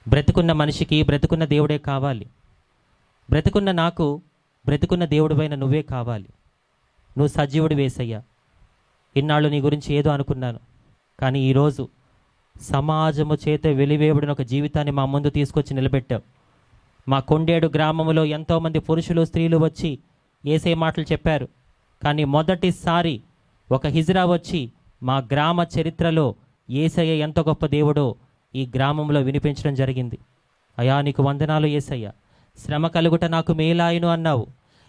బ్రతుకున్న మనిషికి బ్రతుకున్న దేవుడే కావాలి. బ్రతుకున్న నాకు బ్రతుకున్న దేవుడిపైన నువ్వే కావాలి. నువ్వు సజీవుడు యేసయ్యా. ఇన్నాళ్ళు నీ గురించి ఏదో అనుకున్నాను, కానీ ఈరోజు సమాజము చేత వెలివేయబడిన ఒక జీవితాన్ని మా ముందు తీసుకొచ్చి నిలబెట్టావు. మా కొండేడు గ్రామంలో ఎంతోమంది పురుషులు స్త్రీలు వచ్చి యేసయ్య మాటలు చెప్పారు. కానీ మొదటిసారి ఒక హిజ్రా వచ్చి మా గ్రామ చరిత్రలో యేసయ్య ఎంత గొప్ప దేవుడో ఈ గ్రామంలో వినిపించడం జరిగింది. అయా నీకు వందనాలు యేసయ్య. శ్రమ కలుగుట నాకు మేలాయును అన్నావు.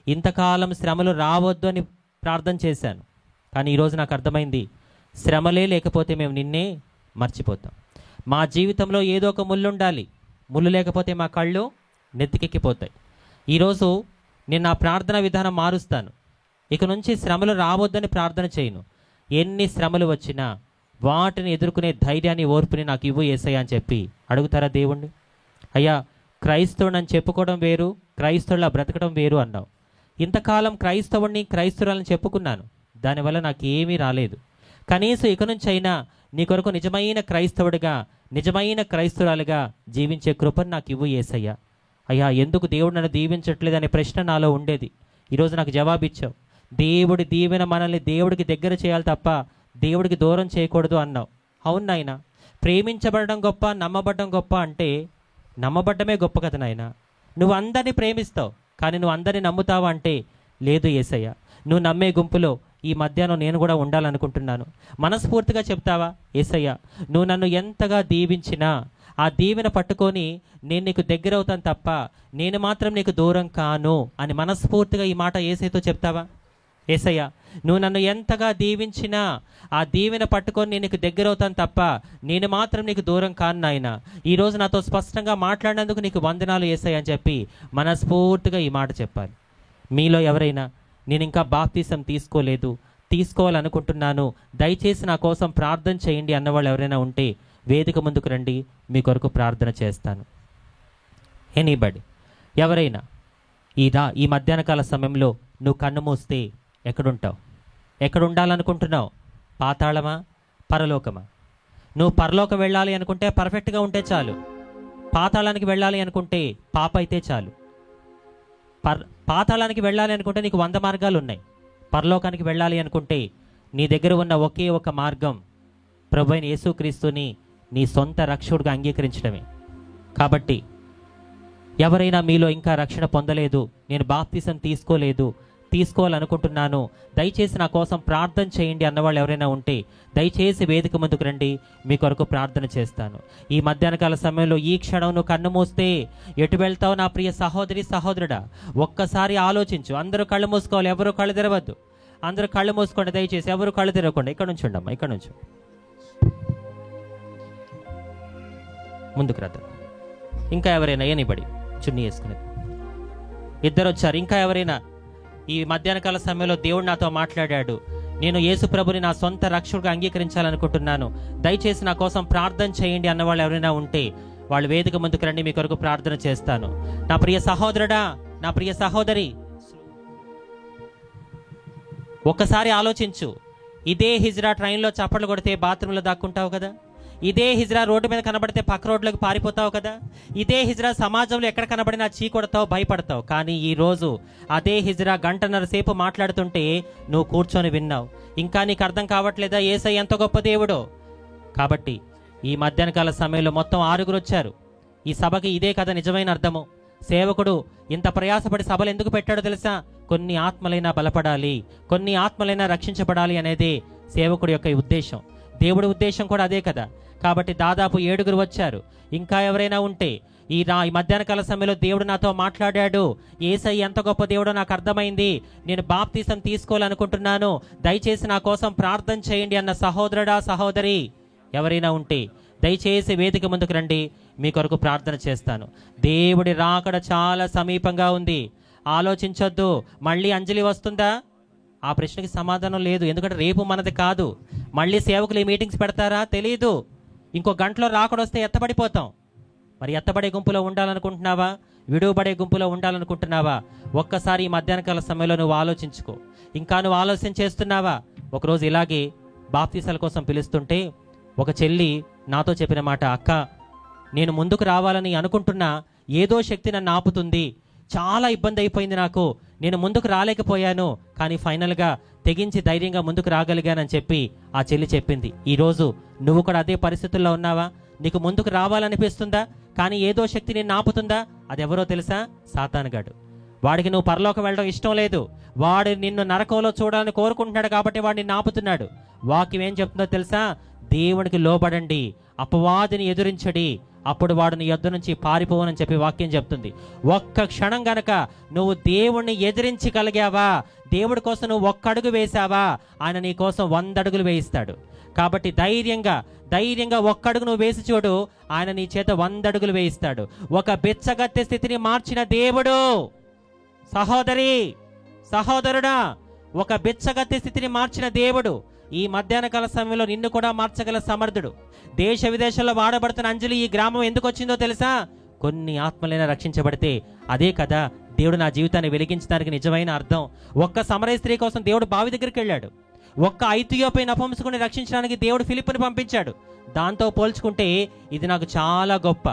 ఇంతకాలం శ్రమలు రావద్దు అని ప్రార్థన చేశాను, కానీ ఈరోజు నాకు అర్థమైంది, శ్రమలే లేకపోతే మేము నిన్నే మర్చిపోతాం. మా జీవితంలో ఏదో ఒక ముళ్ళు ఉండాలి. ముళ్ళు లేకపోతే మా కళ్ళు నెత్తికెక్కిపోతాయి. ఈరోజు నేను నా ప్రార్థన విధానం మారుస్తాను. ఇక నుంచి శ్రమలు రావద్దని ప్రార్థన చేయను. ఎన్ని శ్రమలు వచ్చినా వాటిని ఎదుర్కొనే ధైర్యాన్ని, ఓర్పుని నాకు ఇవ్వు యేసయ్య అని చెప్పి అడుగుతారా దేవుణ్ణి? అయ్యా, క్రైస్తవుడని చెప్పుకోవడం వేరు, క్రైస్తవులా బ్రతకడం వేరు అన్నావు. ఇంతకాలం క్రైస్తవుడిని క్రైస్తవురాలని చెప్పుకున్నాను, దానివల్ల నాకు ఏమీ రాలేదు. కనీసం ఇక నుంచి అయినా నీ కొరకు నిజమైన క్రైస్తవుడిగా, నిజమైన క్రైస్తవురాలుగా జీవించే కృపను నాకు ఇవ్వు యేసయ్య. అయ్యా, ఎందుకు దేవుడు నన్ను దీవించట్లేదు అనే ప్రశ్న నాలో ఉండేది. ఈరోజు నాకు జవాబిచ్చావు. దేవుడి దీవెన మనల్ని దేవుడికి దగ్గర చేయాలి తప్ప దేవుడికి దూరం చేయకూడదు అన్నావు. అవును నాయన, ప్రేమించబడడం గొప్ప, నమ్మబడడం గొప్ప అంటే నమ్మబడ్డమే గొప్ప కదా నాయన. నువ్వు అందరినీ ప్రేమిస్తావు, కానీ నువ్వు అందరినీ నమ్ముతావా అంటే లేదు యేసయ్య. నువ్వు నమ్మే గుంపులో ఈ మధ్యాహ్నం నేను కూడా ఉండాలనుకుంటున్నాను. మనస్ఫూర్తిగా చెప్తావా యేసయ్య, నువ్వు నన్ను ఎంతగా దీవించినా ఆ దీవెన పట్టుకొని నేను నీకు దగ్గర అవుతాను తప్ప నేను మాత్రం నీకు దూరం కాను అని మనస్ఫూర్తిగా ఈ మాట యేసయ్యతో చెప్తావా? యేసయ్య, నువ్వు నన్ను ఎంతగా దీవించినా ఆ దీవెన పట్టుకొని నేను నీకు దగ్గర అవుతాను తప్ప నేను మాత్రం నీకు దూరం కాను నాయన. ఈరోజు నాతో స్పష్టంగా మాట్లాడినందుకు నీకు వందనాలు యేసయ్య అని చెప్పి మనస్ఫూర్తిగా ఈ మాట చెప్పాలి. మీలో ఎవరైనా నేను ఇంకా బాప్తిసం తీసుకోలేదు, తీసుకోవాలనుకుంటున్నాను, దయచేసి నా కోసం ప్రార్థన చేయండి అన్నవాళ్ళు ఎవరైనా ఉంటే వేదిక ముందుకు రండి, మీ కొరకు ప్రార్థన చేస్తాను. ఎనీబడి, ఎవరైనా ఈ మధ్యాహ్న కాల సమయంలో నువ్వు కన్ను మూస్తే ఎక్కడుంటావు? ఎక్కడ ఉండాలనుకుంటున్నావు? పాతాళమా, పరలోకమా? నువ్వు పరలోకం వెళ్ళాలి అనుకుంటే పర్ఫెక్ట్గా ఉంటే చాలు. పాతాళానికి వెళ్ళాలి అనుకుంటే పాప అయితే చాలు. పాతాళానికి వెళ్ళాలి అనుకుంటే నీకు 100 మార్గాలు ఉన్నాయి. పరలోకానికి వెళ్ళాలి అనుకుంటే నీ దగ్గర ఉన్న ఒకే ఒక మార్గం ప్రభువైన యేసుక్రీస్తుని నీ సొంత రక్షకుడిగా అంగీకరించడమే. కాబట్టి ఎవరైనా మీలో ఇంకా రక్షణ పొందలేదు, నేను బాప్తిసం తీసుకోలేదు, తీసుకోవాలనుకుంటున్నాను, దయచేసి నా కోసం ప్రార్థన చేయండి అన్నవాళ్ళు ఎవరైనా ఉంటే దయచేసి వేదిక ముందుకు రండి, మీ కొరకు ప్రార్థన చేస్తాను. ఈ మధ్యాహ్నకాల సమయంలో ఈ క్షణం నువ్వు కన్ను మూస్తే ఎటు వెళ్తావు నా ప్రియ సహోదరి సహోదరుడా? ఒక్కసారి ఆలోచించు. అందరూ కళ్ళు మూసుకోవాలి, ఎవరు కళ్ళు తెరవద్దు. అందరూ కళ్ళు మూసుకోండి దయచేసి, ఎవరు కళ్ళు తెరవకుండా. ఇక్కడ నుంచి ఉండమ్మా, ఇక్కడ నుంచి ముందుకు రాదు. ఇంకా ఎవరైనా ఎనీబడి చున్నీ వేసుకునేది? ఇద్దరు వచ్చారు. ఇంకా ఎవరైనా ఈ మధ్యాహ్నకాల సమయంలో దేవుడు నాతో మాట్లాడాడు, నేను యేసు ప్రభుని నా సొంత రక్షకుడిగా అంగీకరించాలనుకుంటున్నాను, దయచేసి నా కోసం ప్రార్థన చేయండి అన్నవాళ్ళు ఎవరైనా ఉంటే వాళ్ళు వేదిక ముందుకు రండి, మీ కొరకు ప్రార్థన చేస్తాను. నా ప్రియ సహోదరుడా, నా ప్రియ సహోదరి, ఒక్కసారి ఆలోచించు. ఇదే హిజ్రా ట్రైన్లో చప్పట్లు కొడితే బాత్రూంలో దాక్కుంటావు కదా? ఇదే హిజ్రా రోడ్డు మీద కనబడితే పక్క రోడ్లోకి పారిపోతావు కదా? ఇదే హిజ్రా సమాజంలో ఎక్కడ కనబడినా చీకొడతావు, భయపడతావు. కానీ ఈరోజు అదే హిజ్రా 1.5 గంటల సేపు మాట్లాడుతుంటే నువ్వు కూర్చొని విన్నావు. ఇంకా నీకు అర్థం కావట్లేదా యేసయ్య ఎంత గొప్ప దేవుడో? కాబట్టి ఈ మధ్యాహ్నకాల సమయంలో మొత్తం 6 వచ్చారు. ఈ సభకి ఇదే కదా నిజమైన అర్థము. సేవకుడు ఇంత ప్రయాసపడి సభలు ఎందుకు పెట్టాడో తెలుసా? కొన్ని ఆత్మలైనా బలపడాలి, కొన్ని ఆత్మలైనా రక్షించబడాలి అనేది సేవకుడి యొక్క ఉద్దేశం. దేవుడి ఉద్దేశం కూడా అదే కదా. కాబట్టి దాదాపు 7 వచ్చారు. ఇంకా ఎవరైనా ఉంటే ఈ మధ్యాహ్నకాల సమయంలో దేవుడు నాతో మాట్లాడాడు, యేసయ్య ఎంత గొప్ప దేవుడో నాకు అర్థమైంది, నేను బాప్తిసం తీసుకోవాలనుకుంటున్నాను, దయచేసి నా కోసం ప్రార్థన చేయండి అన్న సహోదరుడా సహోదరి ఎవరైనా ఉంటే దయచేసి వేదిక ముందుకు రండి, మీ కొరకు ప్రార్థన చేస్తాను. దేవుడి రాకడ చాలా సమీపంగా ఉంది. ఆలోచించొద్దు, మళ్ళీ అంజలి వస్తుందా? ఆ ప్రశ్నకి సమాధానం లేదు. ఎందుకంటే రేపు మనది కాదు. మళ్ళీ సేవకులు ఈ మీటింగ్స్ పెడతారా తెలీదు. ఇంకో గంటలో రాకడొస్తే ఎత్తబడిపోతాం. మరి ఎత్తబడే గుంపులో ఉండాలనుకుంటున్నావా? విడువబడే గుంపులో ఉండాలనుకుంటున్నావా? ఒక్కసారి ఈ మధ్యాహ్నకాల సమయంలో నువ్వు ఆలోచించుకో. ఇంకా నువ్వు ఆలోచన చేస్తున్నావా? ఒకరోజు ఇలాగే బాప్తీసాల కోసం పిలుస్తుంటే ఒక చెల్లి నాతో చెప్పిన మాట, అక్క నేను ముందుకు రావాలని అనుకుంటున్నా, ఏదో శక్తి నన్ను ఆపుతుంది, చాలా ఇబ్బంది అయిపోయింది నాకు, నేను ముందుకు రాలేకపోయాను, కానీ ఫైనల్గా తెగించి ధైర్యంగా ముందుకు రాగలిగానని చెప్పి ఆ చెల్లి చెప్పింది. ఈరోజు నువ్వు కూడా అదే పరిస్థితుల్లో ఉన్నావా? నీకు ముందుకు రావాలనిపిస్తుందా, కానీ ఏదో శక్తి నిన్ను ఆపుతుందా? అది ఎవరో తెలుసా? సాతానుగాడు. వాడికి నువ్వు పరలోకం వెళ్ళడం ఇష్టం లేదు, వాడు నిన్ను నరకంలో చూడాలని కోరుకుంటున్నాడు కాబట్టి వాడు నిన్ను ఆపుతున్నాడు. వాక్యం ఏం చెప్తుందో తెలుసా? దేవునికి లోబడండి, అపవాదిని ఎదురించడి, అప్పుడు వాడు నీ యొద్ద నుంచి పారిపోవనని చెప్పి వాక్యం చెప్తుంది. ఒక్క క్షణం గనక నువ్వు దేవుణ్ణి ఎదిరించగలిగావా, దేవుడి కోసం నువ్వు ఒక్క అడుగు వేసావా, ఆయన నీ కోసం 100 అడుగులు వేయిస్తాడు. కాబట్టి ధైర్యంగా ఒక్క అడుగు నువ్వు వేసి చూడు, ఆయన నీ చేత 100 అడుగులు వేయిస్తాడు. ఒక బిచ్చగత్తె స్థితిని మార్చిన దేవుడు, సహోదరి సహోదరుడా, ఒక బిచ్చగత్తె స్థితిని మార్చిన దేవుడు ఈ మధ్యాహ్న కాల సమయంలో నిన్ను కూడా మార్చగల సమర్థుడు. దేశ విదేశాల్లో వాడబడుతున్న అంజలి ఈ గ్రామం ఎందుకు వచ్చిందో తెలుసా? కొన్ని ఆత్మలైనా రక్షించబడితే అదే కదా దేవుడు నా జీవితాన్ని వెలిగించడానికి నిజమైన అర్థం. ఒక్క సమరయ స్త్రీ కోసం దేవుడు బావి దగ్గరికి వెళ్ళాడు. ఒక్క ఐతియోపియా నపుంసకుని రక్షించడానికి దేవుడు ఫిలిప్పుని పంపించాడు. దాంతో పోల్చుకుంటే ఇది నాకు చాలా గొప్ప.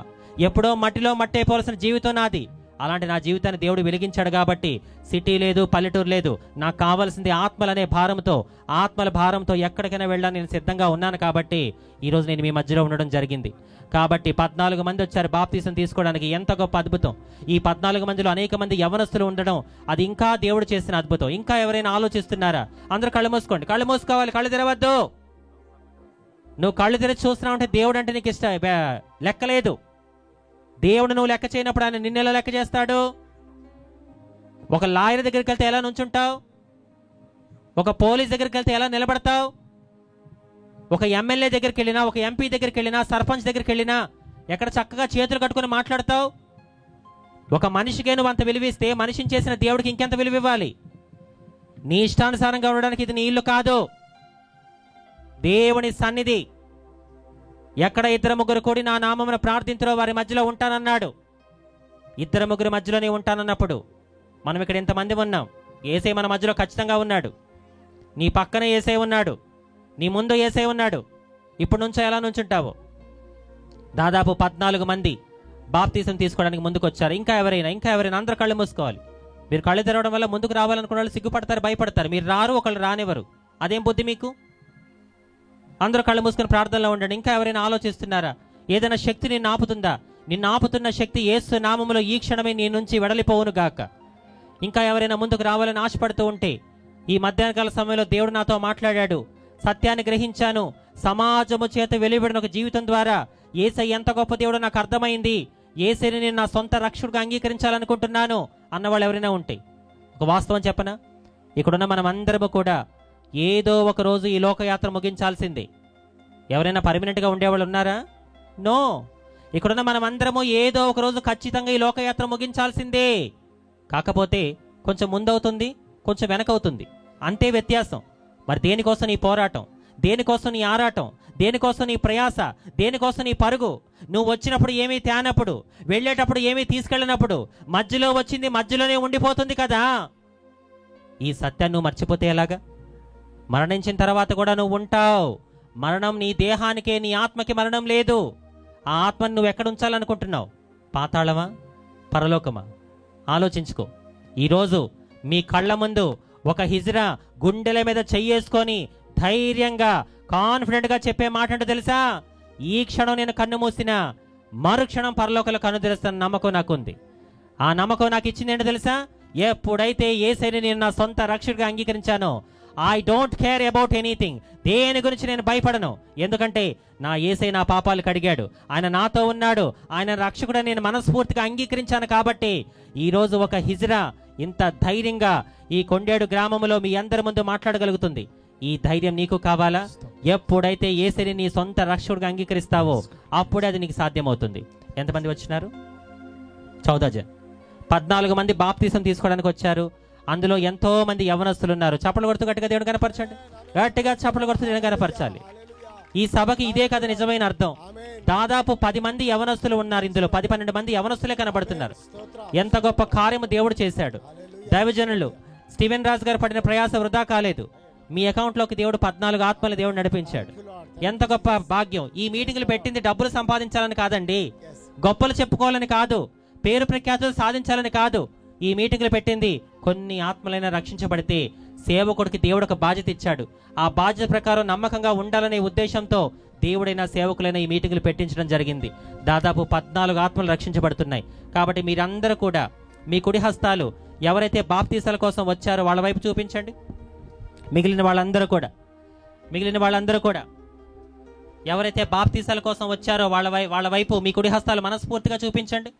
ఎప్పుడో మట్టిలో మట్టైపోవాల్సిన జీవితం నాది. అలాంటి నా జీవితాన్ని దేవుడు వెలిగించాడు కాబట్టి సిటీ లేదు, పల్లెటూరు లేదు, నాకు కావాల్సింది ఆత్మలనే భారంతో, ఆత్మల భారంతో ఎక్కడికైనా వెళ్ళడానికి నేను సిద్ధంగా ఉన్నాను. కాబట్టి ఈరోజు నేను మీ మధ్యలో ఉండడం జరిగింది. కాబట్టి 14 మంది వచ్చారు బాప్తీసం తీసుకోవడానికి. ఎంత గొప్ప అద్భుతం! ఈ 14 మందిలో అనేక మంది యవనస్తులు ఉండడం, అది ఇంకా దేవుడు చేసిన అద్భుతం. ఇంకా ఎవరైనా ఆలోచిస్తున్నారా? అందరూ కళ్ళు మూసుకోండి. కళ్ళు మూసుకోవాలి, కళ్ళు తెరవద్దు. నువ్వు కళ్ళు తెరిచి చూస్తున్నావు అంటే దేవుడు అంటే నీకు ఇష్టం లెక్కలేదు. దేవుడు నువ్వు లెక్క చేయనప్పుడు ఆయన నిన్నెలా లెక్క చేస్తాడు? ఒక లాయర్ దగ్గరికి వెళ్తే ఎలా నుంచుంటావు? ఒక పోలీస్ దగ్గరికి వెళ్తే ఎలా నిలబడతావు? ఒక ఎమ్మెల్యే దగ్గరికి వెళ్ళినా, ఒక ఎంపీ దగ్గరికి వెళ్ళినా, సర్పంచ్ దగ్గరికి వెళ్ళినా ఎక్కడ చక్కగా చేతులు కట్టుకుని మాట్లాడతావు? ఒక మనిషికే నువ్వు అంత విలువిస్తే మనిషిని చేసిన దేవుడికి ఇంకెంత విలువ ఇవ్వాలి? నీ ఇష్టానుసారంగా ఉండడానికి ఇది నీ ఇల్లు కాదు, దేవుని సన్నిధి. ఎక్కడ 2-3 కూడి నా నామమున ప్రార్థించరో వారి మధ్యలో ఉంటానన్నాడు. 2-3 మధ్యలోనే ఉంటానన్నప్పుడు మనం ఇక్కడ ఎంతమంది ఉన్నాం? యేసయ్య మన మధ్యలో ఖచ్చితంగా ఉన్నాడు. నీ పక్కన యేసయ్య ఉన్నాడు, నీ ముందు యేసయ్య ఉన్నాడు. ఇప్పుడు నుంచో ఎలా నుంచుంటావు? దాదాపు 14 మంది బాప్తీసం తీసుకోవడానికి ముందుకు వచ్చారు. ఇంకా ఎవరైనా అందరూ కళ్ళు మూసుకోవాలి. మీరు కళ్ళు తెరవడం వల్ల ముందుకు రావాలనుకున్న వాళ్ళు సిగ్గుపడతారు, భయపడతారు. మీరు రారు, ఒకళ్ళు రానివ్వరు. అదేం బుద్ధి మీకు? అందరూ కళ్ళు మూసుకుని ప్రార్థనలో ఉండండి. ఇంకా ఎవరైనా ఆలోచిస్తున్నారా? ఏదైనా శక్తి నిన్ను ఆపుతుందా? నిన్ను ఆపుతున్న శక్తి యేసు నామములో ఈ క్షణమే నీ నుంచి వెడలిపోవును గాక. ఇంకా ఎవరైనా ముందుకు రావాలని ఆశపడుతూ ఉంటే, ఈ మధ్యాహ్నకాల సమయంలో దేవుడు నాతో మాట్లాడాడు. సత్యాన్ని గ్రహించాను. సమాజము చేత వెలువడిన ఒక జీవితం ద్వారా యేసయ్య ఎంత గొప్ప దేవుడో నాకు అర్థమైంది. యేసయ్యని నేను నా సొంత రక్షకుడిగా అంగీకరించాలనుకుంటున్నాను అన్నవాళ్ళు ఎవరైనా ఉంటే, ఒక వాస్తవం చెప్పనా? ఇక్కడున్న మనం అందరము కూడా ఏదో ఒక రోజు ఈ లోకయాత్ర ముగించాల్సిందే. ఎవరైనా పర్మనెంట్గా ఉండేవాళ్ళు ఉన్నారా? నో. ఇక్కడున్న మనం అందరము ఏదో ఒక రోజు ఖచ్చితంగా ఈ లోకయాత్ర ముగించాల్సిందే. కాకపోతే కొంచెం ముందవుతుంది, కొంచెం వెనకవుతుంది, అంతే వ్యత్యాసం. మరి దేనికోసం నీ పోరాటం? దేనికోసం నీ ఆరాటం? దేనికోసం నీ ప్రయాస? దేనికోసం నీ పరుగు? నువ్వు వచ్చినప్పుడు ఏమీ తేనప్పుడు, వెళ్ళేటప్పుడు ఏమీ తీసుకెళ్ళినప్పుడు, మధ్యలో వచ్చింది మధ్యలోనే ఉండిపోతుంది కదా. ఈ సత్యాన్ని నువ్వు మర్చిపోతే ఎలాగా? మరణించిన తర్వాత కూడా నువ్వు ఉంటావు. మరణం నీ దేహానికే, నీ ఆత్మకి మరణం లేదు. ఆ ఆత్మను నువ్వు ఎక్కడ ఉంచాలనుకుంటున్నావు? పాతాళమా, పరలోకమా? ఆలోచించుకో. ఈరోజు మీ కళ్ళ ముందు ఒక హిజ్రా గుండెల మీద చెయ్యేసుకొని ధైర్యంగా కాన్ఫిడెంట్గా చెప్పే మాట అంటే తెలుసా? ఈ క్షణం నేను కన్ను మూసినా మరుక్షణం పరలోకంలో కన్ను తెరుస్తున్న నమ్మకం నాకుంది. ఆ నమ్మకం నాకు ఇచ్చింది ఏంటో తెలుసా? ఎప్పుడైతే యేసయ్యని నేను నా సొంత రక్షకుడిగా అంగీకరించానో, I don't care about anything. దేని గురించి నేను భయపడను. ఎందుకంటే నా యేసయ్య నా పాపాలు కడిగాడు, ఆయన నాతో ఉన్నాడు, ఆయన రక్షకుడు నేను మనస్ఫూర్తిగా అంగీకరించాను. కాబట్టి ఈరోజు ఒక హిజ్రా ఇంత ధైర్యంగా ఈ కొండేడు గ్రామంలో మీ అందరి ముందు మాట్లాడగలుగుతుంది. ఈ ధైర్యం నీకు కావాలా? ఎప్పుడైతే యేసయ్యని నీ సొంత రక్షకుడిగా అంగీకరిస్తావో అప్పుడే అది నీకు సాధ్యమవుతుంది. ఎంతమంది వచ్చినారు? 14 జన్. 14 మంది బాప్తీసం తీసుకోవడానికి వచ్చారు. అందులో ఎంతో మంది యవనస్తులు ఉన్నారు. చప్పలు కొడుతూ గట్టిగా దేవుడు కనపరచండి. గట్టిగా చప్పలు కొడుతూ దేవుడు కనపరచాలి. ఈ సభకి ఇదే కదా నిజమైన అర్థం. దాదాపు 10 మంది యవనస్తులు ఉన్నారు. ఇందులో 10-12 మంది యవనస్తులే కనబడుతున్నారు. ఎంత గొప్ప కార్యము దేవుడు చేశాడు. దైవజనులు స్టీవెన్ రాజు గారు పడిన ప్రయాస వృధా కాలేదు. మీ అకౌంట్లోకి దేవుడు 14 ఆత్మల దేవుడు నడిపించాడు. ఎంత గొప్ప భాగ్యం. ఈ మీటింగులు పెట్టింది డబ్బులు సంపాదించాలని కాదండి, గొప్పలు చెప్పుకోవాలని కాదు, పేరు ప్రఖ్యాతులు సాధించాలని కాదు. ఈ మీటింగులు పెట్టింది కొన్ని ఆత్మలైనా రక్షించబడితే సేవకుడికి దేవుడు ఒక బాధ్యత ఇచ్చాడు. ఆ బాధ్యత ప్రకారం నమ్మకంగా ఉండాలనే ఉద్దేశంతో దేవుడైనా సేవకులైనా ఈ మీటింగులు పెట్టించడం జరిగింది. దాదాపు 14 ఆత్మలు రక్షించబడుతున్నాయి. కాబట్టి మీరందరూ కూడా మీ కుడి హస్తాలు ఎవరైతే బాప్తీసాల కోసం వచ్చారో వాళ్ళ వైపు చూపించండి. మిగిలిన వాళ్ళందరూ కూడా ఎవరైతే బాప్తీసాల కోసం వచ్చారో వాళ్ళ వైపు మీ కుడి హస్తాలు మనస్ఫూర్తిగా చూపించండి.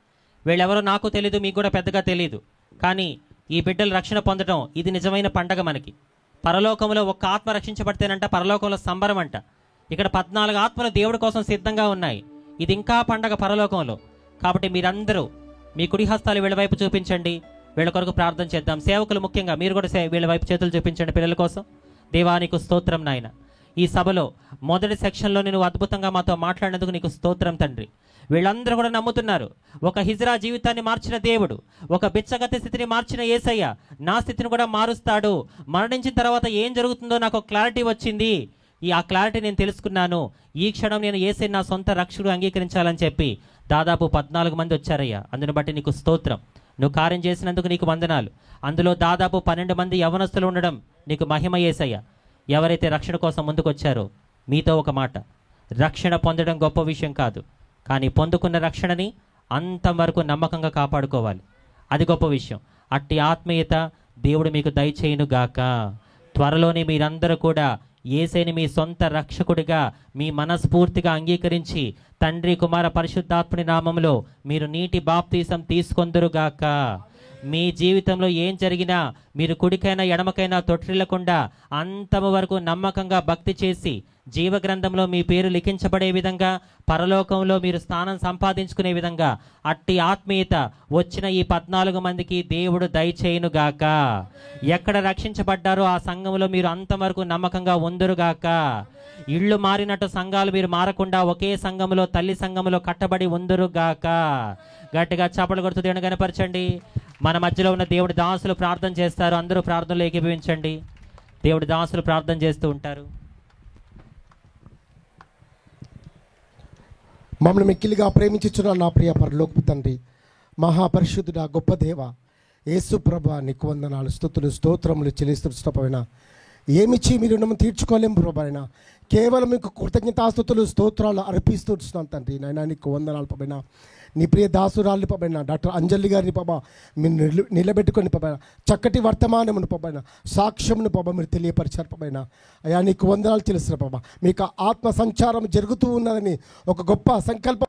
వీళ్ళెవరో నాకు తెలీదు, మీకు కూడా పెద్దగా తెలియదు. కానీ ఈ బిడ్డలు రక్షణ పొందడం ఇది నిజమైన పండగ. మనకి పరలోకంలో ఒక్క ఆత్మ రక్షించబడితేనంట పరలోకంలో సంబరం అంట. ఇక్కడ 14 ఆత్మలు దేవుడి కోసం సిద్ధంగా ఉన్నాయి. ఇది ఇంకా పండగ పరలోకంలో. కాబట్టి మీరందరూ మీ కుడి హస్తాలు వీళ్ళ వైపు చూపించండి. వీళ్ళ కొరకు ప్రార్థన చేద్దాం. సేవకులు ముఖ్యంగా మీరు కూడా వీళ్ళ వైపు చేతులు చూపించండి పిల్లల కోసం. దేవానికి స్తోత్రం నాయన. ఈ సభలో మొదటి సెక్షన్లో నువ్వు అద్భుతంగా మాతో మాట్లాడినందుకు నీకు స్తోత్రం తండ్రి. వీళ్ళందరూ కూడా నమ్ముతున్నారు, ఒక హిజ్రా జీవితాన్ని మార్చిన దేవుడు, ఒక బిచ్చగతి స్థితిని మార్చిన యేసయ్య నా స్థితిని కూడా మారుస్తాడు. మరణించిన తర్వాత ఏం జరుగుతుందో నాకు క్లారిటీ వచ్చింది. ఆ క్లారిటీ నేను తెలుసుకున్నాను. ఈ క్షణం నేను యేసయ్య నా సొంత రక్షకుడు అంగీకరించాలని చెప్పి దాదాపు 14 మంది వచ్చారయ్యా. అందుని బట్టి నీకు స్తోత్రం. నువ్వు కార్యం చేసినందుకు నీకు వందనాలు. అందులో దాదాపు 12 మంది యవనస్తులు ఉండడం నీకు మహిమ యేసయ్య. ఎవరైతే రక్షణ కోసం ముందుకు వచ్చారో మీతో ఒక మాట, రక్షణ పొందడం గొప్ప విషయం కాదు, కానీ పొందుకున్న రక్షణని అంతవరకు నమ్మకంగా కాపాడుకోవాలి. అది గొప్ప విషయం. అట్టి ఆత్మీయత దేవుడు మీకు దయచేయును గాక. త్వరలోనే మీరందరూ కూడా యేసయ్యని మీ సొంత రక్షకుడిగా మీ మనస్ఫూర్తిగా అంగీకరించి తండ్రి కుమార పరిశుద్ధాత్ముని నామములో మీరు నీటి బాప్తీసం తీసుకొందురుగాక. మీ జీవితంలో ఏం జరిగినా మీరు కుడికైనా ఎడమకైనా తొట్టిల్లకుండా అంతము వరకు నమ్మకంగా భక్తి చేసి జీవగ్రంథంలో మీ పేరు లిఖించబడే విధంగా పరలోకంలో మీరు స్థానం సంపాదించుకునే విధంగా అట్టి ఆత్మీయత వచ్చిన ఈ 14 మందికి దేవుడు దయచేయునుగాక. ఎక్కడ రక్షించబడ్డారో ఆ సంఘంలో మీరు అంతవరకు నమ్మకంగా ఉందురుగాక. ఇళ్ళు మారినట్టు సంఘాలు మీరు మారకుండా ఒకే సంఘములో తల్లి సంఘములో కట్టబడి ఉందురుగాక. గట్టిగా చప్పట్లు కొడుతూ దేవుని గణపరచండి. మన మధ్యలో ఉన్న దేవుడి దాసులు ప్రార్థన చేస్తారు. అందరూ ప్రార్థనలో ఏకీభవించండి. దేవుడి దాసులు ప్రార్థన చేస్తూ ఉంటారు. మమ్మల్ని మిక్కిలిగా ప్రేమించుచున్న నా ప్రియ పరలోకపు తండ్రి, మహాపరిశుద్ధుడా, గొప్ప దేవ యేసు ప్రభా, నీకు వందనాలు, స్తుతులు, స్తోత్రములు చెల్లిస్తున్న ఏమిచ్చి మీరు రుణము తీర్చుకోలేము ప్రభైనా. కేవలం మీకు కృతజ్ఞతాస్తుతులు స్తోత్రాలు అర్పిస్తున్నాను తండ్రి. నాయనా నీకు వందనాలు ప్రభైనా. నీ ప్రియ దాసురాలు పబైనా డాక్టర్ అంజలి గారిని పబా మీరు నిలబెట్టుకొని పబైనా చక్కటి వర్తమానమును పబైనా సాక్ష్యమును పబా మీరు తెలియపరిచారు పబైనా. అయ్యా నీకు వందనాలు తెలుస్తున్న పబా. మీకు ఆత్మ సంచారం జరుగుతూ ఉన్నదని ఒక గొప్ప సంకల్పం